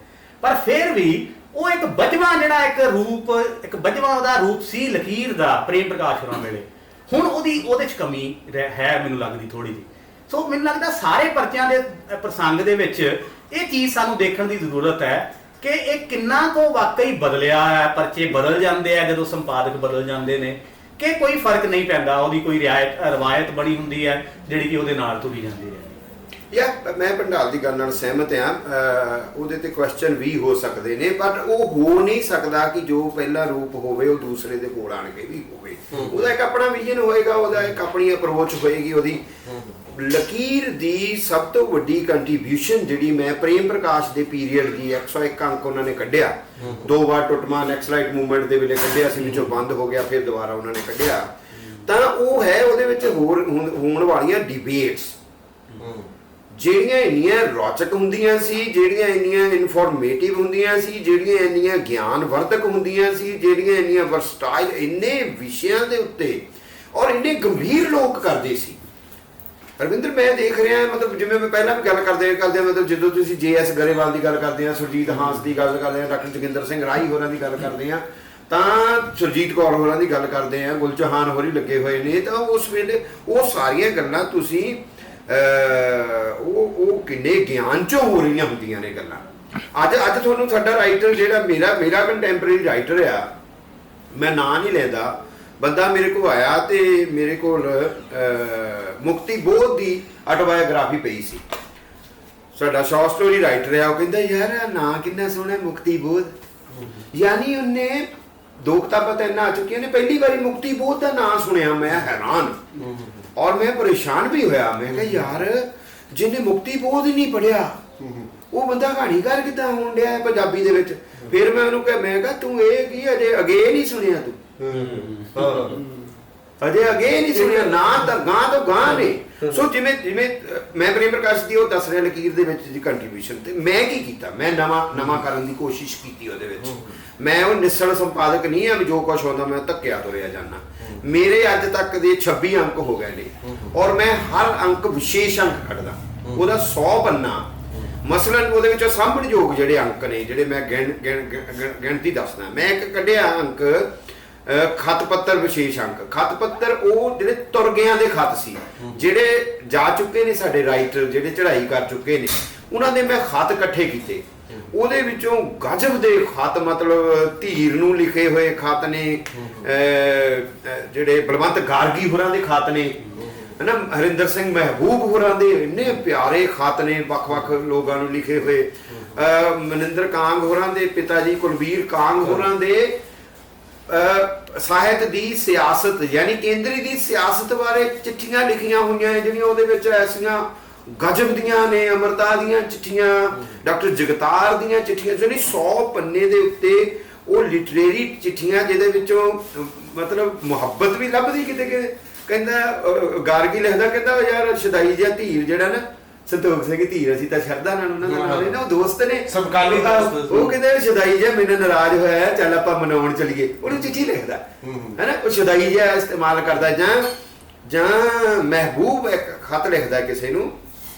ਪਰ ਫਿਰ ਵੀ ਉਹ ਇੱਕ ਬਜਵਾ ਜਿਹੜਾ ਇੱਕ ਬਜਵਾ ਉਹਦਾ ਰੂਪ ਸੀ ਲਕੀਰ ਦਾ ਪ੍ਰੇਮ ਪ੍ਰਕਾਸ਼ ਹੋਰਾਂ ਵੇਲੇ। ਹੁਣ ਉਹਦੇ 'ਚ ਕਮੀ ਹੈ ਮੈਨੂੰ ਲੱਗਦੀ ਥੋੜੀ ਜਿਹੀ। ਸੋ ਮੈਨੂੰ ਲੱਗਦਾ ਸਾਰੇ ਪਰਚਿਆਂ ਦੇ ਪ੍ਰਸੰਗ ਦੇ ਵਿੱਚ ਇਹ ਚੀਜ਼ ਸਾਨੂੰ ਦੇਖਣ ਦੀ ਜ਼ਰੂਰਤ ਹੈ ਕਿ ਇਹ ਕਿੰਨਾ ਕੁ ਵਾਕਈ ਬਦਲਿਆ ਹੈ। ਪਰਚੇ ਬਦਲ ਜਾਂਦੇ ਆ ਜਦੋਂ ਸੰਪਾਦਕ ਬਦਲ ਜਾਂਦੇ ਨੇ, ਕਿ ਕੋਈ ਫਰਕ ਨਹੀਂ ਪੈਂਦਾ, ਉਹਦੀ ਕੋਈ ਰਵਾਇਤ ਬਣੀ ਹੁੰਦੀ ਹੈ ਜਿਹੜੀ ਕਿ ਉਹਦੇ ਨਾਲ ਤੁਰੀ ਜਾਂਦੀ ਹੈ। ਮੈਂ ਭੰਡਾਲ ਦੀ ਗੱਲ ਨਾਲ ਸਹਿਮਤ ਹਾਂ। ਉਹਦੇ ਤੇ ਕੁਐਸਚਨ ਵੀ ਹੋ ਸਕਦੇ ਨੇ, ਬਟ ਉਹ ਹੋ ਨਹੀਂ ਸਕਦਾ ਕਿ ਜੋ ਪਹਿਲਾ ਰੂਪ ਹੋਵੇ ਉਹ ਦੂਸਰੇ ਦੇ ਕੋਲ ਆਣ ਕੇ ਵੀ ਹੋਵੇ। ਉਹਦਾ ਇੱਕ ਆਪਣਾ ਵਿਜ਼ਨ ਹੋਏਗਾ, ਉਹਦਾ ਇੱਕ ਆਪਣੀ ਅਪਰੋਚ ਹੋਏਗੀ ਉਹਦੀ। ਲਕੀਰ ਦੀ ਸਭ ਤੋਂ ਵੱਡੀ ਕੰਟਰੀਬਿਊਸ਼ਨ ਜਿਹੜੀ ਮੈਂ ਪ੍ਰੇਮ ਪ੍ਰਕਾਸ਼ ਦੇ ਪੀਰੀਅਡ ਦੀ 101 ਅੰਕ ਉਹਨਾਂ ਨੇ ਕੱਢਿਆ, 2 ਵਾਰ ਟੁੱਟਮਾ ਨੈਕਸਲਾਈਟ ਮੂਵਮੈਂਟ ਦੇ ਵੇਲੇ ਕੱਢਿਆ ਸੀ, ਵਿੱਚੋਂ ਬੰਦ ਹੋ ਗਿਆ, ਫਿਰ ਦੁਬਾਰਾ ਉਹਨਾਂ ਨੇ ਕੱਢਿਆ, ਤਾਂ ਉਹ ਹੈ ਉਹਦੇ ਵਿੱਚ ਹੋਰ ਹੋਣ ਵਾਲੀਆਂ ਡਿਬੇਟਸ ਜਿਹੜੀਆਂ ਇੰਨੀਆਂ ਰੌਚਕ ਹੁੰਦੀਆਂ ਸੀ, ਜਿਹੜੀਆਂ ਇੰਨੀਆਂ ਇਨਫੋਰਮੇਟਿਵ ਹੁੰਦੀਆਂ ਸੀ, ਜਿਹੜੀਆਂ ਇੰਨੀਆਂ ਗਿਆਨਵਰਧਕ ਹੁੰਦੀਆਂ ਸੀ, ਜਿਹੜੀਆਂ ਇੰਨੀਆਂ ਵਰਸਟਾਈਲ ਇੰਨੇ ਵਿਸ਼ਿਆਂ ਦੇ ਉੱਤੇ ਔਰ ਇੰਨੇ ਗੰਭੀਰ ਲੋਕ ਕਰਦੇ ਸੀ। ਰਵਿੰਦਰ, ਮੈਂ ਦੇਖ ਰਿਹਾ, ਮਤਲਬ ਜਿਵੇਂ ਮੈਂ ਪਹਿਲਾਂ ਵੀ ਗੱਲ ਕਰਦੇ ਮਤਲਬ ਜਦੋਂ ਤੁਸੀਂ JS ਗਰੇਵਾਲ ਦੀ ਗੱਲ ਕਰਦੇ ਆ, ਸੁਰਜੀਤ ਹਾਂਸ ਦੀ ਗੱਲ ਕਰਦੇ ਆ, ਡਾਕਟਰ ਜੋਗਿੰਦਰ ਸਿੰਘ ਰਾਈ ਹੋਰਾਂ ਦੀ ਗੱਲ ਕਰਦੇ ਆ, ਤਾਂ ਸੁਰਜੀਤ ਕੌਰ ਹੋਰਾਂ ਦੀ ਗੱਲ ਕਰਦੇ ਆ, ਗੁਲਚਹਾਨ ਹੋਰੀ ਲੱਗੇ ਹੋਏ ਨੇ, ਤਾਂ ਉਸ ਵੇਲੇ ਉਹ ਸਾਰੀਆਂ ਗੱਲਾਂ ਤੁਸੀਂ ਉਹ ਕਿੰਨੇ ਗਿਆਨ ਚੋਂ ਹੋ ਰਹੀਆਂ ਹੁੰਦੀਆਂ ਨੇ ਗੱਲਾਂ। ਅੱਜ ਤੁਹਾਨੂੰ ਸਾਡਾ ਰਾਈਟਰ ਜਿਹੜਾ ਮੇਰਾ ਕੰਟੈਂਪਰੇਰੀ ਰਾਈਟਰ ਆ, ਮੈਂ ਨਾਂ ਨਹੀਂ ਲੈਂਦਾ, ਬੰਦਾ ਮੇਰੇ ਕੋਲ ਆਇਆ ਤੇ ਮੇਰੇ ਕੋਲ ਮੁਕਤੀ ਬੋਧ ਦੀ ਆਟੋਬਾਇਓਗ੍ਰਾਫੀ ਪਈ ਸੀ। ਸਾਡਾ ਸ਼ਾਰਟ ਸਟੋਰੀ ਰਾਈਟਰ ਆ, ਉਹ ਕਹਿੰਦਾ ਯਾਰ ਨਾਂ ਕਿੰਨਾ ਸੋਹਣਾ ਮੁਕਤੀ ਬੋਧ, ਯਾਨੀ ਉਹਨੇ 2 ਕਿਤਾਬਾਂ ਤਾਂ ਇੰਨਾ ਆ ਚੁੱਕੀਆਂ ਨੇ, ਪਹਿਲੀ ਵਾਰੀ ਮੁਕਤੀ ਬੋਧ ਦਾ ਨਾਂ ਸੁਣਿਆ, ਮੈਂ ਹੈਰਾਨ ਔਰ ਮੈਂ ਪਰੇਸ਼ਾਨ ਵੀ ਹੋਇਆ। ਮੈਂ ਕਿਹਾ ਯਾਰ ਜਿਹਨੇ ਮੁਕਤੀ ਬੋਧ ਹੀ ਨਹੀਂ ਪੜਿਆ ਉਹ ਬੰਦਾ ਕਹਾਣੀਕਾਰ ਕਿੱਦਾਂ ਹੋਣ ਡਿਆ ਪੰਜਾਬੀ ਦੇ ਵਿੱਚ। ਫਿਰ ਮੈਂ ਉਹਨੂੰ ਕਿਹਾ, ਮੈਂ ਕਿਹਾ ਤੂੰ ਇਹ ਕੀ ਅਜੇ ਅਗੇ ਨਹੀਂ ਸੁਣਿਆ, ਤੂੰ ਅਜੇ ਅਗੇ ਨਹੀਂ ਸੁਣਿਆ, ਨਾ ਤਾਂ ਗਾਂ ਤੋਂ ਗਾਂ ਨੇ। ਸੋ ਜਿਵੇਂ ਮੈਂ ਪ੍ਰੇਮ ਪ੍ਰਕਾਸ਼ ਦੀ ਉਹ ਦੱਸ ਰਿਹਾ ਲਕੀਰ ਦੇ ਵਿੱਚ ਦੀ ਕੰਟਰੀਬਿਊਸ਼ਨ, ਤੇ ਮੈਂ ਕੀ ਕੀਤਾ, ਮੈਂ ਨਵਾਂ ਕਰਨ ਦੀ ਕੋਸ਼ਿਸ਼ ਕੀਤੀ ਉਹਦੇ ਵਿੱਚ। ਮੈਂ ਉਹ ਨਿਸਣ ਸੰਪਾਦਕ ਨਹੀਂ ਆ ਵੀ ਜੋ ਕੁਛ ਹੁੰਦਾ ਮੈਂ ਧੱਕਿਆ ਤੁਰਿਆ ਜਾਂਦਾ। ਮੇਰੇ ਅੱਜ ਤੱਕ ਦੇ 26 ਅੰਕ ਹੋ ਗਏ ਨੇ ਔਰ ਮੈਂ ਹਰ ਅੰਕ ਵਿਸ਼ੇਸ਼ ਅੰਕ ਕੱਢਦਾ, ਉਹਦਾ 100 ਪੰਨਾ। ਮਸਲਨ ਉਹਦੇ ਵਿੱਚੋਂ ਸਾਂਭਣਯੋਗ ਜਿਹੜੇ ਅੰਕ ਨੇ, ਜਿਹੜੇ ਮੈਂ ਗਿਣਤੀ ਦੱਸਦਾ, ਮੈਂ ਇੱਕ ਕੱਢਿਆ ਅੰਕ ਖਤ ਪੱਤਰ ਵਿਸ਼ੇਸ਼ ਅੰਕ। ਖਤ ਪੱਤਰ ਉਹ ਜਿਹੜੇ ਤੁਰਗਿਆਂ ਦੇ ਖਤ ਸੀ, ਜਿਹੜੇ ਜਾ ਚੁੱਕੇ ਨੇ ਸਾਡੇ ਰਾਈਟਰ, ਜਿਹੜੇ ਚੜ੍ਹਾਈ ਕਰ ਚੁੱਕੇ ਨੇ, ਉਹਨਾਂ ਦੇ ਮੈਂ ਖਤ ਇਕੱਠੇ ਕੀਤੇ। ਉਹਦੇ ਵਿੱਚੋਂ ਗਜ਼ਬ ਦੇ ਖਤ, ਮਤਲਬ ਧੀਰ ਨੂੰ ਲਿਖੇ ਹੋਏ ਖਤ ਨੇ, ਜਿਹੜੇ ਬਲਵੰਤ ਗਾਰਗੀ ਹੋਰਾਂ ਦੇ ਖਤ ਨੇ, ਹੈ ਨਾ, ਹਰਿੰਦਰ ਸਿੰਘ ਮਹਿਬੂਬ ਹੋਰਾਂ ਦੇ ਇੰਨੇ ਪਿਆਰੇ ਖਤ ਨੇ ਵੱਖ-ਵੱਖ ਲੋਕਾਂ ਨੂੰ ਲਿਖੇ ਹੋਏ, ਮਨਿੰਦਰ ਕਾਂਗ ਹੋਰਾਂ ਦੇ ਪਿਤਾ ਜੀ ਕੁਲਬੀਰ ਕਾਂਗ ਹੋਰਾਂ ਦੇ ਸਾਹਿਤ ਦੀ ਸਿਆਸਤ ਯਾਨੀ ਕੇਂਦਰੀ ਦੀ ਸਿਆਸਤ ਬਾਰੇ ਚਿੱਠੀਆਂ ਲਿਖੀਆਂ ਹੋਈਆਂ ਜਿਹੜੀਆਂ ਉਹਦੇ ਵਿੱਚ ਐਸੀਆਂ ਗਜਬ ਦੀਆਂ ਨੇ। ਅਮਰਤਾ ਦੀਆਂ ਚਿੱਠੀਆਂ, ਡਾਕਟਰ ਜਗਤਾਰ ਦੀਆਂ ਚਿੱਠੀਆਂ, ਜਿਹੜੀ 100 ਪੰਨੇ ਦੇ ਉੱਤੇ ਉਹ ਲਿਟਰੇਰੀ ਚਿੱਠੀਆਂ ਜਿਹਦੇ ਵਿੱਚੋਂ ਮਤਲਬ ਮੁਹੱਬਤ ਵੀ ਲੱਭਦੀ ਕਿਤੇ ਕਿ ਕਹਿੰਦਾ ਗਾਰਗੀ ਲਿਖਦਾ ਕਹਿੰਦਾ ਯਾਰ ਸ਼ਦਾਈ ਜਿਹਾ ਧੀਰ ਜਿਹੜਾ ਨਾ ਸੰਤੋਖ ਸਿੰਘ ਧੀਰ ਅਸੀਂ ਤਾਂ ਸ਼ਰਧਾ ਨਾਲ ਉਹਨਾਂ ਦਾ ਨਾਲ ਨਾ ਉਹ ਦੋਸਤ ਨੇ ਸਮਕਾਲੀ ਦੋਸਤ। ਉਹ ਕਹਿੰਦਾ ਸ਼ਦਾਈ ਜਿਹਾ ਮੇਰੇ ਨਾਲ ਨਾਰਾਜ਼ ਹੋਇਆ ਹੈ, ਚੱਲ ਆਪਾਂ ਮਨਾਉਣ ਚੱਲੀਏ, ਉਹਨੂੰ ਚਿੱਠੀ ਲਿਖਦਾ ਹੈਨਾ। ਉਹ ਸ਼ਦਾਈ ਜਿਹਾ ਇਸਤੇਮਾਲ ਕਰਦਾ ਜਾਂ ਮਹਿਬੂਬ ਇੱਕ ਖਤ ਲਿਖਦਾ ਕਿਸੇ ਨੂੰ,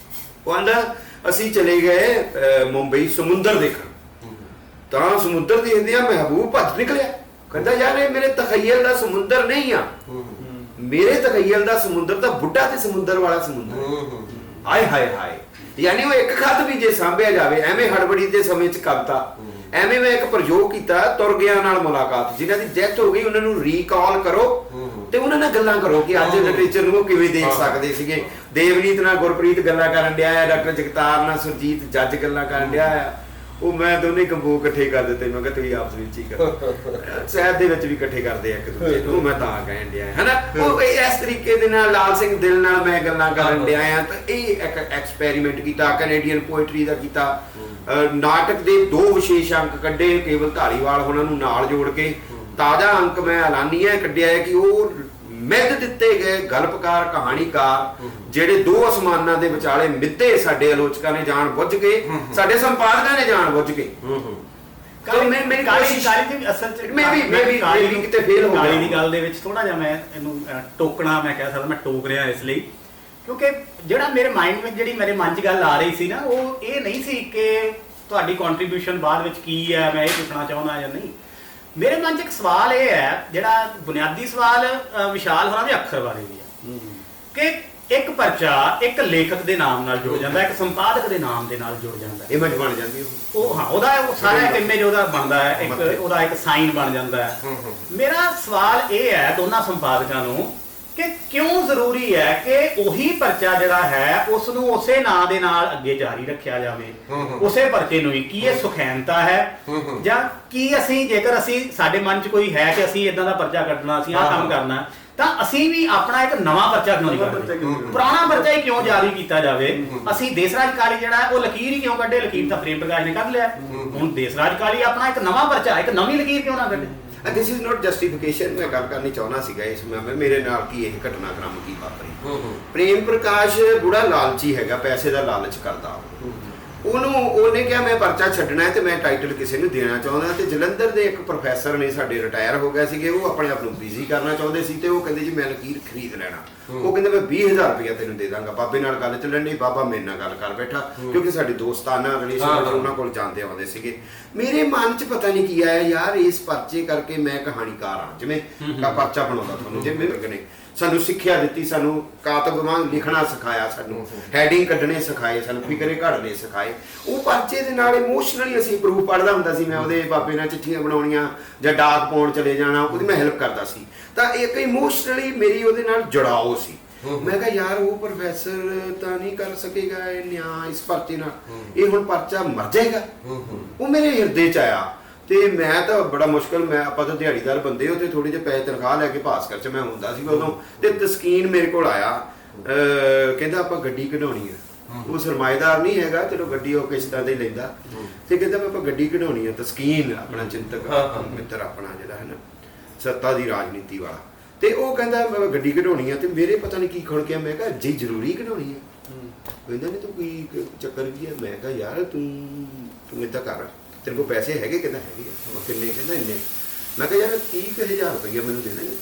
ਉਹ ਆਂਦਾ ਅਸੀਂ ਚਲੇ ਗਏ ਮੁੰਬਈ ਸਮੁੰਦਰ ਦੇਖਣ, ਤਾਂ ਸਮੁੰਦਰ ਦੇਖਦੇ ਆ ਮਹਿਬੂਬ ਭੱਜ ਨਿਕਲਿਆ, ਕਹਿੰਦਾ ਯਾਰ ਇਹ ਮੇਰੇ ਤਖਯਲ ਦਾ ਸਮੁੰਦਰ ਨਹੀਂ ਆ, ਮੇਰੇ ਤਖਯਲ ਦਾ ਸਮੁੰਦਰ ਤਾਂ ਬੁੱਢਾ ਤੇ ਸਮੁੰਦਰ ਵਾਲਾ ਸਮੁੰਦਰ। ਆਏ ਹਾਏ ਹਾਏ, ਯਾਨੀ ਉਹ ਇੱਕ ਖਤ ਵੀ ਜੇ ਸਾਂਭਿਆ ਜਾਵੇ, ਐਵੇਂ ਹੜਬੜੀ ਦੇ ਸਮੇਂ 'ਚ ਕਵਿਤਾ, ਐਵੇਂ ਮੈਂ ਇੱਕ ਪ੍ਰਯੋਗ ਕੀਤਾ ਤੁਰ ਗਿਆ ਨਾਲ ਮੁਲਾਕਾਤ, ਜਿਨ੍ਹਾਂ ਦੀ ਡੈਥ ਹੋ ਗਈ ਉਹਨਾਂ ਨੂੰ ਰੀਕਾਲ ਕਰੋ ਤੇ ਉਹਨਾਂ ਨਾਲ ਗੱਲਾਂ ਕਰੋ ਕਿ ਅੱਜ ਲਿਟਰੇਚਰ ਨੂੰ ਉਹ ਕਿਵੇਂ ਦੇਖ ਸਕਦੇ ਸੀਗੇ। ਦੇਵਨੀਤ ਨਾਲ ਗੁਰਪ੍ਰੀਤ ਗੱਲਾਂ ਕਰਨ ਡਿਆ ਹੈ, ਡਾਕਟਰ ਜਗਤਾਰ ਨਾਲ ਸੁਰਜੀਤ ਜੱਜ ਗੱਲਾਂ ਕਰਨ ਡਿਆ ਹੈ, ਉਹ ਮੈਂ ਦੋਨੇ ਕੰਬੋ ਇਕੱਠੇ ਕਰ ਦਿੱਤੇ, ਮੈਂ ਕਿਹਾ ਤੁਸੀਂ ਆਪਸ ਵਿੱਚ ਹੀ ਕਰੋ, ਸ਼ਹਿਰ ਦੇ ਵਿੱਚ ਵੀ ਇਕੱਠੇ ਕਰਦੇ ਆ ਇੱਕ ਦੂਜੇ ਨੂੰ, ਮੈਂ ਤਾਂ ਕਹਿਣ ਡਿਆ ਹੈ ਨਾ। ਉਹ ਇਸ ਤਰੀਕੇ ਦੇ ਨਾਲ ਲਾਲ ਸਿੰਘ ਦਿਲ ਨਾਲ ਮੈਂ ਗੱਲਾਂ ਕਰਨ ਡਿਆ ਆ, ਤਾਂ ਇਹ ਇੱਕ ਐਕਸਪੈਰੀਮੈਂਟ ਕੀਤਾ, ਕੈਨੇਡੀਅਨ ਪੋਇਟਰੀ ਦਾ ਕੀਤਾ। ਨਾਟਕ ਦੇ 2 ਵਿਸ਼ੇਸ਼ ਅੰਕ ਕੱਢੇ, ਕੇਵਲ ਧਾਲੀਵਾਲ ਉਹਨਾਂ ਨੂੰ ਨਾਲ ਜੋੜ ਕੇ। ਤਾਜ਼ਾ ਅੰਕ ਮੈਂ ਐਲਾਨੀਆ ਕੱਢਿਆ ਹੈ ਕਿ ਉਹ ਮਿੱਧ ਦਿੱਤੇ ਗਏ ਗਲਪਕਾਰ ਕਹਾਣੀਕਾਰ ਜਿਹੜੇ 2 ਅਸਮਾਨਾਂ ਦੇ ਵਿਚਾਲੇ ਮਿੱਧੇ ਸਾਡੇ ਆਲੋਚਕਾਂ ਨੇ ਜਾਣ ਬੁੱਝ ਕੇ, ਸਾਡੇ ਸੰਪਾਦਕਾਂ ਨੇ ਜਾਣ ਬੁੱਝ ਕੇ। ਮੇਰੀ ਕਾਲੀ ਦੀ ਅਸਲ ਚ ਮੈਂ ਵੀ ਕਿਤੇ ਫੇਲ ਹੋ ਗਿਆ ਕਾਲੀ ਦੀ ਗੱਲ ਦੇ ਵਿੱਚ ਥੋੜਾ ਜਿਹਾ ਮੈਂ ਇਹਨੂੰ ਟੋਕਣਾ, ਮੈਂ ਕਹਿ ਸਕਦਾ ਮੈਂ ਟੋਕ ਰਿਹਾ ਇਸ ਲਈ ਕਿਉਂਕਿ ਜਿਹੜਾ ਮੇਰੇ ਮਾਈਂਡ ਵਿੱਚ ਜਿਹੜੀ ਮੇਰੇ ਮਨ 'ਚ ਗੱਲ ਆ ਰਹੀ ਸੀ ਨਾ, ਉਹ ਇਹ ਨਹੀਂ ਸੀ ਕਿ ਤੁਹਾਡੀ ਕੰਟਰੀਬਿਊਸ਼ਨ ਬਾਅਦ ਵਿੱਚ ਕੀ ਹੈ, ਮੈਂ ਇਹ ਪੁੱਛਣਾ ਚਾਹੁੰਦਾ ਜਾਂ ਨਹੀਂ। ਮੇਰੇ ਮਨ 'ਚ ਇੱਕ ਸਵਾਲ ਇਹ ਹੈ, ਜਿਹੜਾ ਬੁਨਿਆਦੀ ਸਵਾਲ ਵਿਸ਼ਾਲ ਹੋਰਾਂ ਦੇ ਅੱਖਰ ਬਾਰੇ ਵੀ ਹੈ ਕਿ ਇੱਕ ਪਰਚਾ ਇੱਕ ਲੇਖਕ ਦੇ ਨਾਮ ਨਾਲ ਜੁੜ ਜਾਂਦਾ, ਇੱਕ ਸੰਪਾਦਕ ਦੇ ਨਾਮ ਦੇ ਨਾਲ ਜੁੜ ਜਾਂਦਾ, ਇਮੇਜ ਬਣ ਜਾਂਦੀ ਉਹ ਹਾਂ ਉਹਦਾ ਸਾਰਾ ਇੱਕ ਇਮੇਜ ਉਹਦਾ ਬਣਦਾ ਹੈ, ਇੱਕ ਉਹਦਾ ਇੱਕ ਸਾਈਨ ਬਣ ਜਾਂਦਾ ਹੈ। ਮੇਰਾ ਸਵਾਲ ਇਹ ਹੈ ਦੋਨਾਂ ਸੰਪਾਦਕਾਂ ਨੂੰ ਕਿ ਕਿਉਂ ਜ਼ਰੂਰੀ ਹੈ ਕਿ ਉਹੀ ਪਰਚਾ ਜਿਹੜਾ ਹੈ ਉਸ ਨੂੰ ਉਸੇ ਨਾਂ ਦੇ ਨਾਲ ਅੱਗੇ ਜਾਰੀ ਰੱਖਿਆ ਜਾਵੇ, ਉਸੇ ਪਰਚੇ ਨੂੰ ਹੀ। ਕੀ ਇਹ ਸੁਖੈਨਤਾ ਹੈ ਜਾਂ ਕੀ ਅਸੀਂ ਜੇਕਰ ਅਸੀਂ ਸਾਡੇ ਮਨ 'ਚ ਕੋਈ ਹੈ ਕਿ ਅਸੀਂ ਇਦਾਂ ਦਾ ਪਰਚਾ ਕੱਢਣਾ, ਅਸੀਂ ਆਹ ਕੰਮ ਕਰਨਾ, ਤਾਂ ਅਸੀਂ ਵੀ ਆਪਣਾ ਇੱਕ ਨਵਾਂ ਪਰਚਾ ਕਿਉਂ ਨਹੀਂ ਕੱਢਦੇ, ਪੁਰਾਣਾ ਪਰਚਾ ਹੀ ਕਿਉਂ ਜਾਰੀ ਕੀਤਾ ਜਾਵੇ। ਅਸੀਂ ਦੇਸਰਾਜ ਕਾਲੀ ਜਿਹੜਾ ਉਹ ਲਕੀਰ ਹੀ ਕਿਉਂ ਕੱਢੇ, ਲਕੀਰ ਤਾਂ ਪ੍ਰੇਮ ਪ੍ਰਕਾਸ਼ ਨੇ ਕੱਢ ਲਿਆ, ਹੁਣ ਦੇਸਰਾਜ ਕਾਲੀ ਆਪਣਾ ਇੱਕ ਨਵਾਂ ਪਰਚਾ, ਇੱਕ ਨਵੀਂ ਲਕੀਰ ਕਿਉਂ ਨਾ ਕੱਢੇ। This is not justification. ਮੈਂ ਗੱਲ ਕਰਨੀ ਚਾਹੁੰਦਾ ਸੀਗਾ ਇਸ ਮੈਂ ਮੇਰੇ ਨਾਲ ਕੀ ਇਹ ਘਟਨਾਕ੍ਰਮ ਕੀ ਵਾਪਰੀ। ਪ੍ਰੇਮ ਪ੍ਰਕਾਸ਼ ਬੁੜਾ ਲਾਲਚੀ ਹੈਗਾ, ਪੈਸੇ ਦਾ ਲਾਲਚ ਕਰਦਾ। ਉਹਨੇ ਕਿਹਾ ਮੈਂ ਪਰਚਾ ਛੱਡਣਾ ਹੈ ਤੇ ਮੈਂ ਟਾਈਟਲ ਕਿਸੇ ਨੂੰ ਦੇਣਾ ਚਾਹੁੰਦਾ, ਤੇ ਜਲੰਧਰ ਦੇ ਇੱਕ ਪ੍ਰੋਫੈਸਰ ਨੇ ਸਾਡੇ ਰਿਟਾਇਰ ਹੋ ਗਏ ਸੀਗੇ, ਉਹ ਆਪਣੇ ਆਪ ਨੂੰ ਬਿਜ਼ੀ ਕਰਨਾ ਚਾਹੁੰਦੇ ਸੀ ਤੇ ਉਹ ਕਹਿੰਦੇ ਜੀ ਮੈਂ ਲਕੀਰ ਖਰੀਦ ਲੈਣਾ। ਉਹ ਕਹਿੰਦੇ ਮੈਂ 20,000 ਰੁਪਇਆ ਤੈਨੂੰ ਦੇ ਦਾਂਗਾ। ਬਾਬੇ ਨਾਲ ਗੱਲ ਚੱਲਣ ਡਈ, ਬਾਬਾ ਮੇਰੇ ਨਾਲ ਗੱਲ ਕਰ ਬੈਠਾ, ਕਿਉਂਕਿ ਸਾਡੇ ਦੋਸਤਾਨਾ ਰਿਲੇਸ਼ਨ ਉਹਨਾਂ ਕੋਲ ਜਾਂਦੇ ਆਉਂਦੇ ਸੀਗੇ। ਮੇਰੇ ਮਨ 'ਚ ਪਤਾ ਨਹੀਂ ਕੀ ਆਇਆ ਯਾਰ, ਇਸ ਪਰਚੇ ਕਰਕੇ ਮੈਂ ਕਹਾਣੀਕਾਰ ਹਾਂ, ਜਿਵੇਂ ਪਰਚਾ ਬਣਾਉਂਦਾ ਤੁਹਾਨੂੰ, ਜਿਵੇਂ ਨੇ ਸਾਨੂੰ ਸਿੱਖਿਆ ਦਿੱਤੀ, ਸਾਨੂੰ ਕਾਤਬ ਵਾਂਗ ਲਿਖਣਾ ਸਿਖਾਇਆ, ਸਾਨੂੰ ਹੈਡਿੰਗ ਕੱਢਣੇ ਸਿਖਾਏ, ਸਾਨੂੰ ਫਿਕਰੇ ਘੜਨੇ ਸਿਖਾਏ। ਉਹ ਪਰਚੇ ਦੇ ਨਾਲ ਇਮੋਸ਼ਨਲੀ ਅਸੀਂ ਪ੍ਰੂਫ ਪੜ੍ਹਦਾ ਹੁੰਦਾ ਸੀ, ਮੈਂ ਉਹਦੇ ਬਾਬੇ ਨਾਲ ਚਿੱਠੀਆਂ ਬਣਾਉਣੀਆਂ ਜਾਂ ਡਾਕ ਪਾਉਣ ਚਲੇ ਜਾਣਾ, ਉਹਦੀ ਮੈਂ ਹੈਲਪ ਕਰਦਾ ਸੀ। ਤਾਂ ਇੱਕ ਇਮੋਸ਼ਨਲੀ ਮੇਰੀ ਉਹਦੇ ਨਾਲ ਜੁੜਾਓ ਸੀ। ਮੈਂ ਕਿਹਾ ਯਾਰ ਉਹ ਪ੍ਰੋਫੈਸਰ ਤਾਂ ਨਹੀਂ ਕਰ ਸਕੇਗਾ ਇਹ ਨਿਆਂ ਇਸ ਪਰਚੇ ਨਾਲ, ਇਹ ਹੁਣ ਪਰਚਾ ਮਰ ਜਾਏਗਾ। ਉਹ ਮੇਰੇ ਹਿਰਦੇ 'ਚ ਆਇਆ ਤੇ ਮੈਂ ਤਾਂ ਬੜਾ ਮੁਸ਼ਕਲ, ਮੈਂ ਆਪਾਂ ਤਾਂ ਦਿਹਾੜੀਦਾਰ ਬੰਦੇ ਹੋ ਤੇ ਥੋੜੀ ਜਿਹੀ ਪੈਸੇ ਤਨਖਾਹ ਲੈ ਕੇ ਭਾਸਕਰ 'ਚ ਮੈਂ ਹੁੰਦਾ ਸੀ ਉਦੋਂ, ਤੇ ਤਸਕੀਨ ਮੇਰੇ ਕੋਲ ਆਇਆ, ਕਹਿੰਦਾ ਆਪਾਂ ਗੱਡੀ ਕਢਾਉਣੀ ਆ। ਉਹ ਸਰਮਾਏਦਾਰ ਨਹੀਂ ਹੈਗਾ, ਚਲੋ ਗੱਡੀ ਉਹ ਕਿਸ਼ਤਾਂ ਤੇ ਲੈਂਦਾ, ਤੇ ਕਹਿੰਦਾ ਆਪਾਂ ਗੱਡੀ ਕਢਾਉਣੀ ਆ। ਤਸਕੀਨ ਆਪਣਾ ਚਿੰਤਕ ਮਿੱਤਰ ਆਪਣਾ ਜਿਹੜਾ ਹੈ ਨਾ ਸੱਤਾ ਦੀ ਰਾਜਨੀਤੀ ਵਾਲਾ, ਤੇ ਉਹ ਕਹਿੰਦਾ ਮੈਂ ਗੱਡੀ ਕਢਾਉਣੀ ਆ। ਤੇ ਮੇਰੇ ਪਤਾ ਨਹੀਂ ਕੀ ਖੁਣ ਗਿਆ, ਮੈਂ ਕਿਹਾ ਜੀ ਜ਼ਰੂਰੀ ਕਢਾਉਣੀ ਆ। ਕਹਿੰਦਾ ਨਹੀਂ ਤੂੰ ਕੋਈ ਚੱਕਰ ਕੀ ਹੈ। ਮੈਂ ਕਿਹਾ ਯਾਰ ਤੂੰ ਏਦਾਂ ਕਰ, ਤੇਰੇ ਕੋਲ ਪੈਸੇ ਹੈਗੇ? ਕਹਿੰਦਾ ਹੈਗੇ ਆ। ਕਿੰਨੇ? ਕਹਿੰਦਾ ਇੰਨੇ। ਮੈਂ ਕਿਹਾ ਯਾਰ 30,000 ਰੁਪਈਆ ਮੈਨੂੰ ਦੇ ਦੇਂਗੇ?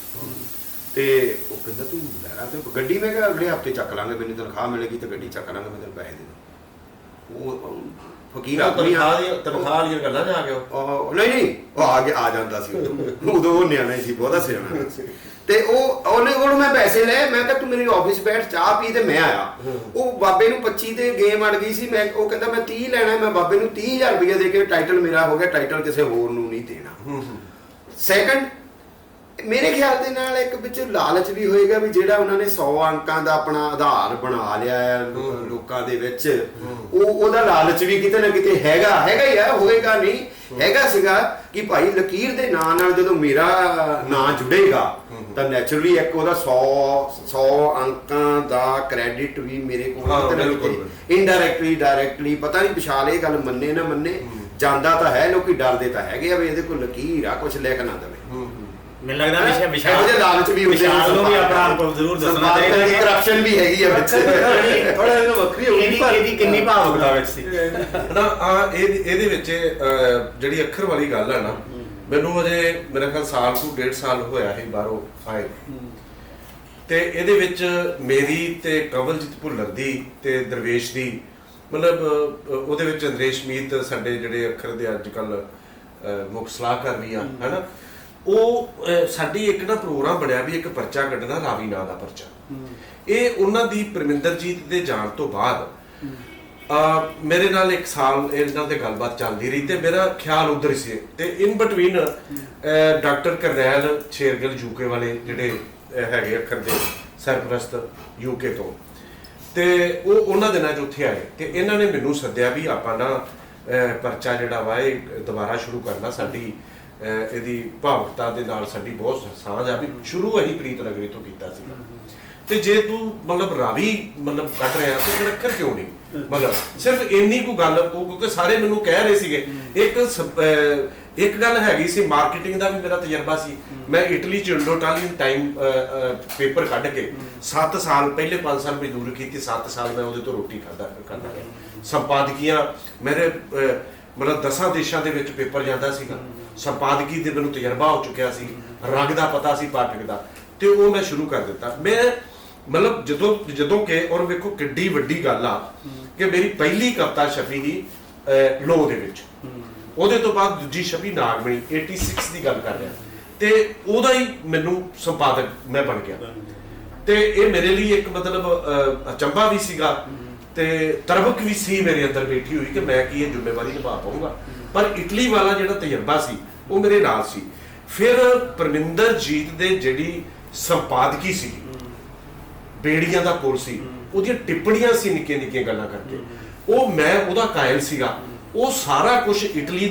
ਤੇ ਉਹ ਕਹਿੰਦਾ ਤੂੰ ਲੈ ਆ ਤੇ ਗੱਡੀ। ਮੈਂ ਕਿਹਾ ਅਗਲੇ ਹਫਤੇ ਚੱਕ ਲਾਂਗੇ, ਮੈਨੂੰ ਤਨਖਾਹ ਮਿਲੇਗੀ ਤੇ ਗੱਡੀ ਚੱਕ ਲਾਂਗੇ, ਮੈਂ ਤੈਨੂੰ ਪੈਸੇ ਦੇ ਦਾਂ। ਉਹ ਫਕੀਰ ਆਦਮੀ ਤਨਖਾਹ ਦੀਆਂ ਗੱਲਾਂ ਜਾ ਕੇ ਨਹੀਂ ਉਹ ਆ ਜਾਂਦਾ ਸੀ ਉਦੋਂ ਉਹ ਨਿਆਣਾ ਸੀ, ਬਹੁਤਾ ਸਿਆਣਾ ਸੀ। ਤੇ ਉਹਨੇ ਕੋਲੋਂ ਮੈਂ ਪੈਸੇ ਲਏ। ਮੈਂ ਕਿਹਾ ਤੂੰ ਮੇਰੇ ਆਫਿਸ ਬੈਠ ਚਾਹ ਪੀ, ਤੇ ਮੈਂ ਆਇਆ। ਉਹ ਬਾਬੇ ਨੂੰ 25 ਤੇ ਗੇਮ ਅੜ ਗਈ ਸੀ। ਉਹ ਕਹਿੰਦਾ ਮੈਂ 30 ਲੈਣਾ। ਮੈਂ ਬਾਬੇ ਨੂੰ 30,000 ਰੁਪਇਆ ਦੇ ਕੇ ਟਾਈਟਲ ਮੇਰਾ ਹੋ ਗਿਆ, ਟਾਈਟਲ ਕਿਸੇ ਹੋਰ ਨੂੰ ਨਹੀਂ ਦੇਣਾ। ਸੈਕੰਡ, ਮੇਰੇ ਖਿਆਲ ਦੇ ਨਾਲ ਇੱਕ ਵਿੱਚ ਲਾਲਚ ਵੀ ਹੋਏਗਾ ਵੀ ਜਿਹੜਾ ਉਹਨਾਂ ਨੇ 100 ਅੰਕਾਂ ਦਾ ਆਪਣਾ ਆਧਾਰ ਬਣਾ ਲਿਆ ਹੈ ਲੋਕਾਂ ਦੇ ਵਿੱਚ, ਉਹਦਾ ਲਾਲਚ ਵੀ ਕਿਤੇ ਨਾ ਕਿਤੇ ਹੈਗਾ ਹੀ ਹੈ, ਹੋਏਗਾ ਨਹੀਂ ਹੈਗਾ ਸੀਗਾ ਕਿ ਭਾਈ ਲਕੀਰ ਦੇ ਨਾਂ ਨਾਲ ਜਦੋਂ ਮੇਰਾ ਨਾਂ ਜੁੜੇਗਾ ਤਾਂ ਨੈਚੁਰਲੀ ਇੱਕ ਉਹਦਾ 100 ਅੰਕਾਂ ਦਾ ਕ੍ਰੈਡਿਟ ਵੀ ਮੇਰੇ ਕੋਲ ਇਨਡਾਇਰੈਕਟਲੀ ਡਾਇਰੈਕਟਲੀ, ਪਤਾ ਨਹੀਂ ਵਿਸ਼ਾਲ ਇਹ ਗੱਲ ਮੰਨੇ ਨਾ ਮੰਨੇ, ਜਾਂਦਾ ਤਾਂ ਹੈ, ਲੋਕੀ ਡਰਦੇ ਤਾਂ ਹੈਗੇ ਆ ਵੀ ਇਹਦੇ ਕੋਲ ਲਕੀਰ ਆ, ਕੁਝ ਲਿਖ ਨਾ ਦੇਵੇ। ਮੈਨੂੰ ਲੱਗਦਾ ਇਹੋ ਜਿਹੇ ਲਾਲਚ ਵੀ ਹੁੰਦੇ ਵਿਸ਼ਾਲ ਨੂੰ ਵੀ ਆਪਣਾ ਅਨੁਭਵ ਜ਼ਰੂਰ ਦੱਸਣਾ ਸੰਪਾਦਕਾਂ ਦੀ ਚਾਹੀਦਾ। ਕਰਪਸ਼ਨ ਵੀ ਹੈਗੀ ਆ ਵਿੱਚ। ਥੋੜਾ ਜਿਹਾ ਵੱਖਰੀ ਹੋ ਗਈ, ਇਹਦੀ ਕਿੰਨੀ ਭਾਵੁਕਤਾ ਵਿੱਚ ਸੀ। ਨਾ ਇਹਦੇ ਵਿੱਚ ਜਿਹੜੀ ਅੱਖਰ ਵਾਲੀ ਗੱਲ ਹੈ ਨਾ, ਮੈਨੂੰ ਅਜੇ ਮੇਰਾ ਖਿਆਲ ਸਾਲ ਤੋਂ 1.5 ਸਾਲ ਹੋਇਆ ਸੀ ਬਾਹਰੋਂ ਆਏ, ਤੇ ਇਹਦੇ ਵਿੱਚ ਮੇਰੀ ਤੇ ਕਵਲਜੀਤ ਭੁੱਲਰ ਦੀ ਤੇ ਦਰਵੇਸ਼ ਦੀ, ਮਤਲਬ ਉਹਦੇ ਵਿੱਚ ਅੰਦਰੇਸ਼ ਮੀਤ ਸਾਡੇ ਜਿਹੜੇ ਅੱਖਰ ਦੇ ਅੱਜ ਕੱਲ ਮੁੱਖ ਸਲਾਹਕਾਰ ਵੀ ਆ, ਹੈਨਾ, ਉਹ ਸਾਡੀ ਇੱਕ ਨਾ ਪ੍ਰੋਗਰਾਮ ਬਣਿਆ ਵੀ ਇੱਕ ਪਰਚਾ ਕੱਢਣਾ, ਰਾਵੀ ਨਾਂ ਦਾ ਪਰਚਾ। ਇਹ ਉਹਨਾਂ ਦੀ ਪਰਮਿੰਦਰਜੀਤ ਦੇ ਜਾਣ ਤੋਂ ਬਾਅਦ ਮੇਰੇ ਨਾਲ ਇੱਕ ਸਾਲ ਇਹਨਾਂ ਦੇ ਗੱਲਬਾਤ ਚੱਲਦੀ ਰਹੀ, ਤੇ ਮੇਰਾ ਖਿਆਲ ਉਧਰ ਹੀ ਸੀ। ਤੇ in between doctor Karnail Shergill UK ਵਾਲੇ ਜਿਹੜੇ ਹੈਗੇ ਅੱਖਰ ਦੇ ਸਰਪ੍ਰਸਤ ਯੂਕੇ ਤੋਂ, ਤੇ ਉਹ ਉਹਨਾਂ ਦਿਨਾਂ 'ਚ ਉੱਥੇ ਆਏ, ਤੇ ਇਹਨਾਂ ਨੇ ਮੈਨੂੰ ਸੱਦਿਆ ਵੀ ਆਪਾਂ ਨਾ ਪਰਚਾ ਜਿਹੜਾ ਵਾ ਇਹ ਦੁਬਾਰਾ ਸ਼ੁਰੂ ਕਰਨਾ। ਸਾਡੀ ਇਹਦੀ ਭਾਵੁਕਤਾ ਦੇ ਨਾਲ ਸਾਡੀ ਬਹੁਤ ਸਾਂਝ ਆ, ਵੀ ਸ਼ੁਰੂ ਅਸੀਂ ਪ੍ਰੀਤ ਨਗਰੀ ਤੋਂ ਕੀਤਾ ਸੀ, ਤੇ ਜੇ ਤੂੰ ਮਤਲਬ ਰਾਵੀ ਮਤਲਬ ਕੱਢ ਰਿਹਾ ਤੇ ਫਿਰ ਅੱਖਰ ਕਿਉਂ ਨਹੀਂ, ਮਤਲਬ ਸਿਰਫ ਇੰਨੀ ਕੁ ਗੱਲ। ਉਹ ਕਿਉਂਕਿ ਸਾਰੇ ਮੈਨੂੰ ਕਹਿ ਰਹੇ ਸੀਗੇ, ਇੱਕ ਗੱਲ ਹੈਗੀ ਸੀ, ਮਾਰਕੀਟਿੰਗ ਦਾ ਵੀ ਮੇਰਾ ਤਜਰਬਾ ਸੀ। ਮੈਂ ਇਟਲੀ ਚ ਇੰਡੋਟਾਲੀਅਨ ਟਾਈਮ ਪੇਪਰ ਕੱਢ ਕੇ 7 ਸਾਲ ਪਹਿਲੇ 5 ਸਾਲ ਮਜ਼ਦੂਰੀ ਕੀਤੀ, 7 ਸਾਲ ਮੈਂ ਉਹਦੇ ਤੋਂ ਰੋਟੀ ਖਾਂਦਾ ਰਿਹਾ। ਸੰਪਾਦਕੀਆਂ ਮੇਰੇ ਮਤਲਬ 10 ਦੇਸ਼ਾਂ ਦੇ ਵਿੱਚ ਪੇਪਰ ਜਾਂਦਾ ਸੀਗਾ, ਸੰਪਾਦਕੀ ਦੇ ਮੈਨੂੰ ਤਜਰਬਾ ਹੋ ਚੁੱਕਿਆ ਸੀ, ਰੰਗ ਦਾ ਪਤਾ ਸੀ ਪਾਠਕ ਦਾ, ਤੇ ਉਹ ਮੈਂ ਸ਼ੁਰੂ ਕਰ ਦਿੱਤਾ। ਮੈਂ ਮਤਲਬ ਜਦੋਂ ਕਿ, ਔਰ ਵੇਖੋ ਕਿੱਡੀ ਵੱਡੀ ਗੱਲ ਆ ਕਿ ਮੇਰੀ ਪਹਿਲੀ ਕਵਿਤਾ ਛਪੀ ਸੀ ਲੋ ਦੇ ਵਿੱਚ, ਉਹਦੇ ਤੋਂ ਬਾਅਦ ਦੂਜੀ ਛਪੀ ਨਾਗਮਣੀ 86 ਦੀ ਗੱਲ ਕਰ ਰਿਹਾ, ਤੇ ਉਹਦਾ ਹੀ ਮੈਨੂੰ ਸੰਪਾਦਕ ਮੈਂ ਬਣ ਗਿਆ। ਤੇ ਇਹ ਮੇਰੇ ਲਈ ਇੱਕ ਮਤਲਬ ਅਚੰਭਾ ਵੀ ਸੀਗਾ, ਤੇ ਤਰਵਕ ਵੀ ਸੀ ਮੇਰੇ ਅੰਦਰ ਬੈਠੀ ਹੋਈ ਕਿ ਮੈਂ ਕੀ ਇਹ ਜ਼ਿੰਮੇਵਾਰੀ ਨਿਭਾ ਪਾਊਂਗਾ। ਪਰ ਇਟਲੀ ਵਾਲਾ ਜਿਹੜਾ ਤਜਰਬਾ ਸੀ ਉਹ ਮੇਰੇ ਨਾਲ ਸੀ। ਫਿਰ ਪਰਮਿੰਦਰਜੀਤ ਦੇ ਜਿਹੜੀ ਸੰਪਾਦਕੀ ਸੀ, ਬੇੜੀਆਂ ਦਾ ਪੁਲ ਸੀ, ਉਹਦੀਆਂ ਟਿੱਪਣੀਆਂ ਸੀ ਨਿੱਕੀਆਂ ਨਿੱਕੀਆਂ ਗੱਲਾਂ ਕਰਕੇ, ਉਹ ਮੈਂ ਉਹਦਾ ਕਾਇਲ ਸੀਗਾ। ਉਹ ਸਾਰਾ ਕੁਝ ਇਟਲੀ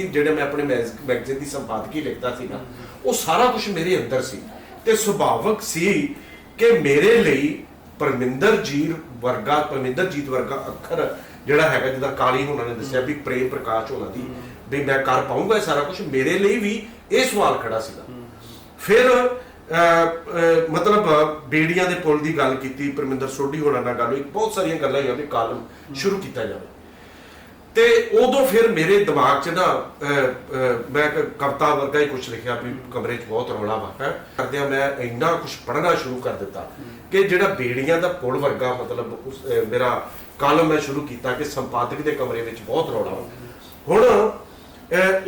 ਜਿਹੜੇ ਮੈਂ ਆਪਣੇ ਮੈਗਜ਼ੀਨ ਦੀ ਸੰਪਾਦਕੀ ਲਿਖਦਾ ਸੀਗਾ, ਉਹ ਸਾਰਾ ਕੁਝ ਮੇਰੇ ਅੰਦਰ ਸੀ। ਤੇ ਸੁਭਾਵਕ ਸੀ ਕਿ ਮੇਰੇ ਲਈ ਪਰਮਿੰਦਰਜੀਤ ਵਰਗਾ ਅੱਖਰ ਜਿਹੜਾ ਹੈਗਾ, ਜਿਹਦਾ ਕਾਲੀ ਹੋਣਾ ਨੇ ਦੱਸਿਆ ਵੀ ਪ੍ਰੇਮ ਪ੍ਰਕਾਸ਼ ਹੋਣਾ ਦੀ ਵੀ ਮੈਂ ਕਰ ਪਾਊਂਗਾ ਇਹ ਸਾਰਾ ਕੁਝ, ਮੇਰੇ ਲਈ ਵੀ ਇਹ ਸਵਾਲ ਖੜਾ ਸੀਗਾ। ਫਿਰ ਮਤਲਬ ਬੇੜੀਆਂ ਦੇ ਪੁਲ ਦੀ ਗੱਲ ਕੀਤੀ, ਪਰਮਿੰਦਰ ਸੋਢੀ ਹੋਣਾ ਨਾਲ ਗੱਲ ਹੋਈ, ਬਹੁਤ ਸਾਰੀਆਂ ਗੱਲਾਂ ਹੋਈਆਂ ਵੀ ਕਾਲਮ ਸ਼ੁਰੂ ਕੀਤਾ ਜਾਵੇ। ਤੇ ਉਦੋਂ ਫਿਰ ਮੇਰੇ ਦਿਮਾਗ 'ਚ ਨਾ ਮੈਂ ਕਵਿਤਾ ਵਰਗਾ ਹੀ ਕੁਝ ਲਿਖਿਆ ਵੀ ਕਮਰੇ 'ਚ ਬਹੁਤ ਰੌਲਾ ਵਾ ਕਰਦਿਆਂ ਮੈਂ ਇੰਨਾ ਕੁਝ ਪੜ੍ਹਨਾ ਸ਼ੁਰੂ ਕਰ ਦਿੱਤਾ ਕਿ ਜਿਹੜਾ ਬੇੜੀਆਂ ਦਾ ਪੁਲ ਵਰਗਾ ਮਤਲਬ ਮੇਰਾ ਕਾਲਮ ਮੈਂ ਸ਼ੁਰੂ ਕੀਤਾ ਕਿ ਸੰਪਾਦਕ ਦੇ ਕਮਰੇ ਵਿੱਚ ਬਹੁਤ ਰੌਲਾ ਵਾ। ਹੁਣ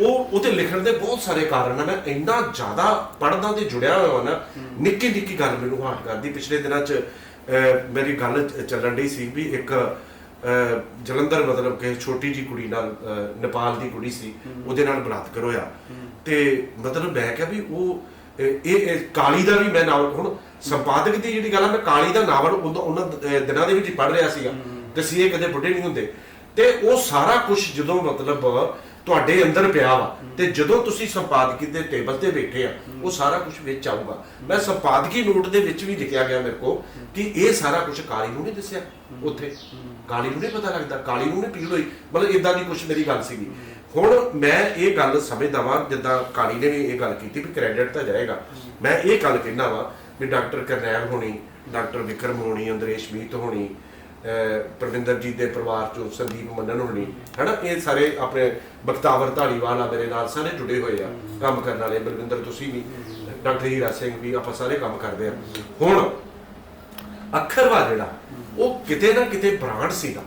ਉਹਦੇ ਲਿਖਣ ਦੇ ਬਹੁਤ ਸਾਰੇ ਕਾਰਨ ਆ। ਮੈਂ ਇੰਨਾ ਜ਼ਿਆਦਾ ਪੜ੍ਹਦਾ ਤੇ ਜੁੜਿਆ ਹੋਇਆ ਨਾ, ਨਿੱਕੀ ਨਿੱਕੀ ਗੱਲ ਮੈਨੂੰ ਹਾਰਟ ਕਰਦੀ। ਪਿਛਲੇ ਦਿਨਾਂ 'ਚ ਮੇਰੀ ਗੱਲ ਚੱਲਣ ਡਈ ਸੀ ਵੀ ਇੱਕ ਜਲੰਧਰ ਮਤਲਬ ਕਿ ਛੋਟੀ ਜੀ ਕੁੜੀ ਨਾਲ, ਨੇਪਾਲ ਦੀ ਕੁੜੀ ਸੀ, ਉਹਦੇ ਨਾਲ ਬਲਾਤਕਾਰ ਹੋਇਆ। ਤੇ ਮਤਲਬ ਮੈਂ ਕਿਹਾ ਵੀ ਉਹ ਇਹ ਕਾਲੀ ਦਾ ਵੀ ਮੈਂ ਨਾਵਲ, ਹੁਣ ਸੰਪਾਦਕ ਦੀ ਜਿਹੜੀ ਗੱਲ ਆ, ਮੈਂ ਕਾਲੀ ਦਾ ਨਾਵਲ ਉਹਨਾਂ ਦਿਨਾਂ ਦੇ ਵਿੱਚ ਹੀ ਪੜ੍ਹ ਰਿਹਾ ਸੀਗਾ। ਦਸੀਏ ਕਦੇ ਬੁੱਢੇ ਨਹੀਂ ਹੁੰਦੇ। ਤੇ ਉਹ ਸਾਰਾ ਕੁਝ ਜਦੋਂ ਮਤਲਬ ਤੁਹਾਡੇ ਅੰਦਰ ਪਿਆ ਵਾ, ਤੇ ਜਦੋਂ ਤੁਸੀਂ ਸੰਪਾਦਕੀ ਦੇ ਟੇਬਲ ਤੇ ਬੈਠੇ ਆ, ਉਹ ਸਾਰਾ ਕੁਝ ਵਿੱਚ ਆਊਗਾ। ਮੈਂ ਸੰਪਾਦਕੀ ਨੋਟ ਦੇ ਵਿੱਚ ਵੀ ਲਿਖਿਆ ਗਿਆ ਮੇਰੇ ਕੋਲ ਕਿ ਇਹ ਸਾਰਾ ਕੁਝ ਕਾਲੀ ਨੂੰ ਨਹੀਂ ਦੱਸਿਆ, ਉੱਥੇ ਕਾਲੀ ਨੂੰ ਨਹੀਂ ਪਤਾ ਲੱਗਦਾ, ਕਾਲੀ ਨੂੰ ਨਹੀਂ ਪੀੜ ਹੋਈ, ਮਤਲਬ ਇਦਾਂ ਦੀ ਕੁਝ ਮੇਰੀ ਗੱਲ ਸੀਗੀ। ਹੁਣ ਮੈਂ ਇਹ ਗੱਲ ਸਮਝਦਾ ਵਾਂ, ਜਿੱਦਾਂ ਕਾਲੀ ਨੇ ਵੀ ਇਹ ਗੱਲ ਕੀਤੀ ਵੀ ਕ੍ਰੈਡਿਟ ਤਾਂ ਜਾਏਗਾ, ਮੈਂ ਇਹ ਗੱਲ ਕਹਿਣਾ ਵਾ ਵੀ ਡਾਕਟਰ ਕਰਨੈਲ ਹੋਣੀ, ਡਾਕਟਰ ਵਿਕਰਮ ਹੋਣੀ, ਅੰਦਰੇਸ਼ ਮੀਤ ਹੋਣੀ, ਪਰਮਿੰਦਰਜੀਤ ਦੇ ਪਰਿਵਾਰ ਚੋਂ ਸੰਦੀਪ ਮੰਨਨ ਹੋਣੀ, ਹੈਨਾ, ਇਹ ਸਾਰੇ ਆਪਣੇ ਬਖਤਾਵਰ ਧਾਲੀਵਾਲ ਆ ਮੇਰੇ ਨਾਲ, ਸਾਰੇ ਜੁੜੇ ਹੋਏ ਆ ਕੰਮ ਕਰਨ ਵਾਲੇ। ਬਲਵਿੰਦਰ ਤੁਸੀਂ ਵੀ, ਡਾਕਟਰ ਹੀਰਾ ਸਿੰਘ ਵੀ, ਆਪਾਂ ਸਾਰੇ ਕੰਮ ਕਰਦੇ ਆ। ਹੁਣ ਅੱਖਰ ਵਾ ਜਿਹੜਾ ਉਹ ਕਿਤੇ ਨਾ ਕਿਤੇ ਬ੍ਰਾਂਡ ਸੀਗਾ,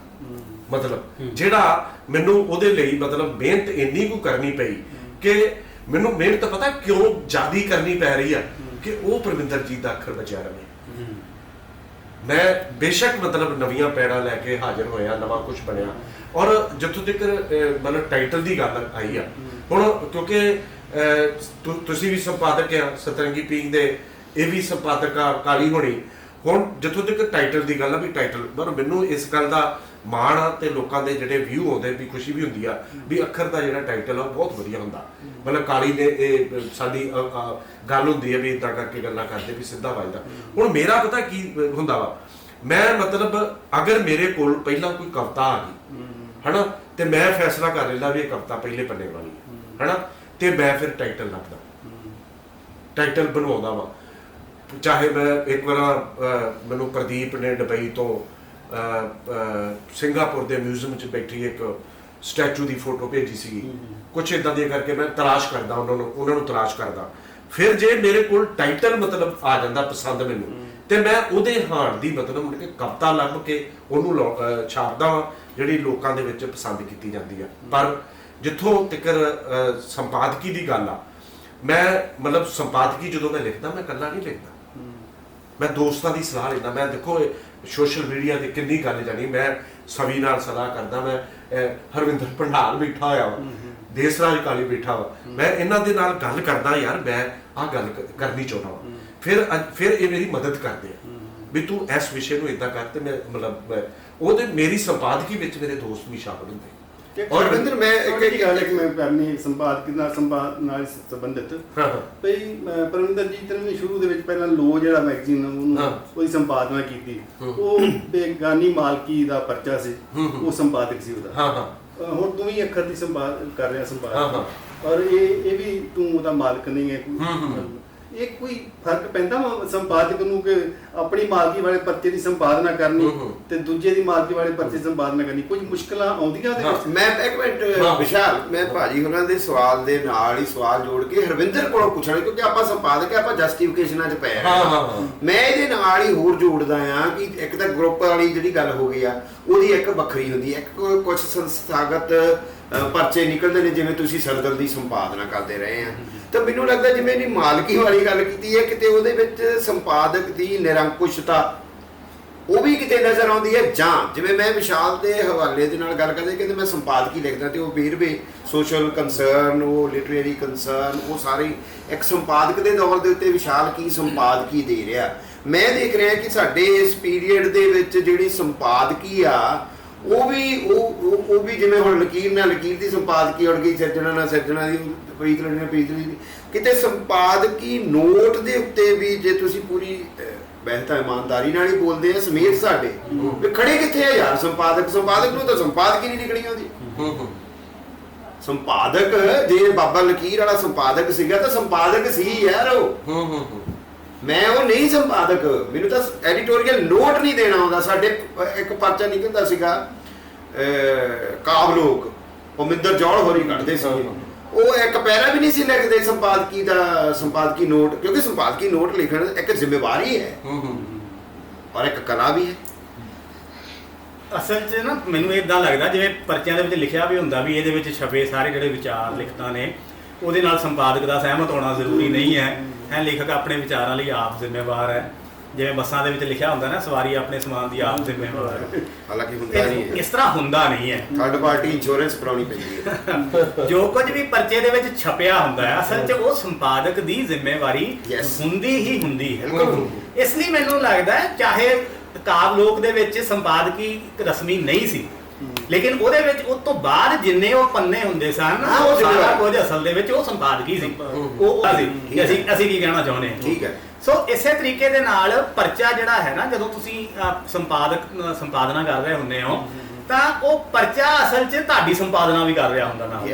ਮਤਲਬ ਜਿਹੜਾ ਮੈਨੂੰ ਉਹਦੇ ਲਈ ਮਤਲਬ ਮਿਹਨਤ ਇੰਨੀ ਕੁ ਕਰਨੀ ਪਈ ਕਿ ਮੈਨੂੰ ਮਿਹਨਤ ਪਤਾ ਕਿਉਂ ਜ਼ਿਆਦੀ ਕਰਨੀ ਪੈ ਰਹੀ ਆ ਕਿ ਉਹ ਪਰਮਿੰਦਰਜੀਤ ਦਾ ਅੱਖਰ ਬਚਿਆ ਰਹੇ। ਮੈਂ ਬੇਸ਼ੱਕ ਮਤਲਬ ਨਵੀਆਂ ਪੈੜਾਂ ਲੈ ਕੇ ਹਾਜ਼ਰ ਹੋਇਆ, ਨਵਾਂ ਕੁਝ ਬਣਿਆ, ਔਰ ਜਿੱਥੋਂ ਤੱਕ ਮਤਲਬ ਟਾਈਟਲ ਦੀ ਗੱਲ ਆਈ ਆ, ਹੁਣ ਕਿਉਂਕਿ ਤੁਸੀਂ ਵੀ ਸੰਪਾਦਕ ਆ, ਸਤਰੰਗੀ ਪੀਂਗ ਦੇ ਇਹ ਵੀ ਸੰਪਾਦਕ ਆ, ਕਾਲੀ ਹੋਣੀ। ਹੁਣ ਜਿੱਥੋਂ ਤੱਕ ਟਾਈਟਲ ਦੀ ਗੱਲ ਆ ਵੀ ਟਾਈਟਲ, ਪਰ ਮੈਨੂੰ ਇਸ ਗੱਲ ਦਾ ਮਾਣ ਆ ਤੇ ਲੋਕਾਂ ਦੇ ਜਿਹੜੇ ਵਿਊ ਆਉਂਦੇ ਵੀ ਖੁਸ਼ੀ ਵੀ ਹੁੰਦੀ ਆ ਵੀ ਅੱਖਰ ਦਾ ਜਿਹੜਾ ਟਾਈਟਲ ਆ ਉਹ ਬਹੁਤ ਵਧੀਆ ਹੁੰਦਾ। ਮਤਲਬ ਕਾਲੀ ਨੇ ਇਹ ਸਾਡੀ ਗੱਲ ਹੁੰਦੀ ਹੈ ਵੀ ਇਦਾਂ ਕਰਕੇ ਗੱਲਾਂ ਕਰਦੇ ਵੀ ਸਿੱਧਾ ਵੱਜਦਾ। ਹੁਣ ਮੇਰਾ ਪਤਾ ਕੀ ਹੁੰਦਾ ਵਾ, ਮੈਂ ਮਤਲਬ ਅਗਰ ਮੇਰੇ ਕੋਲ ਪਹਿਲਾਂ ਕੋਈ ਕਵਿਤਾ ਆ ਗਈ, ਹਨਾ, ਤੇ ਮੈਂ ਫੈਸਲਾ ਕਰ ਲੈਂਦਾ ਵੀ ਇਹ ਕਵਿਤਾ ਪਹਿਲੇ ਪੰਨੇ ਵਾਲੀ ਹੈ ਹਨਾ, ਤੇ ਮੈਂ ਫਿਰ ਟਾਈਟਲ ਲੱਭਦਾ, ਟਾਈਟਲ ਬਣਵਾਉਂਦਾ ਵਾ। ਚਾਹੇ ਮੈਂ ਇੱਕ ਵਾਰ ਮੈਨੂੰ ਪ੍ਰਦੀਪ ਨੇ ਦੁਬਈ ਤੋਂ ਸਿੰਗਾਪੁਰ ਦੇ ਮਿਊਜ਼ੀਅਮ 'ਚ ਬੈਠੀ ਇੱਕ ਸਟੈਚੂ ਦੀ ਫੋਟੋ ਭੇਜੀ ਸੀਗੀ, ਕੁਛ ਇਦਾਂ ਦੇ ਕਰਕੇ ਮੈਂ ਤਲਾਸ਼ ਕਰਦਾ ਉਹਨਾਂ ਨੂੰ ਤਲਾਸ਼ ਕਰਦਾ। ਫਿਰ ਜੇ ਮੇਰੇ ਕੋਲ ਟਾਈਟਲ ਮਤਲਬ ਆ ਜਾਂਦਾ ਪਸੰਦ ਮੈਨੂੰ, ਤੇ ਮੈਂ ਉਹਦੇ ਹਾਣ ਦੀ ਮਤਲਬ ਮੁੜ ਕੇ ਕਵਿਤਾ ਲੱਭ ਕੇ ਉਹਨੂੰ ਛਾਪਦਾ ਵਾਂ ਜਿਹੜੀ ਲੋਕਾਂ ਦੇ ਵਿੱਚ ਪਸੰਦ ਕੀਤੀ ਜਾਂਦੀ ਆ। ਪਰ ਜਿੱਥੋਂ ਤੱਕ ਸੰਪਾਦਕੀ ਦੀ ਗੱਲ ਆ, ਮੈਂ ਮਤਲਬ ਸੰਪਾਦਕੀ ਜਦੋਂ ਮੈਂ ਲਿਖਦਾ ਮੈਂ ਇਕੱਲਾ ਨਹੀਂ ਲਿਖਦਾ, ਮੈਂ ਦੋਸਤਾਂ ਦੀ ਸਲਾਹ ਲੈਂਦਾ। ਮੈਂ ਦੇਖੋ ਸੋਸ਼ਲ ਮੀਡੀਆ ਤੇ ਕਿੰਨੀ ਗੱਲ ਜਾਣੀ, ਮੈਂ ਸਵੀ ਨਾਲ ਸਲਾਹ ਕਰਦਾ, ਮੈਂ ਹਰਵਿੰਦਰ ਭੰਡਾਰ ਬੈਠਾ ਹੋਇਆ ਵਾ, ਦੇਸਰਾਜ ਕਾਲੀ ਬੈਠਾ ਵਾ, ਮੈਂ ਇਹਨਾਂ ਦੇ ਨਾਲ ਗੱਲ ਕਰਦਾ, ਯਾਰ ਮੈਂ ਆਹ ਗੱਲ ਕਰਨੀ ਚਾਹੁੰਦਾ ਵਾ। ਫਿਰ ਇਹ ਮੇਰੀ ਮਦਦ ਕਰਦੇ ਆ ਵੀ ਤੂੰ ਇਸ ਵਿਸ਼ੇ ਨੂੰ ਇਦਾਂ ਕਰ, ਤੇ ਮੈਂ ਮਤਲਬ ਉਹਦੇ ਮੇਰੀ ਸੰਪਾਦਕੀ ਵਿੱਚ ਮੇਰੇ ਦੋਸਤ ਵੀ ਸ਼ਾਮਲ ਹੁੰਦੇ। ਔਰ ਰਵਿੰਦਰ ਮੈਂ ਇੱਕ ਗੱਲ ਮੈਂ ਕਰਨੀ ਸੰਪਾਦਕ ਨਾਲ ਸੰਬੰਧਿਤ ਭਈ ਪਰਮਿੰਦਰ ਜੀ ਨੇ ਸ਼ੁਰੂ ਦੇ ਵਿੱਚ ਪਹਿਲਾਂ ਲੋ ਜਿਹੜਾ ਮੈਗਜ਼ੀਨ ਉਹਦੀ ਸੰਪਾਦਨਾ ਕੀਤੀ, ਉਹ ਬੇਗਾਨੀ ਮਾਲਕੀ ਦਾ ਪਰਚਾ ਸੀ, ਉਹ ਸੰਪਾਦਕ ਸੀ ਉਹਦਾ। ਹੁਣ ਤੂੰ ਵੀ ਅੱਖਰ ਦੀ ਸੰਪਾਦਕ ਕਰ ਰਿਹਾ ਸੰਪਾਦਕ, ਔਰ ਇਹ ਵੀ ਤੂੰ ਉਹਦਾ ਮਾਲਕ ਨਹੀਂ ਹੈ। ਇਹ ਕੋਈ ਫਰਕ ਪੈਂਦਾ ਸੰਪਾਦਕ ਨੂੰ ਕਿ ਆਪਣੀ ਮਾਲਕੀ ਵਾਲੇ ਪਰਚੇ ਦੀ ਸੰਪਾਦਨਾ ਕਰਨੀ ਤੇ ਦੂਜੇ ਦੀ ਮਾਲਕੀ ਵਾਲੇ ਪਰਚੇ ਦੀ ਸੰਪਾਦਨਾ ਕਰਨੀ, ਕੁਝ ਮੁਸ਼ਕਲਾਂ ਆਉਂਦੀਆਂ ਉਹਦੇ ਵਿੱਚ? ਮੈਂ ਇੱਕ ਮਿੰਟ ਵਿਸ਼ਾਲ, ਮੈਂ ਭਾਜੀ ਉਹਨਾਂ ਦੇ ਸਵਾਲ ਦੇ ਨਾਲ ਹੀ ਸਵਾਲ ਜੋੜ ਕੇ ਹਰਵਿੰਦਰ ਕੋਲੋਂ ਪੁੱਛਣਾ, ਕਿਉਂਕਿ ਆਪਾਂ ਸੰਪਾਦਕ ਹੈ, ਆਪਾਂ ਜਸਟੀਫਿਕੇਸ਼ਨਾਂ 'ਚ ਪਏ ਹਾਂ। ਮੈਂ ਇਹਦੇ ਨਾਲ ਹੀ ਹੋਰ ਜੋੜਦਾ ਆ ਕਿ ਇੱਕ ਤਾਂ ਗਰੁੱਪ ਵਾਲੀ ਜਿਹੜੀ ਗੱਲ ਹੋ ਗਈ ਆ, ਉਹਦੀ ਇੱਕ ਵੱਖਰੀ ਹੁੰਦੀ ਹੈ। ਇੱਕ ਕੁਝ ਸੰਸਥਾਗਤ ਪਰਚੇ ਨਿਕਲਦੇ ਨੇ, ਜਿਵੇਂ ਤੁਸੀਂ ਸਰਦਲ ਦੀ ਸੰਪਾਦਨਾ ਕਰਦੇ ਰਹੇ ਆ, ਤਾਂ ਮੈਨੂੰ ਲੱਗਦਾ ਜਿਵੇਂ ਇਹਦੀ ਮਾਲਕੀ ਵਾਲੀ ਗੱਲ ਕੀਤੀ ਹੈ, ਕਿਤੇ ਉਹਦੇ ਵਿੱਚ ਸੰਪਾਦਕ ਦੀ ਨਿਰੰਕੁਸ਼ਤਾ ਉਹ ਵੀ ਕਿਤੇ ਨਜ਼ਰ ਆਉਂਦੀ ਹੈ। ਜਾਂ ਜਿਵੇਂ ਮੈਂ ਵਿਸ਼ਾਲ ਦੇ ਹਵਾਲੇ ਦੇ ਨਾਲ ਗੱਲ ਕਰਦੇ, ਕਹਿੰਦੇ ਮੈਂ ਸੰਪਾਦਕੀ ਲਿਖਦਾ ਤੇ ਉਹ ਵੇਰਵੇ ਸੋਸ਼ਲ ਕੰਸਰਨ, ਉਹ ਲਿਟਰੇਰੀ ਕੰਸਰਨ, ਉਹ ਸਾਰੇ ਇੱਕ ਸੰਪਾਦਕ ਦੇ ਦੌਰ ਦੇ ਉੱਤੇ ਵਿਸ਼ਾਲ ਕੀ ਸੰਪਾਦਕੀ ਦੇ ਰਿਹਾ। ਮੈਂ ਦੇਖ ਰਿਹਾ ਕਿ ਸਾਡੇ ਇਸ ਪੀਰੀਅਡ ਦੇ ਵਿੱਚ ਜਿਹੜੀ ਸੰਪਾਦਕੀ ਆ, ਉਹ ਵੀ ਜਿਵੇਂ ਹੁਣ ਲਕੀਰ ਦੀ ਸੰਪਾਦਕੀ ਉੜ ਗਈ, ਸਿਰਜਣਾ ਦੀ ਪ੍ਰੀਤ ਦੀ, ਕਿਤੇ ਸੰਪਾਦਕੀ ਨੋਟ ਦੇ ਉੱਤੇ ਵੀ ਜੇ ਤੁਸੀਂ ਪੂਰੀ ਵੈਸੇ ਤਾਂ ਇਮਾਨਦਾਰੀ ਨਾਲ ਹੀ ਬੋਲਦੇ ਆ ਸਮੀਰ ਸਾਡੇ ਵੀ ਖੜੇ ਕਿੱਥੇ ਆ ਯਾਰ ਸੰਪਾਦਕ ਨੂੰ ਤਾਂ ਸੰਪਾਦਕੀ ਨਹੀਂ ਨਿਕਲੀ ਆਉਂਦੀ। ਸੰਪਾਦਕ ਜੇ ਬਾਬਾ ਲਕੀਰ ਵਾਲਾ ਸੰਪਾਦਕ ਸੀਗਾ ਤਾਂ ਸੰਪਾਦਕ ਸੀ ਯਾਰ ਉਹ, ਮੈਂ ਉਹ ਨਹੀਂ ਸੰਪਾਦਕ, ਮੈਨੂੰ ਤਾਂ ਐਡੀਟੋਰੀਅਲ ਨੋਟ ਨਹੀਂ ਦੇਣਾ ਆਉਂਦਾ। ਸਾਡੇ ਇੱਕ ਪਰਚਾ ਨਿਕਲਦਾ ਸੀਗਾ ਕਾਬਲੋਕ, ਪਰਮਿੰਦਰ ਜੌਲ ਹੋਰੀ ਕੱਢਦੇ ਸੀ, ਉਹ ਇੱਕ ਪੈਰਾ ਵੀ ਨਹੀਂ ਸੀ ਲਿਖਦੇ ਸੰਪਾਦਕੀ ਨੋਟ, ਕਿਉਂਕਿ ਸੰਪਾਦਕੀ ਨੋਟ ਲਿਖਣ ਇੱਕ ਜ਼ਿੰਮੇਵਾਰੀ ਹੈ ਔਰ ਇੱਕ ਕਲਾ ਵੀ ਹੈ। ਅਸਲ 'ਚ ਨਾ ਮੈਨੂੰ ਇਦਾਂ ਲੱਗਦਾ ਜਿਵੇਂ ਪਰਚਿਆਂ ਦੇ ਵਿੱਚ ਲਿਖਿਆ ਵੀ ਹੁੰਦਾ ਵੀ ਇਹਦੇ ਵਿੱਚ ਛਪੇ ਸਾਰੇ ਜਿਹੜੇ ਵਿਚਾਰ ਲਿਖਤਾਂ ਨੇ, ਉਹਦੇ ਨਾਲ ਸੰਪਾਦਕ ਦਾ ਸਹਿਮਤ ਹੋਣਾ ਜ਼ਰੂਰੀ ਨਹੀਂ ਹੈ। ਲੇਖਕ ਆਪਣੇ ਵਿਚਾਰਾਂ ਲਈ ਆਪ ਜ਼ਿੰਮੇਵਾਰ ਹੈ। ਜਿਵੇਂ ਬੱਸਾਂ ਦੇ ਵਿੱਚ ਲਿਖਿਆ ਹੁੰਦਾ ਨਾ, ਸਵਾਰੀ ਆਪਣੇ ਸਮਾਨ ਦੀ ਆਪ ਜ਼ਿੰਮੇਵਾਰ ਹੈ, ਹਾਲਾਂਕਿ ਹੁੰਦਾ ਨਹੀਂ ਹੈ, ਇਸ ਤਰ੍ਹਾਂ ਹੁੰਦਾ ਨਹੀਂ ਹੈ। ਥਰਡ ਪਾਰਟੀ ਇੰਸ਼ੋਰੈਂਸ ਕਰਾਉਣੀ ਪੈਂਦੀ ਹੈ। ਜੋ ਕੁਝ ਵੀ ਪਰਚੇ ਦੇ ਵਿੱਚ ਛਪਿਆ ਹੁੰਦਾ ਹੈ, ਅਸਲ 'ਚ ਉਹ ਸੰਪਾਦਕ ਦੀ ਜ਼ਿੰਮੇਵਾਰੀ ਹੁੰਦੀ ਹੀ ਹੁੰਦੀ ਹੈ। ਇਸ ਲਈ ਮੈਨੂੰ ਲੱਗਦਾ ਹੈ ਚਾਹੇ ਕਾਬਲੋਕ ਦੇ ਵਿੱਚ ਸੰਪਾਦਕੀ ਰਸਮੀ ਨਹੀਂ ਸੀ, ਲੇਕਿਨ ਉਹਦੇ ਵਿੱਚ ਉਸ ਤੋਂ ਬਾਅਦ ਜਿੰਨੇ ਉਹ ਪੰਨੇ ਹੁੰਦੇ ਸਨ, ਉਹ ਸਾਰਾ ਕੁਝ ਅਸਲ ਦੇ ਵਿੱਚ ਉਹ ਸੰਪਾਦਕੀ ਸੀ। ਉਹ ਅਸੀਂ ਕੀ ਕਹਿਣਾ ਚਾਹੁੰਦੇ ਹਾਂ, ਠੀਕ ਹੈ। ਸੋ ਇਸੇ ਤਰੀਕੇ ਦੇ ਨਾਲ ਪਰਚਾ ਜਿਹੜਾ ਹੈ ਨਾ, ਜਦੋਂ ਤੁਸੀਂ ਸੰਪਾਦਨਾ ਕਰ ਰਹੇ ਹੁੰਦੇ ਹੋ, ਤਾਂ ਉਹ ਪਰਚਾ ਅਸਲ 'ਚ ਤੁਹਾਡੀ ਸੰਪਾਦਨਾ ਵੀ ਕਰ ਰਿਹਾ ਹੁੰਦਾ ਨਾਲ।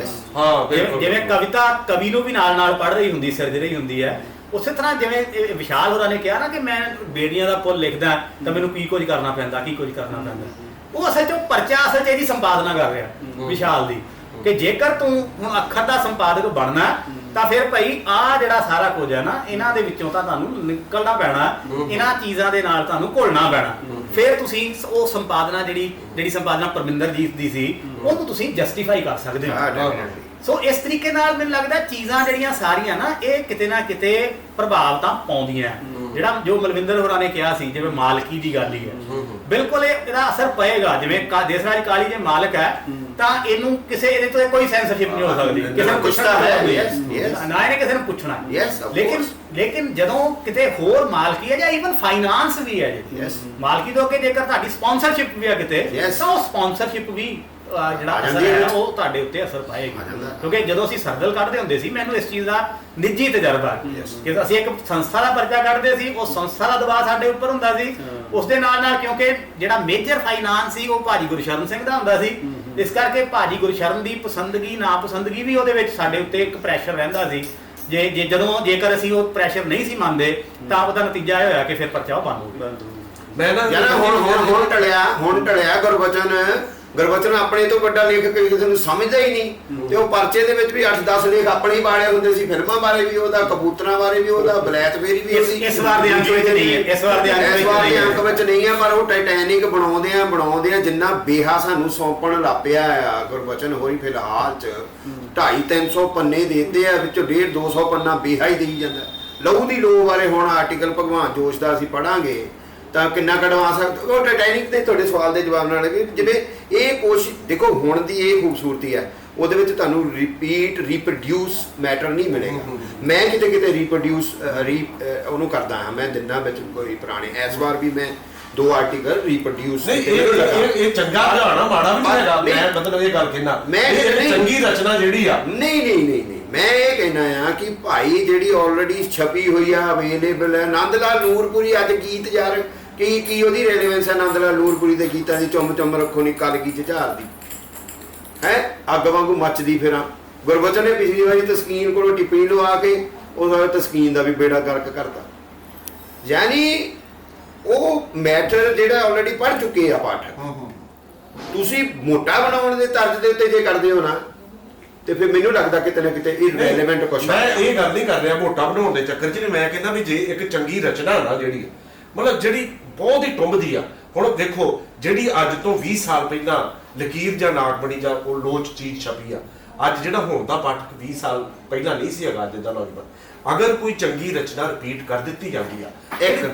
ਜਿਵੇਂ ਕਵਿਤਾ ਕਵੀ ਨੂੰ ਵੀ ਨਾਲ ਪੜ੍ਹ ਰਹੀ ਹੁੰਦੀ, ਸਿਰਜ ਰਹੀ ਹੁੰਦੀ ਹੈ, ਉਸੇ ਤਰ੍ਹਾਂ ਜਿਵੇਂ ਵਿਸ਼ਾਲ ਹੋਰਾਂ ਨੇ ਕਿਹਾ ਨਾ ਕਿ ਮੈਂ ਬੇੜੀਆਂ ਦਾ ਪੁੱਲ ਲਿਖਦਾ ਤਾਂ ਮੈਨੂੰ ਕੀ ਕੁਝ ਕਰਨਾ ਪੈਂਦਾ, ਉਹ ਅਸਲ 'ਚ ਪਰਚਾ ਅਸਲ 'ਚ ਇਹਦੀ ਸੰਪਾਦਨਾ ਕਰ ਰਿਹਾ ਵਿਸ਼ਾਲ ਦੀ, ਕਿ ਜੇਕਰ ਤੂੰ ਹੁਣ ਅੱਖਰ ਦਾ ਸੰਪਾਦਕ ਬਣਨਾ ਤਾਂ ਫਿਰ ਭਾਈ ਆਹ ਜਿਹੜਾ ਸਾਰਾ ਕੁਝ ਹੈ ਨਾ, ਇਹਨਾਂ ਦੇ ਵਿੱਚੋਂ ਤਾਂ ਤੁਹਾਨੂੰ ਨਿਕਲਣਾ ਪੈਣਾ, ਇਹਨਾਂ ਚੀਜ਼ਾਂ ਦੇ ਨਾਲ ਤੁਹਾਨੂੰ ਘੁਲਣਾ ਪੈਣਾ। ਫਿਰ ਤੁਸੀਂ ਉਹ ਸੰਪਾਦਨਾ ਜਿਹੜੀ ਸੰਪਾਦਨਾ ਪਰਮਿੰਦਰਜੀਤ ਦੀ ਸੀ, ਉਹਨੂੰ ਤੁਸੀਂ ਜਸਟੀਫਾਈ ਕਰ ਸਕਦੇ ਹੋ। ਸੋ ਇਸ ਤਰੀਕੇ ਨਾਲ ਮੈਨੂੰ ਲੱਗਦਾ ਚੀਜ਼ਾਂ ਜਿਹੜੀਆਂ ਸਾਰੀਆਂ ਨਾ, ਇਹ ਕਿਤੇ ਨਾ ਕਿਤੇ ਪ੍ਰਭਾਵ ਤਾਂ ਪਾਉਂਦੀਆਂ। ਜਿਹੜਾ ਜੋ ਮਲਵਿੰਦਰ ਹੋਰਾਂ ਨੇ ਕਿਹਾ ਸੀ, ਜਿਵੇਂ ਮਾਲਕੀ ਦੀ ਗੱਲ ਹੀ ਹੈ, ਬਿਲਕੁਲ ਇਹਦਾ ਅਸਰ ਪਏਗਾ। ਜਿਵੇਂ ਦੇਸਰਾਜ ਕਾਲੀ ਜੇ ਮਾਲਕ ਹੈ ਤਾਂ ਇਹਨੂੰ ਇਹਦੇ ਤੋਂ ਕੋਈ ਸੈਂਸਰਸ਼ਿਪ ਨਹੀਂ ਹੋ ਸਕਦੀ, ਕਿਸੇ ਨੂੰ ਪੁੱਛਦਾ ਹੈ ਨਾ, ਇਹਨੇ ਕਿਸੇ ਨੂੰ ਪੁੱਛਣਾ। ਲੇਕਿਨ ਜਦੋਂ ਕਿਤੇ ਹੋਰ ਮਾਲਕੀ ਹੈ ਜਾਂ ਈਵਨ ਫਾਈਨਾਂਸ ਵੀ ਹੈ, ਮਾਲਕੀ ਤੋਂ ਅੱਗੇ ਜੇਕਰ ਤੁਹਾਡੀ ਸਪਾਂਸਰਸ਼ਿਪ ਵੀ ਹੈ ਕਿਤੇ, ਤਾਂ ਉਹ ਸਪਾਂਸਰਸ਼ਿਪ ਵੀ ਜਿਹੜਾ ਆ ਅਸਰ ਜਾਂਦੀ ਹੈ ਹੈ। ਉਹ ਤੁਹਾਡੇ ਉੱਤੇ ਅਸਰ ਆ ਪਾਏਗੀ। ਜਾਂਦਾ। ਕਿਉਂਕਿ ਜਦੋਂ ਅਸੀਂ ਸਰਦਲ ਕੱਢਦੇ ਹੁੰਦੇ ਸੀ, ਮੈਨੂੰ ਇਸ ਚੀਜ਼ ਦਾ ਨਿੱਜੀ ਤਜਰਬਾ ਹੈ ਕਿ ਅਸੀਂ ਇੱਕ ਸੰਸਥਾ ਦਾ ਪਰਚਾ ਕੱਢਦੇ ਸੀ, ਉਹ ਸੰਸਥਾ ਦਾ ਦਬਾਅ ਸਾਡੇ ਉੱਪਰ ਹੁੰਦਾ ਸੀ। ਉਸ ਦੇ ਨਾਲ ਨਾਲ ਕਿਉਂਕਿ ਜਿਹੜਾ ਮੇਜਰ ਫਾਈਨਾਂਸ ਸੀ ਉਹ ਭਾਜੀ ਗੁਰਸ਼ਰਨ ਸਿੰਘ ਦਾ ਹੁੰਦਾ ਸੀ, ਇਸ ਕਰਕੇ ਭਾਜੀ ਗੁਰਸ਼ਰਨ ਦੀ ਪਸੰਦਗੀ ਨਾ ਪਸੰਦਗੀ ਵੀ ਉਹਦੇ ਵਿੱਚ ਸਾਡੇ ਉੱਤੇ ਇੱਕ ਪ੍ਰੈਸ਼ਰ ਰਹਿੰਦਾ ਸੀ। ਜੇਕਰ ਅਸੀਂ ਉਹ ਪ੍ਰੈਸ਼ਰ ਨਹੀਂ ਸੀ ਮੰਨਦੇ ਤਾਂ ਉਹਦਾ ਨਤੀਜਾ ਇਹ ਹੋਇਆ ਕਿ ਫਿਰ ਪਰਚਾ ਉਹ ਬੰਦ ਹੋ ਗਿਆ। ਮੈਂ ਨਾ ਯਾਰ ਹੁਣ ਟਲਿਆ ਗੁਰਬਚਨ ਆਪਣੇ ਤੋਂ ਵੱਡਾ ਲੇਖਕ ਕਿਸੇ ਨੂੰ ਸਮਝਦਾ ਹੀ ਨਹੀਂ। ਤੇ ਉਹ ਪਰਚੇ ਦੇ ਵਿੱਚ ਵੀ 8-10 ਲੇਖ ਆਪਣੇ ਹੀ ਬਾੜੇ ਹੁੰਦੇ ਸੀ, ਫਿਲਮਾਂ ਬਾਰੇ ਵੀ ਉਹਦਾ, ਕਬੂਤਰਾਂ ਬਾਰੇ ਵੀ ਉਹਦਾ, ਬਲੈਤ ਫੇਰੀ ਵੀ ਉਹਦੀ। ਇਸ ਵਾਰ ਦੇ ਅੰਕ ਵਿੱਚ ਨਹੀਂ ਹੈ, ਇਸ ਵਾਰ ਦੇ ਅੰਕ ਵਿੱਚ ਨਹੀਂ ਹੈ। ਪਰ ਉਹ ਟਾਈਟੈਨਿਕ ਬਣਾਉਂਦੇ ਆ ਜਿੰਨਾ ਬੇਹਾ ਸਾਨੂੰ ਸੌਂਪਣ ਲੱਪਿਆ ਆ ਗੁਰਬਚਨ ਹੋਰੀ ਫਿਲਹਾਲ ਚ 250-300 ਪੰਨੇ ਦੇਤੇ ਆ, ਵਿੱਚੋਂ 150-200 ਪੰਨਾ ਬੇਹਾ ਹੀ ਦੇਈ ਜਾਂਦਾ। ਲਹੂ ਦੀ ਲੋ ਬਾਰੇ ਹੁਣ ਆਰਟੀਕਲ ਭਗਵਾਨ ਜੋਸ਼ ਦਾ ਅਸੀਂ ਪੜਾਂਗੇ ਤਾਂ ਕਿੰਨਾ ਕਢਵਾ ਸਕਦੇ। ਉਹ ਟਾਈਟੈਨਿਕ ਦੇ ਤੁਹਾਡੇ ਸਵਾਲ ਦੇ ਜਵਾਬ ਨਾਲ ਜਿਵੇਂ ਇਹ ਕੋਸ਼ਿਸ਼ ਦੇਖੋ ਹੁਣ ਦੀ ਇਹ ਖੂਬਸੂਰਤੀ ਹੈ, ਉਹਦੇ ਵਿੱਚ ਤੁਹਾਨੂੰ ਰੀਪਰੋਡਿਊਸ ਮੈਟਰ ਨਹੀਂ ਮਿਲੇਗਾ। ਮੈਂ ਕਿਤੇ ਰੀਪਰੋਡਿਊਸ ਉਹਨੂੰ ਕਰਦਾ ਹਾਂ, ਮੈਂ ਦਿਨਾਂ ਵਿੱਚ ਕੋਈ ਪੁਰਾਣੇ ਇਸ ਵਾਰ ਵੀ ਮੈਂ 2 ਆਰਟੀਕਲ ਰੀਪਰੋਡਿਊਸ ਨਹੀਂ ਇਹ ਚੰਗਾ ਧਿਆਣਾ ਮਾੜਾ ਵੀ ਨਹੀਂ ਹੈਗਾ। ਮੈਂ ਮਤਲਬ ਇਹ ਗੱਲ ਕਹਿਣਾ ਇਹ ਚੰਗੀ ਰਚਨਾ ਜਿਹੜੀ ਆ ਨਹੀਂ ਮੈਂ ਇਹ ਕਹਿਣਾ ਆ ਕਿ ਭਾਈ ਜਿਹੜੀ ਆਲਰੇਡੀ ਛਪੀ ਹੋਈ ਆ, ਅਵੇਲੇਬਲ ਹੈ। ਨੰਦ ਲਾਲ ਨੂਰਪੁਰੀ ਅੱਜ ਗੀਤ ਯਾਰ ਕੀ ਉਹਦੀ ਰੈਲੇਵੈਂਸ ਹੈ? ਨੰਦ ਲਾਲ ਨੂਰਪੁਰੀ ਦੇ ਗੀਤਾਂ ਦੀ ਚੁੰਮ ਰੱਖੋ ਨੀ ਕਲਗੀ ਚ ਝਾਰਦੀ ਹੈ, ਅੱਗ ਵਾਂਗੂ ਮੱਚਦੀ ਫਿਰਾਂ। ਗੁਰਬਚਨ ਨੇ ਪਿਛਲੀ ਵਾਰੀ ਤਸਕੀਨ ਕੋਲੋਂ ਟਿੱਪਣੀ ਲਵਾ ਕੇ ਉਹ ਤਸਕੀਨ ਦਾ ਵੀ ਬੇੜਾ ਗਰਕ ਕਰਤਾ। ਯਾਨੀ ਉਹ ਮੈਟਰ ਜਿਹੜਾ ਆਲਰੇਡੀ ਪੜ੍ਹ ਚੁੱਕੇ ਆ ਪਾਠਕ, ਤੁਸੀਂ ਮੋਟਾ ਬਣਾਉਣ ਦੇ ਤਰਜ਼ ਦੇ ਉੱਤੇ ਜੇ ਕਰਦੇ ਹੋ ਨਾ ਤੇ ਫਿਰ ਮੈਨੂੰ ਲੱਗਦਾ ਕਿਤੇ ਨਾ ਕਿਤੇ ਇਰਰੈਲੇਵੈਂਟ ਕੁਐਸਚਨ। ਮੈਂ ਇਹ ਗੱਲ ਨਹੀਂ ਕਰ ਰਿਹਾ ਮੋਟਾ ਬਣਾਉਣ ਦੇ ਚੱਕਰ 'ਚ। ਮੈਂ ਕਹਿੰਦਾ ਵੀ ਜੇ ਇੱਕ ਚੰਗੀ ਰਚਨਾ ਨਾ ਜਿਹੜੀ ਮਤਲਬ ਜਿਹੜੀ ਬਹੁਤ ਹੀ ਟੁੰਬਦੀ ਆ। ਹੁਣ ਦੇਖੋ ਜਿਹੜੀ ਅੱਜ ਤੋਂ 20 ਸਾਲ ਪਹਿਲਾਂ ਲਕੀਰ ਜਾਂ ਨਾਗ ਬਣੀ ਜਾਂ ਉਹ ਲੋਚ ਚੀਜ਼ ਛਪੀ ਆ, ਅੱਜ ਜਿਹੜਾ ਹੁਣ ਦਾ ਪਾਠਕ 20 ਸਾਲ ਪਹਿਲਾਂ ਨਹੀਂ ਸੀ ਹੈਗਾ ਅੱਜ ਦਾ ਨੌਜਵਾਨ, ਅਗਰ ਕੋਈ ਚੰਗੀ ਰਚਨਾ ਰਿਪੀਟ ਕਰ ਦਿੱਤੀ ਜਾਂਦੀ ਆ,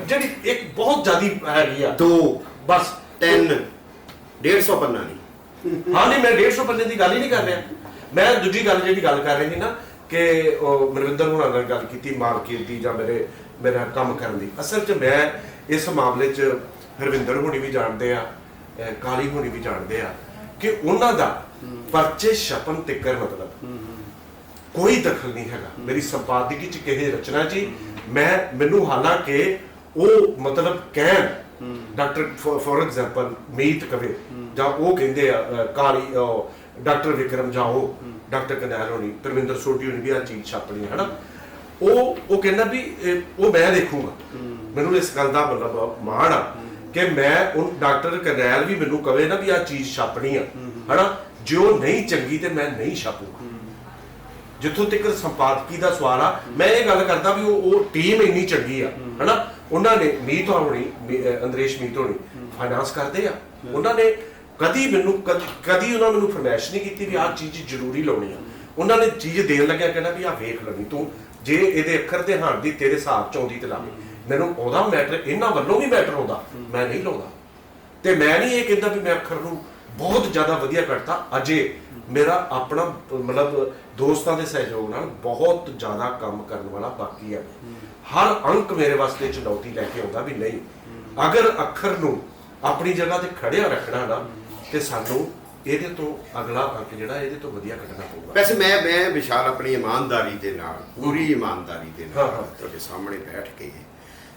ਜਿਹੜੀ ਇੱਕ ਬਹੁਤ ਜ਼ਿਆਦੀ ਹੈਗੀ ਆ 2 ਬਸ 3 150 ਪੰਨਾ ਨਹੀਂ। ਹਾਂ ਨਹੀਂ, ਮੈਂ 150 ਪੰਨੇ ਦੀ ਗੱਲ ਹੀ ਨਹੀਂ ਕਰ ਰਿਹਾ। ਮੈਂ ਦੂਜੀ ਗੱਲ ਜਿਹੜੀ ਗੱਲ ਕਰ ਰਹੀ ਸੀ ਨਾ ਕਿ ਉਹ ਮਨਵਿੰਦਰ ਹੁਣਾਂ ਨਾਲ ਗੱਲ ਕੀਤੀ ਮਾਰਕੀਟ ਦੀ ਜਾਂ ਮੇਰਾ ਕੰਮ ਕਰਨ ਦੀ। ਅਸਲ 'ਚ ਮੈਂ ਇਸ ਮਾਮਲੇ 'ਚ ਹਰਵਿੰਦਰ ਹੁਣੀ ਵੀ ਜਾਣਦੇ ਆ, ਕਾਲੀ ਹੁਣੀ ਵੀ ਜਾਣਦੇ ਆ ਕਿ ਉਹਨਾਂ ਦਾ ਪਰਚੇ ਛਪਨ ਤਿੱਕਰ ਮਤਲਬ ਕੋਈ ਦਖਲ ਨਹੀਂ ਹੈਗਾ ਮੇਰੀ ਸੰਪਾਦਕੀ 'ਚ ਕਿਸੇ ਰਚਨਾ 'ਚ। ਮੈਨੂੰ ਹਾਲਾਂਕਿ ਉਹ ਮਤਲਬ ਕਹਿਣ ਡਾਕਟਰ ਫੋਰ ਐਗਜ਼ਾਮਪਲ ਮੀਤ ਕਵੇ ਜਾਂ ਉਹ ਕਹਿੰਦੇ ਆ ਕਾਲੀ ਡਾਕਟਰ ਵਿਕਰਮ ਜਾਂ ਉਹ ਡਾਕਟਰ ਕਨੈਲ ਹੋਣੀ, ਪਰਵਿੰਦਰ ਸੋਢੀ ਹੋਣੀ ਵੀ ਆ ਚੀਜ਼ ਛਾਪਣੀ ਹੈ ਨਾ, ਉਹ ਕਹਿੰਦਾ ਵੀ ਉਹ ਮੈਂ ਦੇਖੂਗਾ। ਮੈਨੂੰ ਇਸ ਗੱਲ ਦਾ ਮਤਲਬ ਮਾਣ ਆ ਕਿ ਮੈਂ ਉਹ ਡਾਕਟਰ ਕਰਨੈਲ ਵੀ ਮੈਨੂੰ ਕਵੇ ਨਾ ਵੀ ਆ ਚੀਜ਼ ਛਾਪਣੀ ਆ ਹਨਾ, ਜੇ ਉਹ ਨਹੀਂ ਚੰਗੀ ਤੇ ਮੈਂ ਨਹੀਂ ਛਾਪੂਗਾ। ਜਿੱਥੋਂ ਤੱਕ ਸੰਪਾਦਕੀ ਦਾ ਸਵਾਲ ਆ, ਮੈਂ ਇਹ ਗੱਲ ਕਰਦਾ ਵੀ ਉਹ ਟੀਮ ਇੰਨੀ ਚੰਗੀ ਆ ਹਨਾ। ਉਹਨਾਂ ਨੇ ਮੀਤ ਹੋਣੀ, ਅੰਦਰੇਸ਼ ਮੀਤ ਹੋਣੀ ਫਾਈਨਾਂਸ ਕਰਦੇ ਆ। ਉਹਨਾਂ ਨੇ ਕਦੀ ਉਹਨਾਂ ਮੈਨੂੰ ਫਰਮਾਇਸ਼ ਨਹੀਂ ਕੀਤੀ ਵੀ ਆਹ ਚੀਜ਼ ਜ਼ਰੂਰੀ ਲਾਉਣੀ ਆ। ਉਹਨਾਂ ਨੇ ਚੀਜ਼ ਦੇਣ ਲੱਗਿਆ ਕਹਿਣਾ ਵੀ ਆਹ ਵੇਖ ਲੈਣੀ ਤੂੰ, ਜੇ ਇਹਦੇ ਅੱਖਰ ਤੇ ਹਾਂ ਦੀ ਤੇਰੇ ਹਿਸਾਬ ਚ ਆਉਂਦੀ ਤੇ ਲਾਵੇ। ਮੈਨੂੰ ਉਹਦਾ ਮੈਟਰ ਇਹਨਾਂ ਵੱਲੋਂ ਵੀ ਮੈਟਰ ਆਉਂਦਾ, ਮੈਂ ਨਹੀਂ ਲਾਉਂਦਾ। ਤੇ ਮੈਂ ਨਹੀਂ ਇਹ ਕਹਿੰਦਾ ਵੀ ਮੈਂ ਅੱਖਰ ਨੂੰ ਬਹੁਤ ਜ਼ਿਆਦਾ ਵਧੀਆ ਕੱਢਤਾ। ਅਜੇ ਮੇਰਾ ਆਪਣਾ ਮਤਲਬ ਦੋਸਤਾਂ ਦੇ ਸਹਿਯੋਗ ਨਾਲ ਬਹੁਤ ਜ਼ਿਆਦਾ ਕੰਮ ਕਰਨ ਵਾਲਾ ਬਾਕੀ ਹੈ। ਹਰ ਅੰਕ ਮੇਰੇ ਵਾਸਤੇ ਚੁਣੌਤੀ ਲੈ ਕੇ ਆਉਂਦਾ ਵੀ ਨਹੀਂ, ਅਗਰ ਅੱਖਰ ਨੂੰ ਆਪਣੀ ਜਗ੍ਹਾ ਤੇ ਖੜਿਆ ਰੱਖਣਾ ਨਾ ਤੇ ਸਾਨੂੰ ਇਹਦੇ ਤੋਂ ਅਗਲਾ ਅੰਕ ਜਿਹੜਾ ਇਹਦੇ ਤੋਂ ਵਧੀਆ ਕੱਢਣਾ ਪਊਗਾ। ਵੈਸੇ ਮੈਂ ਵਿਸ਼ਾਲ ਆਪਣੀ ਇਮਾਨਦਾਰੀ ਦੇ ਨਾਲ, ਪੂਰੀ ਇਮਾਨਦਾਰੀ ਦੇ ਨਾਲ ਤੁਹਾਡੇ ਸਾਹਮਣੇ ਬੈਠ ਕੇ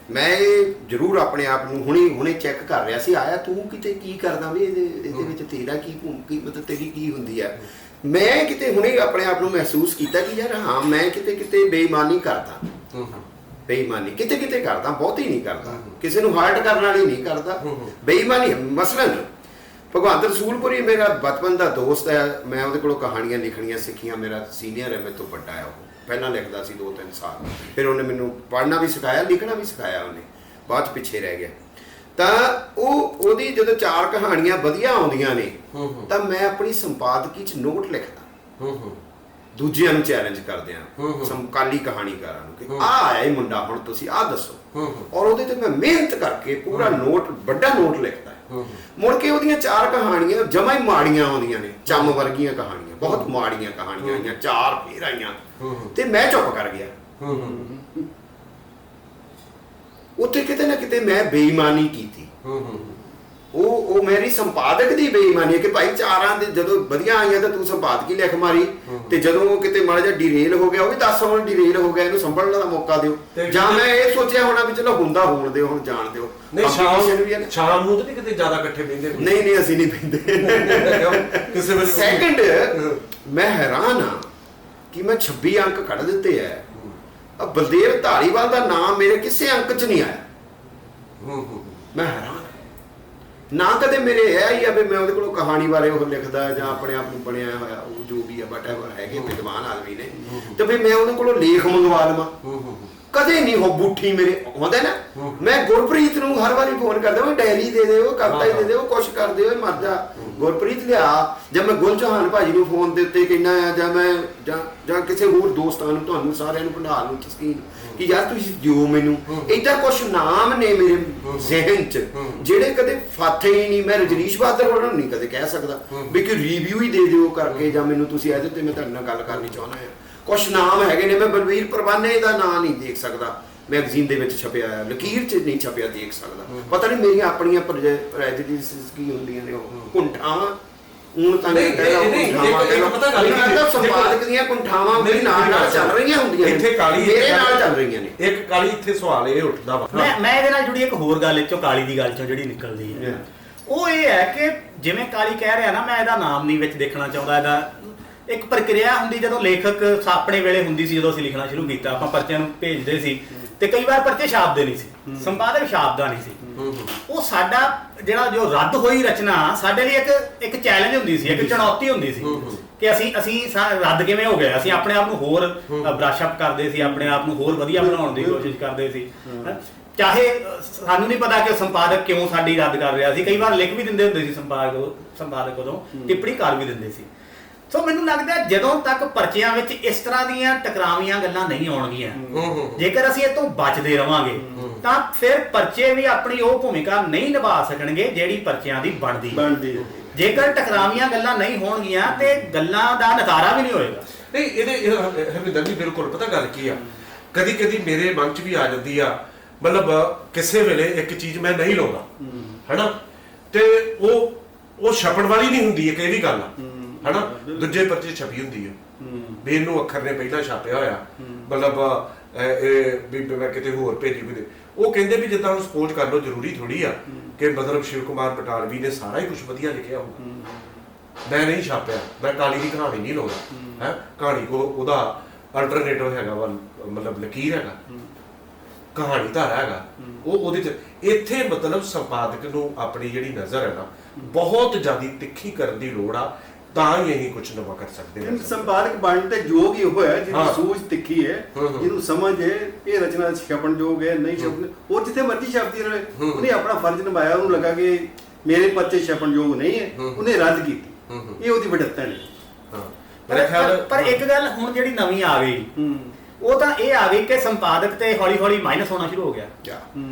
ਮੈਂ ਇਹ ਜ਼ਰੂਰ ਆਪਣੇ ਆਪ ਨੂੰ ਹੁਣੇ ਚੈੱਕ ਕਰ ਰਿਹਾ ਸੀ, ਆਇਆ ਤੂੰ ਕਿਤੇ ਕੀ ਕਰਦਾ ਵੀ ਇਹਦੇ ਵਿੱਚ ਤੇਰਾ ਕੀ ਮਤਲਬ ਤੇਰੀ ਕੀ ਹੁੰਦੀ ਹੈ। ਮੈਂ ਕਿਤੇ ਹੁਣੇ ਆਪਣੇ ਆਪ ਨੂੰ ਮਹਿਸੂਸ ਕੀਤਾ ਕਿ ਯਾਰ ਹਾਂ ਮੈਂ ਕਿਤੇ ਬੇਈਮਾਨੀ ਕਰਦਾ, ਬੇਈਮਾਨੀ ਕਿਤੇ ਕਰਦਾ, ਬਹੁਤੀ ਨਹੀਂ ਕਰਦਾ, ਕਿਸੇ ਨੂੰ ਹਰਟ ਕਰਨ ਵਾਲੀ ਨਹੀਂ ਕਰਦਾ, ਬੇਈਮਾਨੀ। ਮਸਲਨ ਭਗਵੰਤ ਰਸੂਲਪੁਰੀ ਮੇਰਾ ਬਚਪਨ ਦਾ ਦੋਸਤ ਹੈ, ਮੈਂ ਉਹਦੇ ਕੋਲੋਂ ਕਹਾਣੀਆਂ ਲਿਖਣੀਆਂ ਸਿੱਖੀਆਂ। ਮੇਰਾ ਸੀਨੀਅਰ ਹੈ, ਮੇਰੇ ਤੋਂ ਵੱਡਾ ਹੈ। ਉਹ ਪਹਿਲਾਂ ਲਿਖਦਾ ਸੀ 2-3 ਸਾਲ, ਫਿਰ ਉਹਨੇ ਮੈਨੂੰ ਪੜ੍ਹਨਾ ਵੀ ਸਿਖਾਇਆ, ਲਿਖਣਾ ਵੀ ਸਿਖਾਇਆ। ਉਹਨੇ ਬਾਅਦ 'ਚ ਪਿੱਛੇ ਰਹਿ ਗਿਆ। ਤਾਂ ਉਹਦੀ ਜਦੋਂ 4 ਕਹਾਣੀਆਂ ਵਧੀਆ ਆਉਂਦੀਆਂ ਨੇ ਤਾਂ ਮੈਂ ਆਪਣੀ ਸੰਪਾਦਕੀ 'ਚ ਨੋਟ ਲਿਖਦਾ, ਦੂਜਿਆਂ ਨੂੰ ਚੈਲੰਜ ਕਰਦਿਆਂ ਸਮਕਾਲੀ ਕਹਾਣੀਕਾਰਾਂ ਨੂੰ ਕਿ ਆਹ ਆਇਆ ਇਹ ਮੁੰਡਾ, ਹੁਣ ਤੁਸੀਂ ਆਹ ਦੱਸੋ। ਔਰ ਉਹਦੇ ਤੇ ਮੈਂ ਮਿਹਨਤ ਕਰਕੇ ਪੂਰਾ ਨੋਟ, ਵੱਡਾ ਨੋਟ ਲਿਖਦਾ। ਮੁੜ ਕੇ ਉਹਦੀਆਂ 4 ਕਹਾਣੀਆਂ ਜਮਾਂ ਹੀ ਮਾੜੀਆਂ ਆਉਂਦੀਆਂ ਨੇ, ਚੰਮ ਵਰਗੀਆਂ ਕਹਾਣੀਆਂ, ਬਹੁਤ ਮਾੜੀਆਂ ਕਹਾਣੀਆਂ ਆਈਆਂ, 4 ਫੇਰ ਆਈਆਂ ਤੇ ਮੈਂ ਚੁੱਪ ਕਰ ਗਿਆ। ਉੱਥੇ ਕਿਤੇ ਨਾ ਕਿਤੇ ਮੈਂ ਬੇਈਮਾਨੀ ਕੀਤੀ। ਉਹ ਮੇਰੀ ਸੰਪਾਦਕ ਦੀ ਬੇਈਮਾਨੀ ਹੈ ਕਿ ਭਾਈ ਚਾਰਾਂ ਦੇ ਜਦੋਂ ਵਧੀਆ ਆਈਆਂ ਤਾਂ ਤੂੰ ਸੰਪਾਦਕੀ ਲਿਖ ਮਾਰੀ, ਤੇ ਜਦੋਂ ਕਿਤੇ ਮਾੜਾ ਜਿਹਾ ਡਿਰੇਲ ਹੋ ਗਿਆ ਉਹ ਵੀ ਦੱਸ ਹੁਣ ਡਿਰੇਲ ਹੋ ਗਿਆ, ਇਹਨੂੰ ਸੰਭਲਣ ਦਾ ਮੌਕਾ ਦਿਓ। ਜਾਂ ਮੈਂ ਇਹ ਸੋਚਿਆ ਹੋਣਾ ਵੀ ਚਲੋ ਹੁੰਦਾ ਹੋਣ ਦਿਓ, ਹੁਣ ਜਾਣ ਦਿਓ। ਨਹੀਂ Competition ਵੀ ਹੈ ਨਾ। ਸ਼ਾਮ ਨੂੰ ਤਾਂ ਨਹੀਂ ਕਿਤੇ ਜ਼ਿਆਦਾ ਇਕੱਠੇ ਬਹਿੰਦੇ ਨਹੀਂ ਅਸੀਂ ਨਹੀਂ ਪੈਂਦੇ। ਕਿਸੇ ਵੇਲੇ ਸੈਕੰਡ, ਮੈਂ ਹੈਰਾਨ ਹਾਂ ਕਿ ਮੈਂ 26 ਅੰਕ ਕੱਢ ਦਿੱਤੇ ਐ। ਬਲਦੇਵ ਧਾਲੀਵਾਲ ਦਾ ਨਾਮ ਮੇਰੇ ਕਿਸੇ ਅੰਕ 'ਚ ਨਹੀਂ ਆਇਆ। ਮੈਂ ਹੈਰਾਨ ਨਾ, ਕਦੇ ਮੇਰੇ ਇਹ ਹੀ ਆ ਵੀ ਮੈਂ ਉਹਦੇ ਕੋਲੋਂ ਕਹਾਣੀ ਬਾਰੇ ਉਹ ਲਿਖਦਾ ਜਾਂ ਆਪਣੇ ਆਪ ਨੂੰ ਬਣਿਆ ਹੋਇਆ ਉਹ ਜੋ ਵੀ ਆ ਵਟਐਵਰ ਹੈਗੇ ਵਿਦਵਾਨ ਆਦਮੀ ਨੇ, ਤੇ ਵੀ ਮੈਂ ਉਹਦੇ ਕੋਲੋਂ ਲੇਖ ਮੰਗਵਾ ਲਵਾਂ। ਕਦੇ ਨਹੀਂ ਉਹ ਬੂਠੀ ਮੇਰੇ ਆਉਂਦਾ ਨਾ। ਮੈਂ ਗੁਰਪ੍ਰੀਤ ਨੂੰ ਹਰ ਵਾਰੀ ਫੋਨ ਕਰਦਾ, ਮੈਂ ਡਾਇਰੀ ਦੇ ਦਿਓ, ਕਵਿਤਾ ਹੀ ਦੇ ਦਿਓ, ਕੁਛ ਕਰ ਦਿਓ, ਮਰ ਜਾ ਗੁਰਪ੍ਰੀਤ ਲਿਆ। ਜਾਂ ਮੈਂ ਗੁਲ ਚੌਹਾਨ ਭਾਜੀ ਨੂੰ ਫੋਨ ਦੇ ਉੱਤੇ ਕਹਿਣਾ ਆ, ਜਾਂ ਮੈਂ ਜਾਂ ਕਿਸੇ ਹੋਰ ਦੋਸਤਾਂ ਨੂੰ, ਤੁਹਾਨੂੰ ਸਾਰਿਆਂ ਨੂੰ ਭੰਡਾਰ ਨੂੰ ਤਸਕੀਨ ਕਿ ਯਾਰ ਤੁਸੀਂ ਦਿਓ ਮੈਨੂੰ। ਏਦਾਂ ਕੁਛ ਨਾਮ ਨੇ ਮੇਰੇ ਜ਼ਿਹਨ 'ਚ ਜਿਹੜੇ ਕਦੇ ਫਾਥੇ ਹੀ ਨਹੀਂ। ਮੈਂ ਰਜਨੀਸ਼ ਬਾਦਰ ਹੋਰਾਂ ਨੂੰ ਨਹੀਂ ਕਦੇ ਕਹਿ ਸਕਦਾ ਵੀ ਕਿ ਰਿਵਿਊ ਹੀ ਦੇ ਦਿਓ ਕਰਕੇ, ਜਾਂ ਮੈਨੂੰ ਤੁਸੀਂ ਇਹਦੇ ਤੇ ਮੈਂ ਤੁਹਾਡੇ ਨਾਲ ਗੱਲ ਕਰਨੀ ਚਾਹੁੰਦਾ ਹਾਂ। ਕੁਛ ਨਾਮ ਹੈਗੇ ਨੇ, ਮੈਂ ਬਲਵੀਰ ਪਰਵਾਨੇ ਦਾ ਨਾਂ ਨਹੀਂ ਦੇਖ ਸਕਦਾ, ਮੈਗਜ਼ੀਨ ਦੇ ਵਿੱਚ ਛਪਿਆ ਹੈ, ਲਕੀਰ 'ਚ ਨਹੀਂ ਛਪਿਆ ਦੇਖ ਸਕਦਾ। ਪਤਾ ਨਹੀਂ ਮੇਰੀਆਂ ਆਪਣੀਆਂ ਪ੍ਰੈਜੁਡਿਸਸ ਕੀ ਹੁੰਦੀਆਂ ਨੇ, ਉਹ ਕੁੰਠਾਵਾਂ ਹੁਣ ਤਾਂ ਨਹੀਂ, ਪਤਾ ਗੱਲ ਕੀ ਹੈ, ਸੰਪਾਦਕ ਦੀਆਂ ਕੁੰਠਾਵਾਂ ਮੇਰੇ ਨਾਲ ਚੱਲ ਰਹੀਆਂ ਹੁੰਦੀਆਂ ਨੇ, ਇੱਥੇ ਕਾਲੀ ਮੇਰੇ ਨਾਲ ਚੱਲ ਰਹੀਆਂ ਨੇ। ਇੱਕ ਕਾਲੀ ਇੱਥੇ ਸਵਾਲ ਇਹ ਉੱਠਦਾ ਵਾ, ਮੈਂ ਇਹਦੇ ਨਾਲ ਜੁੜੀ ਇੱਕ ਹੋਰ ਗੱਲ ਇਹ ਚੋਂ ਕਾਲੀ ਦੀ ਗੱਲ ਚੋਂ ਜਿਹੜੀ ਨਿਕਲਦੀ ਹੈ, ਉਹ ਇਹ ਹੈ ਕਿ ਜਿਵੇਂ ਕਾਲੀ ਕਹਿ ਰਿਹਾ ਨਾ, ਮੈਂ ਇਹਦਾ ਨਾਮ ਨਹੀਂ ਵਿੱਚ ਦੇਖਣਾ ਚਾਹੁੰਦਾ। ਇਹਦਾ ਇੱਕ ਪ੍ਰਕਿਰਿਆ ਹੁੰਦੀ ਜਦੋਂ ਲੇਖਕ ਆਪਣੇ ਵੇਲੇ ਹੁੰਦੀ ਸੀ, ਜਦੋਂ ਅਸੀਂ ਲਿਖਣਾ ਸ਼ੁਰੂ ਕੀਤਾ ਆਪਾਂ ਪਰਚਿਆਂ ਨੂੰ ਭੇਜਦੇ ਸੀ ਤੇ ਕਈ ਵਾਰ ਪਰਚੇ ਛਾਪਦੇ ਨਹੀਂ ਸੀ, ਸੰਪਾਦਕ ਛਾਪਦਾ ਨਹੀਂ ਸੀ। ਉਹ ਸਾਡਾ ਜਿਹੜਾ ਜੋ ਰੱਦ ਹੋਈ ਰਚਨਾ ਸਾਡੇ ਲਈ ਇੱਕ ਚੈਲੰਜ ਹੁੰਦੀ ਸੀ, ਇੱਕ ਚੁਣੌਤੀ ਹੁੰਦੀ ਸੀ ਕਿ ਅਸੀਂ ਰੱਦ ਕਿਵੇਂ ਹੋ ਗਿਆ। ਅਸੀਂ ਆਪਣੇ ਆਪ ਨੂੰ ਹੋਰ ਬ੍ਰਸ਼ ਅਪ ਕਰਦੇ ਸੀ, ਆਪਣੇ ਆਪ ਨੂੰ ਹੋਰ ਵਧੀਆ ਬਣਾਉਣ ਦੀ ਕੋਸ਼ਿਸ਼ ਕਰਦੇ ਸੀ। ਚਾਹੇ ਸਾਨੂੰ ਨਹੀਂ ਪਤਾ ਕਿ ਸੰਪਾਦਕ ਕਿਉਂ ਸਾਡੀ ਰੱਦ ਕਰ ਰਿਹਾ ਸੀ। ਕਈ ਵਾਰ ਲਿਖ ਵੀ ਦਿੰਦੇ ਹੁੰਦੇ ਸੀ ਸੰਪਾਦਕ ਉਦੋਂ ਟਿੱਪਣੀ ਕਰ ਵੀ ਦਿੰਦੇ ਸੀ। ਸੋ ਮੈਨੂੰ ਲੱਗਦਾ ਜਦੋਂ ਤੱਕ ਪਰਚਿਆਂ ਵਿੱਚ ਇਸ ਤਰ੍ਹਾਂ ਦੀਆਂ ਟਕਰਾਵੀਆਂ ਗੱਲਾਂ ਨਹੀਂ ਆਉਣਗੀਆਂ, ਜੇਕਰ ਅਸੀਂ ਇਹ ਤੋਂ ਬਚਦੇ ਰਵਾਂਗੇ ਤਾਂ ਫਿਰ ਪਰਚੇ ਵੀ ਆਪਣੀ ਉਹ ਭੂਮਿਕਾ ਨਹੀਂ ਨਿਭਾ ਸਕਣਗੇ ਜਿਹੜੀ ਪਰਚਿਆਂ ਦੀ ਬਣਦੀ। ਜੇਕਰ ਟਕਰਾਵੀਆਂ ਗੱਲਾਂ ਨਹੀਂ ਹੋਣਗੀਆਂ ਤੇ ਗੱਲਾਂ ਦਾ ਨਤਾਰਾ ਵੀ ਨਹੀਂ ਹੋਏਗਾ। ਨਹੀਂ ਇਹਦੇ ਹਰਵਿੰਦਰ ਜੀ ਬਿਲਕੁਲ ਪਤਾ ਗੱਲ ਕੀ ਆ, ਕਦੀ ਕਦੀ ਮੇਰੇ ਮਨ 'ਚ ਵੀ ਆ ਜਾਂਦੀ ਆ, ਮਤਲਬ ਕਿਸੇ ਵੇਲੇ ਇੱਕ ਚੀਜ਼ ਮੈਂ ਨਹੀਂ ਲਾਉਂਦਾ ਹਨਾ, ਤੇ ਉਹ ਛਪਣ ਵਾਲੀ ਨਹੀਂ ਹੁੰਦੀ, ਇੱਕ ਇਹ ਵੀ ਗੱਲ ਆ ਹਨਾ, ਦੂਜੇ ਪਰਚੇ ਛਪੀ ਹੁੰਦੀ ਹੈ ਵੀ ਇਹਨੂੰ ਅੱਖਰ ਨੇ ਪਹਿਲਾਂ ਛਾਪਿਆ ਹੋਇਆ, ਮਤਲਬ ਵੀ ਮੈਂ ਕਿਤੇ ਹੋਰ ਭੇਜੀ ਵੀ। ਉਹ ਕਹਿੰਦੇ ਵੀ ਜਿੱਦਾਂ ਹੁਣ ਸਪੋਜ਼ ਕਰ ਲਓ, ਜ਼ਰੂਰੀ ਥੋੜੀ ਆ ਕਿ ਮਤਲਬ ਸ਼ਿਵ ਕੁਮਾਰ ਬਟਾਲਵੀ ਨੇ ਸਾਰਾ ਹੀ ਕੁਝ ਵਧੀਆ ਲਿਖਿਆ ਹੋਊਗਾ। ਮੈਂ ਨਹੀਂ ਛਾਪਿਆ, ਮੈਂ ਕਾਲੀ ਦੀ ਕਹਾਣੀ ਨਹੀਂ ਲਾਉਂਦਾ ਹੈ, ਕਹਾਣੀ ਕੋ ਉਹਦਾ ਅਲਟਰਨੇਟਿਵ ਹੈਗਾ ਵਾ, ਮਤਲਬ ਲਕੀਰ ਹੈਗਾ, ਕਹਾਣੀ ਧਾਰਾ ਹੈਗਾ, ਉਹ ਉਹਦੇ 'ਚ ਇੱਥੇ ਮਤਲਬ ਸੰਪਾਦਕ ਨੂੰ ਆਪਣੀ ਜਿਹੜੀ ਨਜ਼ਰ ਹੈ ਨਾ ਬਹੁਤ ਜ਼ਿਆਦਾ ਤਿੱਖੀ ਕਰਨ ਦੀ ਲੋੜ ਆ, ਤਾਂ ਹੀ ਅਸੀਂ ਕੁਝ ਨਵਾਂ ਕਰ ਸਕਦੇ ਹਾਂ। ਸੰਪਾਦਕ ਬਣਨ ਤੇ ਯੋਗ ਹੀ ਹੋਇਆ ਜਿਹਦੀ ਸੂਝ ਤਿੱਖੀ ਹੈ, ਜਿਹਨੂੰ ਸਮਝ ਹੈ ਇਹ ਰਚਨਾ ਛਪਣ ਯੋਗ ਹੈ ਨਹੀਂ ਛਪਣ, ਉਹ ਜਿੱਥੇ ਮਰਜ਼ੀ ਛਪਦੀ ਰਹੇ, ਉਹਨੇ ਆਪਣਾ ਫਰਜ਼ ਨਿਭਾਇਆ। ਉਹਨੂੰ ਲੱਗਾ ਕਿ ਮੇਰੇ ਪਰਚੇ ਛਪਣ ਯੋਗ ਨਹੀਂ ਹੈ, ਉਹਨੇ ਰੱਦ ਕੀਤੀ, ਇਹ ਉਹਦੀ ਵੱਡਤਾ ਨਹੀਂ। ਪਰ ਇੱਕ ਗੱਲ ਹੁਣ ਜਿਹੜੀ ਨਵੀਂ ਆ ਗਈ ਉਹ ਤਾਂ ਇਹ ਆ ਗਈ ਕਿ ਸੰਪਾਦਕ ਤੇ ਹੌਲੀ ਹੌਲੀ ਮਾਈਨਸ ਹੋਣਾ ਸ਼ੁਰੂ ਹੋ ਗਿਆ।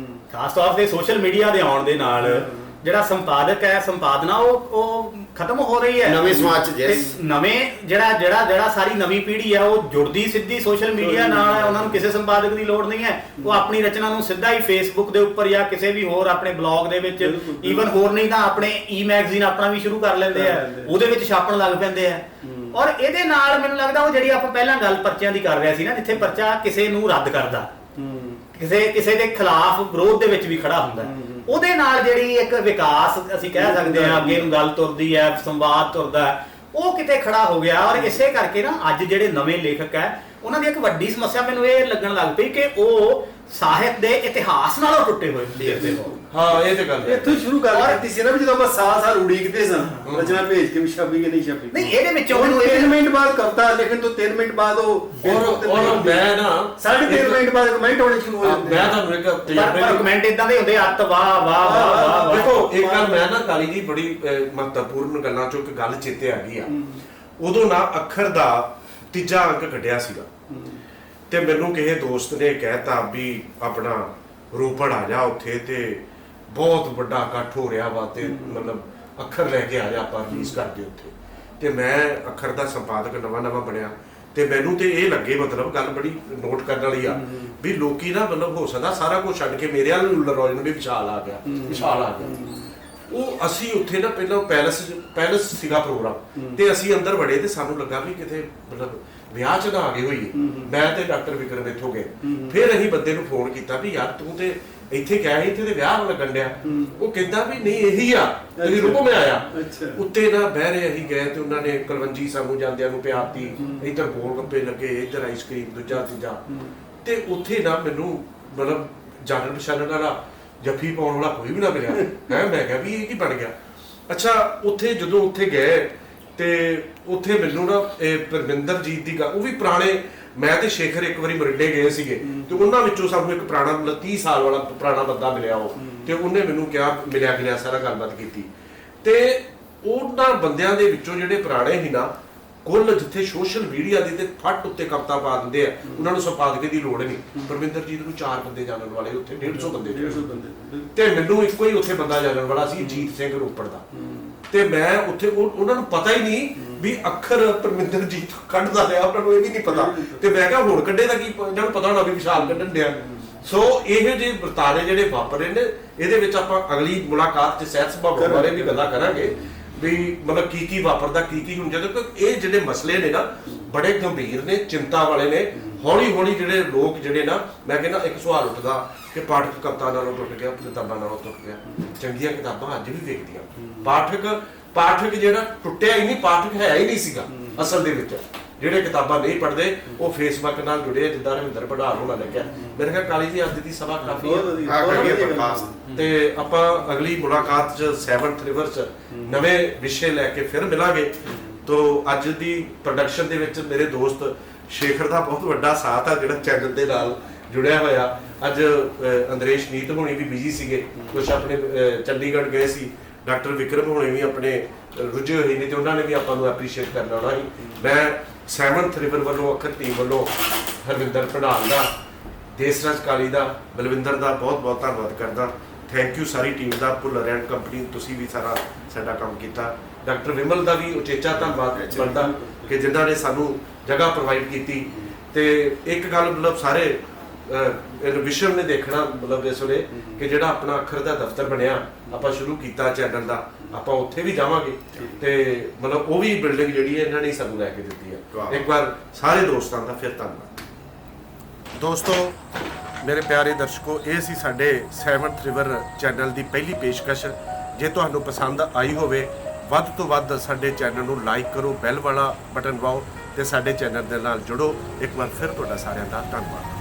ਖਾਸ ਤੌਰ ਤੇ ਸੋਸ਼ਲ ਮੀਡੀਆ ਦੇ ਆਉਣ ਦੇ ਨਾਲ ਜਿਹੜਾ ਸੰਪਾਦਕ ਹੈ, ਸੰਪਾਦਨਾ ਉਹ ਖਤਮ ਹੋ ਰਹੀ ਹੈ ਨਵੇਂ ਸਮਾਜ 'ਚ। ਨਵੇਂ ਜਿਹੜਾ ਸਾਰੀ ਨਵੀਂ ਪੀੜ੍ਹੀ ਹੈ ਉਹ ਜੁੜਦੀ ਸਿੱਧੀ ਸੋਸ਼ਲ ਮੀਡੀਆ ਨਾਲ ਹੈ। ਉਹਨਾਂ ਨੂੰ ਕਿਸੇ ਸੰਪਾਦਕ ਦੀ ਲੋੜ ਨਹੀਂ ਹੈ, ਉਹ ਆਪਣੀ ਰਚਨਾ ਨੂੰ ਸਿੱਧਾ ਹੀ ਫੇਸਬੁੱਕ ਦੇ ਉੱਪਰ ਜਾਂ ਕਿਸੇ ਵੀ ਹੋਰ ਆਪਣੇ ਬਲੌਗ ਦੇ ਵਿੱਚ, ਈਵਨ ਹੋਰ ਨਹੀਂ ਤਾਂ ਆਪਣੇ ਮੈਗਜ਼ੀਨ ਆਪਣਾ ਵੀ ਸ਼ੁਰੂ ਕਰ ਲੈਂਦੇ ਆ, ਉਹਦੇ ਵਿੱਚ ਛਾਪਣ ਲੱਗ ਪੈਂਦੇ ਆ। ਔਰ ਇਹਦੇ ਨਾਲ ਮੈਨੂੰ ਲੱਗਦਾ ਉਹ ਜਿਹੜੀ ਆਪਾਂ ਪਹਿਲਾਂ ਗੱਲ ਪਰਚਿਆਂ ਦੀ ਕਰ ਰਿਹਾ ਸੀ ਨਾ, ਜਿੱਥੇ ਪਰਚਾ ਕਿਸੇ ਨੂੰ ਰੱਦ ਕਰਦਾ, ਕਿਸੇ ਦੇ ਖਿਲਾਫ ਵਿਰੋਧ ਦੇ ਵਿੱਚ ਵੀ ਖੜਾ ਹੁੰਦਾ, ਉਹਦੇ ਨਾਲ ਜਿਹੜੀ ਇੱਕ ਵਿਕਾਸ ਅਸੀਂ ਕਹਿ ਸਕਦੇ ਹਾਂ, ਅੱਗੇ ਨੂੰ ਗੱਲ ਤੁਰਦੀ ਹੈ, ਸੰਵਾਦ ਤੁਰਦਾ, ਉਹ ਕਿਤੇ ਖੜਾ ਹੋ ਗਿਆ। ਔਰ ਇਸੇ ਕਰਕੇ ਨਾ ਅੱਜ ਜਿਹੜੇ ਨਵੇਂ ਲੇਖਕ ਹੈ ਉਹਨਾਂ ਦੀ ਇੱਕ ਵੱਡੀ ਸਮੱਸਿਆ ਮੈਨੂੰ ਇਹ ਲੱਗਣ ਲੱਗ ਪਈ ਕਿ ਉਹ ਸਾਹਿਤ ਦੇ ਇਤਿਹਾਸ ਨਾਲੋਂ ਟੁੱਟੇ ਹੋਏ ਦੇਖਦੇ ਹੋ। ਹਾਂ ਇਹ ਤੇ ਗੱਲ ਹੈ, ਇੱਥੋਂ ਸ਼ੁਰੂ ਕਰ ਦਿੱਤੀ ਸੀ ਨਾ ਵੀ ਜਦੋਂ ਆਪਾਂ ਸਾਲ ਉਡੀਕਦੇ ਸਾਂ ਰਚਨਾ ਭੇਜ ਕੇ ਵੀ ਛਪੀ ਕਿ ਨਹੀਂ ਛਪੀ। ਨਹੀਂ ਇਹਦੇ ਵਿੱਚੋਂ ਮੈਨੂੰ 3 ਮਿੰਟ ਬਾਅਦ ਕਵਿਤਾ ਲਿਖਣ ਤੋਂ 3 ਮਿੰਟ ਬਾਅਦ ਉਹ ਔਰ ਮੈਂ ਨਾ 3.5 ਮਿੰਟ ਬਾਅਦ ਕਮੈਂਟ ਹੋਣੇ ਸ਼ੁਰੂ ਹੋ ਜਾਂਦੇ। ਮੈਂ ਤੁਹਾਨੂੰ ਇੱਕ ਪਰ ਕਮੈਂਟ ਇਦਾਂ ਦੇ ਹੁੰਦੇ, ਅੱਤ ਵਾਹ ਵਾਹ ਵਾਹ। ਦੇਖੋ ਇੱਕ ਗੱਲ ਮੈਂ ਨਾ ਕਾਲੀ ਦੀ ਬੜੀ ਮਹੱਤਵਪੂਰਨ ਗੱਲਾਂ ਚੋਂ ਇੱਕ ਗੱਲ ਚੇਤੇ ਆ ਗਈ ਆ। ਉਦੋਂ ਨਾ ਅੱਖਰ ਦਾ 3 ਅੰਕ ਕੱਢਿਆ ਸੀਗਾ ਤੇ ਮੈਨੂੰ ਕਿਸੇ ਦੋਸਤ ਨੇ ਕਹਿਤਾ ਵੀ ਆਪਣਾ ਰੋਪੜ ਆ ਜਾ, ਉੱਥੇ ਤੇ ਬਹੁਤ ਵੱਡਾ ਇਕੱਠ ਹੋ ਰਿਹਾ ਵਾ ਤੇ ਮਤਲਬ ਅੱਖਰ ਲੈ ਕੇ ਆ ਜਾ, ਆਪਾਂ ਰਿਲੀਜ਼ ਕਰਦੇ ਉੱਥੇ। ਤੇ ਮੈਂ ਅੱਖਰ ਦਾ ਸੰਪਾਦਕ ਨਵਾਂ ਬਣਿਆ ਤੇ ਮੈਨੂੰ ਤੇ ਇਹ ਲੱਗੇ, ਮਤਲਬ ਗੱਲ ਬੜੀ ਨੋਟ ਕਰਨ ਵਾਲੀ ਆ ਵੀ ਲੋਕੀ ਨਾ ਮਤਲਬ ਹੋ ਸਕਦਾ ਸਾਰਾ ਕੁਝ ਛੱਡ ਕੇ ਮੇਰੇ ਵੱਲ ਰੋਜ਼ ਨੂੰ ਵੀ ਵਿਸ਼ਾਲ ਆ ਗਿਆ। ਉਹ ਅਸੀਂ ਉੱਥੇ ਨਾ ਪਹਿਲਾਂ ਪੈਲਸ ਸੀਗਾ ਪ੍ਰੋਗਰਾਮ, ਤੇ ਅਸੀਂ ਅੰਦਰ ਵੜੇ ਤੇ ਸਾਨੂੰ ਲੱਗਾ ਵੀ ਕਿਤੇ ਮਤਲਬ ਵਿਆਹ 'ਚ ਨਾ ਆ ਗਏ ਹੋਈਏ। ਮੈਂ ਤੇ ਡਾਕਟਰ ਵਿਕਰਮ ਇੱਥੋਂ ਗਏ। ਫਿਰ ਅਸੀਂ ਬੰਦੇ ਨੂੰ ਫੋਨ ਕੀਤਾ ਵੀ ਯਾਰ ਤੂੰ ਤੇ ਇੱਥੇ ਗਿਆ ਸੀ, ਇੱਥੇ ਤੇ ਵਿਆਹ ਲੱਗਣ ਡਿਆ। ਉਹ ਕਹਿੰਦਾ ਵੀ ਨਹੀਂ ਇਹੀ ਆ, ਤੇਰੀ ਰੂਪ ਮੈਂ ਆਇਆ। ਉੱਤੇ ਨਾ ਬਹਿਰੇ ਅਸੀਂ ਗਏ ਤੇ ਉਹਨਾਂ ਨੇ ਕਲਵੰਜੀ ਸਾਨੂੰ ਜਾਂਦਿਆਂ ਨੂੰ ਪਿਆਤੀ, ਇੱਧਰ ਗੋਲ ਗੱਪੇ ਲੱਗੇ, ਇੱਧਰ ਆਈਸਕ੍ਰੀਮ, ਦੂਜਾ ਤੀਜਾ। ਤੇ ਉੱਥੇ ਨਾ ਮੈਨੂੰ ਮਤਲਬ ਜਾਣਨ ਪਛਾਣਨ ਵਾਲਾ ਜੱਫੀ ਪਾਉਣ ਵਾਲਾ ਕੋਈ ਵੀ ਨਾ ਮਿਲਿਆ ਹੈ। ਮੈਂ ਕਿਹਾ ਵੀ ਇਹ ਕੀ ਬਣ ਗਿਆ। ਅੱਛਾ ਉੱਥੇ ਜਦੋਂ ਉੱਥੇ ਗਏ ਤੇ ਉੱਥੇ ਮੈਨੂੰ ਨਾ ਇਹ ਪਰਮਿੰਦਰ ਜੀਤ ਦੀ ਗੱਲ, ਉਹ ਵੀ ਪੁਰਾਣੇ, ਮੈਂ ਤੇ ਸ਼ੇਖਰ ਇੱਕ ਵਾਰੀ ਮਰਿੰਡੇ ਗਏ ਸੀਗੇ ਤੇ ਉਹਨਾਂ ਵਿੱਚੋਂ ਸਾਨੂੰ ਇੱਕ ਪੁਰਾਣਾ ਮਤਲਬ 30 ਸਾਲ ਵਾਲਾ ਪੁਰਾਣਾ ਬੰਦਾ ਮਿਲਿਆ ਉਹ, ਤੇ ਉਹਨੇ ਮੈਨੂੰ ਕਿਹਾ ਮਿਲਿਆ ਸਾਰਾ ਗੱਲਬਾਤ ਕੀਤੀ। ਤੇ ਉਹਨਾਂ ਬੰਦਿਆਂ ਦੇ ਵਿੱਚੋਂ ਜਿਹੜੇ ਪੁਰਾਣੇ ਸੀ ਨਾ, ਕੁੱਲ ਜਿੱਥੇ ਸੋਸ਼ਲ ਮੀਡੀਆ ਦੀ ਤੇ ਫੱਟ ਉੱਤੇ ਕਵਿਤਾ ਪਾ ਦਿੰਦੇ ਆ, ਉਹਨਾਂ ਨੂੰ ਸੰਪਾਦਕੇ ਦੀ ਲੋੜ ਨਹੀਂ। ਪਰਮਿੰਦਰ ਜੀਤ ਨੂੰ 4 ਬੰਦੇ ਜਾਣਨ ਵਾਲੇ ਉੱਥੇ 150 ਬੰਦੇ ਤੇ ਮੈਨੂੰ ਇੱਕੋ ਹੀ ਉੱਥੇ ਬੰਦਾ ਜਾਣਨ ਵਾਲਾ ਸੀ, ਜੀਤ ਸਿੰਘ ਰੋਪੜ ਦਾ। ਤੇ ਮੈਂ ਉੱਥੇ ਉਹਨਾਂ ਨੂੰ ਪਤਾ ਹੀ ਨਹੀਂ ਵੀ ਅੱਖਰ ਪਰਮਿੰਦਰ ਜੀਤ ਕੱਢਦਾ ਰਿਹਾ, ਉਹਨਾਂ ਨੂੰ ਇਹ ਵੀ ਨਹੀਂ ਪਤਾ। ਤੇ ਮੈਂ ਕਿਹਾ ਹੁਣ ਕੱਢੇ ਦਾ ਕੀ, ਇਹਨਾਂ ਨੂੰ ਪਤਾ ਹੋਣਾ ਵੀ ਵਿਸ਼ਾਲ ਕੱਢਣ ਡਿਆ। ਸੋ ਇਹੋ ਜਿਹੇ ਵਰਤਾਰੇ ਜਿਹੜੇ ਵਾਪਰੇ ਨੇ, ਇਹਦੇ ਵਿੱਚ ਆਪਾਂ ਅਗਲੀ ਮੁਲਾਕਾਤ 'ਚ ਸਹਿਤ ਸੁਭਾਅ ਬਾਰੇ ਵੀ ਗੱਲਾਂ ਕਰਾਂਗੇ ਵੀ ਮਤਲਬ ਕੀ ਵਾਪਰਦਾ, ਕੀ ਹੁੰਦਾ। ਕਿਉਂਕਿ ਇਹ ਜਿਹੜੇ ਮਸਲੇ ਨੇ ਨਾ ਬੜੇ ਗੰਭੀਰ ਨੇ, ਚਿੰਤਾ ਵਾਲੇ ਨੇ। ਹੌਲੀ ਹੌਲੀ ਜਿਹੜੇ ਲੋਕ ਜਿਹੜੇ ਨਾ, ਮੈਂ ਕਹਿੰਦਾ ਇੱਕ ਸਵਾਲ ਉੱਠਦਾ ਕਿ ਪਾਠਕ ਕਵਿਤਾ ਨਾਲੋਂ ਟੁੱਟ ਗਿਆ, ਕਿਤਾਬਾਂ ਨਾਲੋਂ ਟੁੱਟ ਗਿਆ। ਚੰਗੀਆਂ ਕਿਤਾਬਾਂ ਅੱਜ ਵੀ ਵੇਖਦੀਆਂ। ਪਾਠਕ ਜਿਹੜਾ ਟੁੱਟਿਆ ਹੀ ਨਹੀਂ, ਪਾਠਕ ਹੈ ਹੀ ਨਹੀਂ ਸੀਗਾ ਅਸਲ ਦੇ ਵਿੱਚ। ਜਿਹੜੇ ਕਿਤਾਬਾਂ ਨਹੀਂ ਪੜ੍ਹਦੇ ਉਹ ਫੇਸਬੁੱਕ ਨਾਲ ਜੁੜੇ, ਜਿੱਦਾਂ ਰਵਿੰਦਰ ਪੜਾਲ ਹੋਣਾ ਲੱਗਿਆ। ਮੇਰੇ ਖਿਆਲ ਕਾਲੀ ਜੀ ਅੱਜ ਦੀ ਸਭਾ ਕਾਫੀ ਹੈ, ਤੇ ਆਪਾਂ ਅਗਲੀ ਮੁਲਾਕਾਤ 'ਚ 7th ਰਿਵਰ 'ਚ ਨਵੇਂ ਵਿਸ਼ੇ ਲੈ ਕੇ ਫਿਰ ਮਿਲਾਂਗੇ। ਤੋਂ ਅੱਜ ਦੀ ਪ੍ਰੋਡਕਸ਼ਨ ਦੇ ਵਿੱਚ ਮੇਰੇ ਦੋਸਤ ਸ਼ੇਖਰ ਦਾ ਬਹੁਤ ਵੱਡਾ ਸਾਥ ਆ, ਜਿਹੜਾ ਚੈਨਲ ਦੇ ਨਾਲ ਜੁੜਿਆ ਹੋਇਆ। ਅੱਜ ਅੰਦਰੇਸ਼ ਨੀਤ ਹੋਣੀ ਵੀ ਬਿਜੀ ਸੀਗੇ, ਕੁਛ ਆਪਣੇ ਚੰਡੀਗੜ੍ਹ ਗਏ ਸੀ। ਡਾਕਟਰ ਵਿਕਰਮ ਹੋਣੀ ਵੀ ਆਪਣੇ ਰੁੱਝੇ ਹੋਏ ਨੇ ਤੇ ਉਹਨਾਂ ਨੇ ਵੀ ਆਪਾਂ ਨੂੰ ਐਪਰੀਸ਼ੀਏਟ ਕਰਨਾ ਹੋਣਾ ਸੀ। ਮੈਂ 7th ਰਿਵਰ ਵੱਲੋਂ, ਅੱਖਰ ਟੀਮ ਵੱਲੋਂ ਹਰਵਿੰਦਰ ਪੜਾਲ ਦਾ, ਦੇਸਰਾਜ ਕਾਲੀ ਦਾ, ਬਲਵਿੰਦਰ ਦਾ ਬਹੁਤ ਬਹੁਤ ਧੰਨਵਾਦ ਕਰਦਾ। Thank you sorry team the, Bhullar and company, ਤੁਸੀਂ ਵੀ ਸਾਡਾ ਕੰਮ ਕੀਤਾ। ਡਾਕਟਰ ਵਿਮਲ ਦਾ ਵੀ ਉਚੇਚਾ ਧੰਨਵਾਦ ਬਣਦਾ ਕਿ ਜਿਨ੍ਹਾਂ ਨੇ ਸਾਨੂੰ ਜਗ੍ਹਾ ਪ੍ਰੋਵਾਈਡ ਕੀਤੀ। ਤੇ ਇੱਕ ਗੱਲ ਮਤਲਬ ਸਾਰੇ ਵਿਸ਼ਵ ਨੇ ਦੇਖਣਾ ਮਤਲਬ ਇਸ ਵੇਲੇ ਕਿ ਜਿਹੜਾ ਆਪਣਾ ਅੱਖਰ ਦਾ ਦਫ਼ਤਰ ਬਣਿਆ, ਆਪਾਂ ਸ਼ੁਰੂ ਕੀਤਾ ਚੈਨਲ ਦਾ, ਆਪਾਂ ਉੱਥੇ ਵੀ ਜਾਵਾਂਗੇ। ਤੇ ਮਤਲਬ ਉਹ ਵੀ ਬਿਲਡਿੰਗ ਜਿਹੜੀ ਹੈ ਇਹਨਾਂ ਨੇ ਸਾਨੂੰ ਲੈ ਕੇ ਦਿੱਤੀ ਹੈ। ਇੱਕ ਵਾਰ ਸਾਰੇ ਦੋਸਤਾਂ ਦਾ ਫਿਰ ਧੰਨਵਾਦ। ਦੋਸਤੋ, ਮੇਰੇ ਪਿਆਰੇ ਦਰਸ਼ਕੋ, ਇਹ ਸੀ ਸਾਡੇ 7th ਰਿਵਰ ਚੈਨਲ ਦੀ ਪਹਿਲੀ ਪੇਸ਼ਕਸ਼। ਜੇ ਤੁਹਾਨੂੰ ਪਸੰਦ ਆਈ ਹੋਵੇ, ਵੱਧ ਤੋਂ ਵੱਧ ਸਾਡੇ ਚੈਨਲ ਨੂੰ ਲਾਈਕ ਕਰੋ, ਬੈਲ ਵਾਲਾ ਬਟਨ ਦਬਾਓ ਤੇ ਸਾਡੇ ਚੈਨਲ ਦੇ ਨਾਲ ਜੁੜੋ। ਇੱਕ ਵਾਰ ਫਿਰ ਤੁਹਾਡਾ ਸਾਰਿਆਂ ਦਾ ਧੰਨਵਾਦ।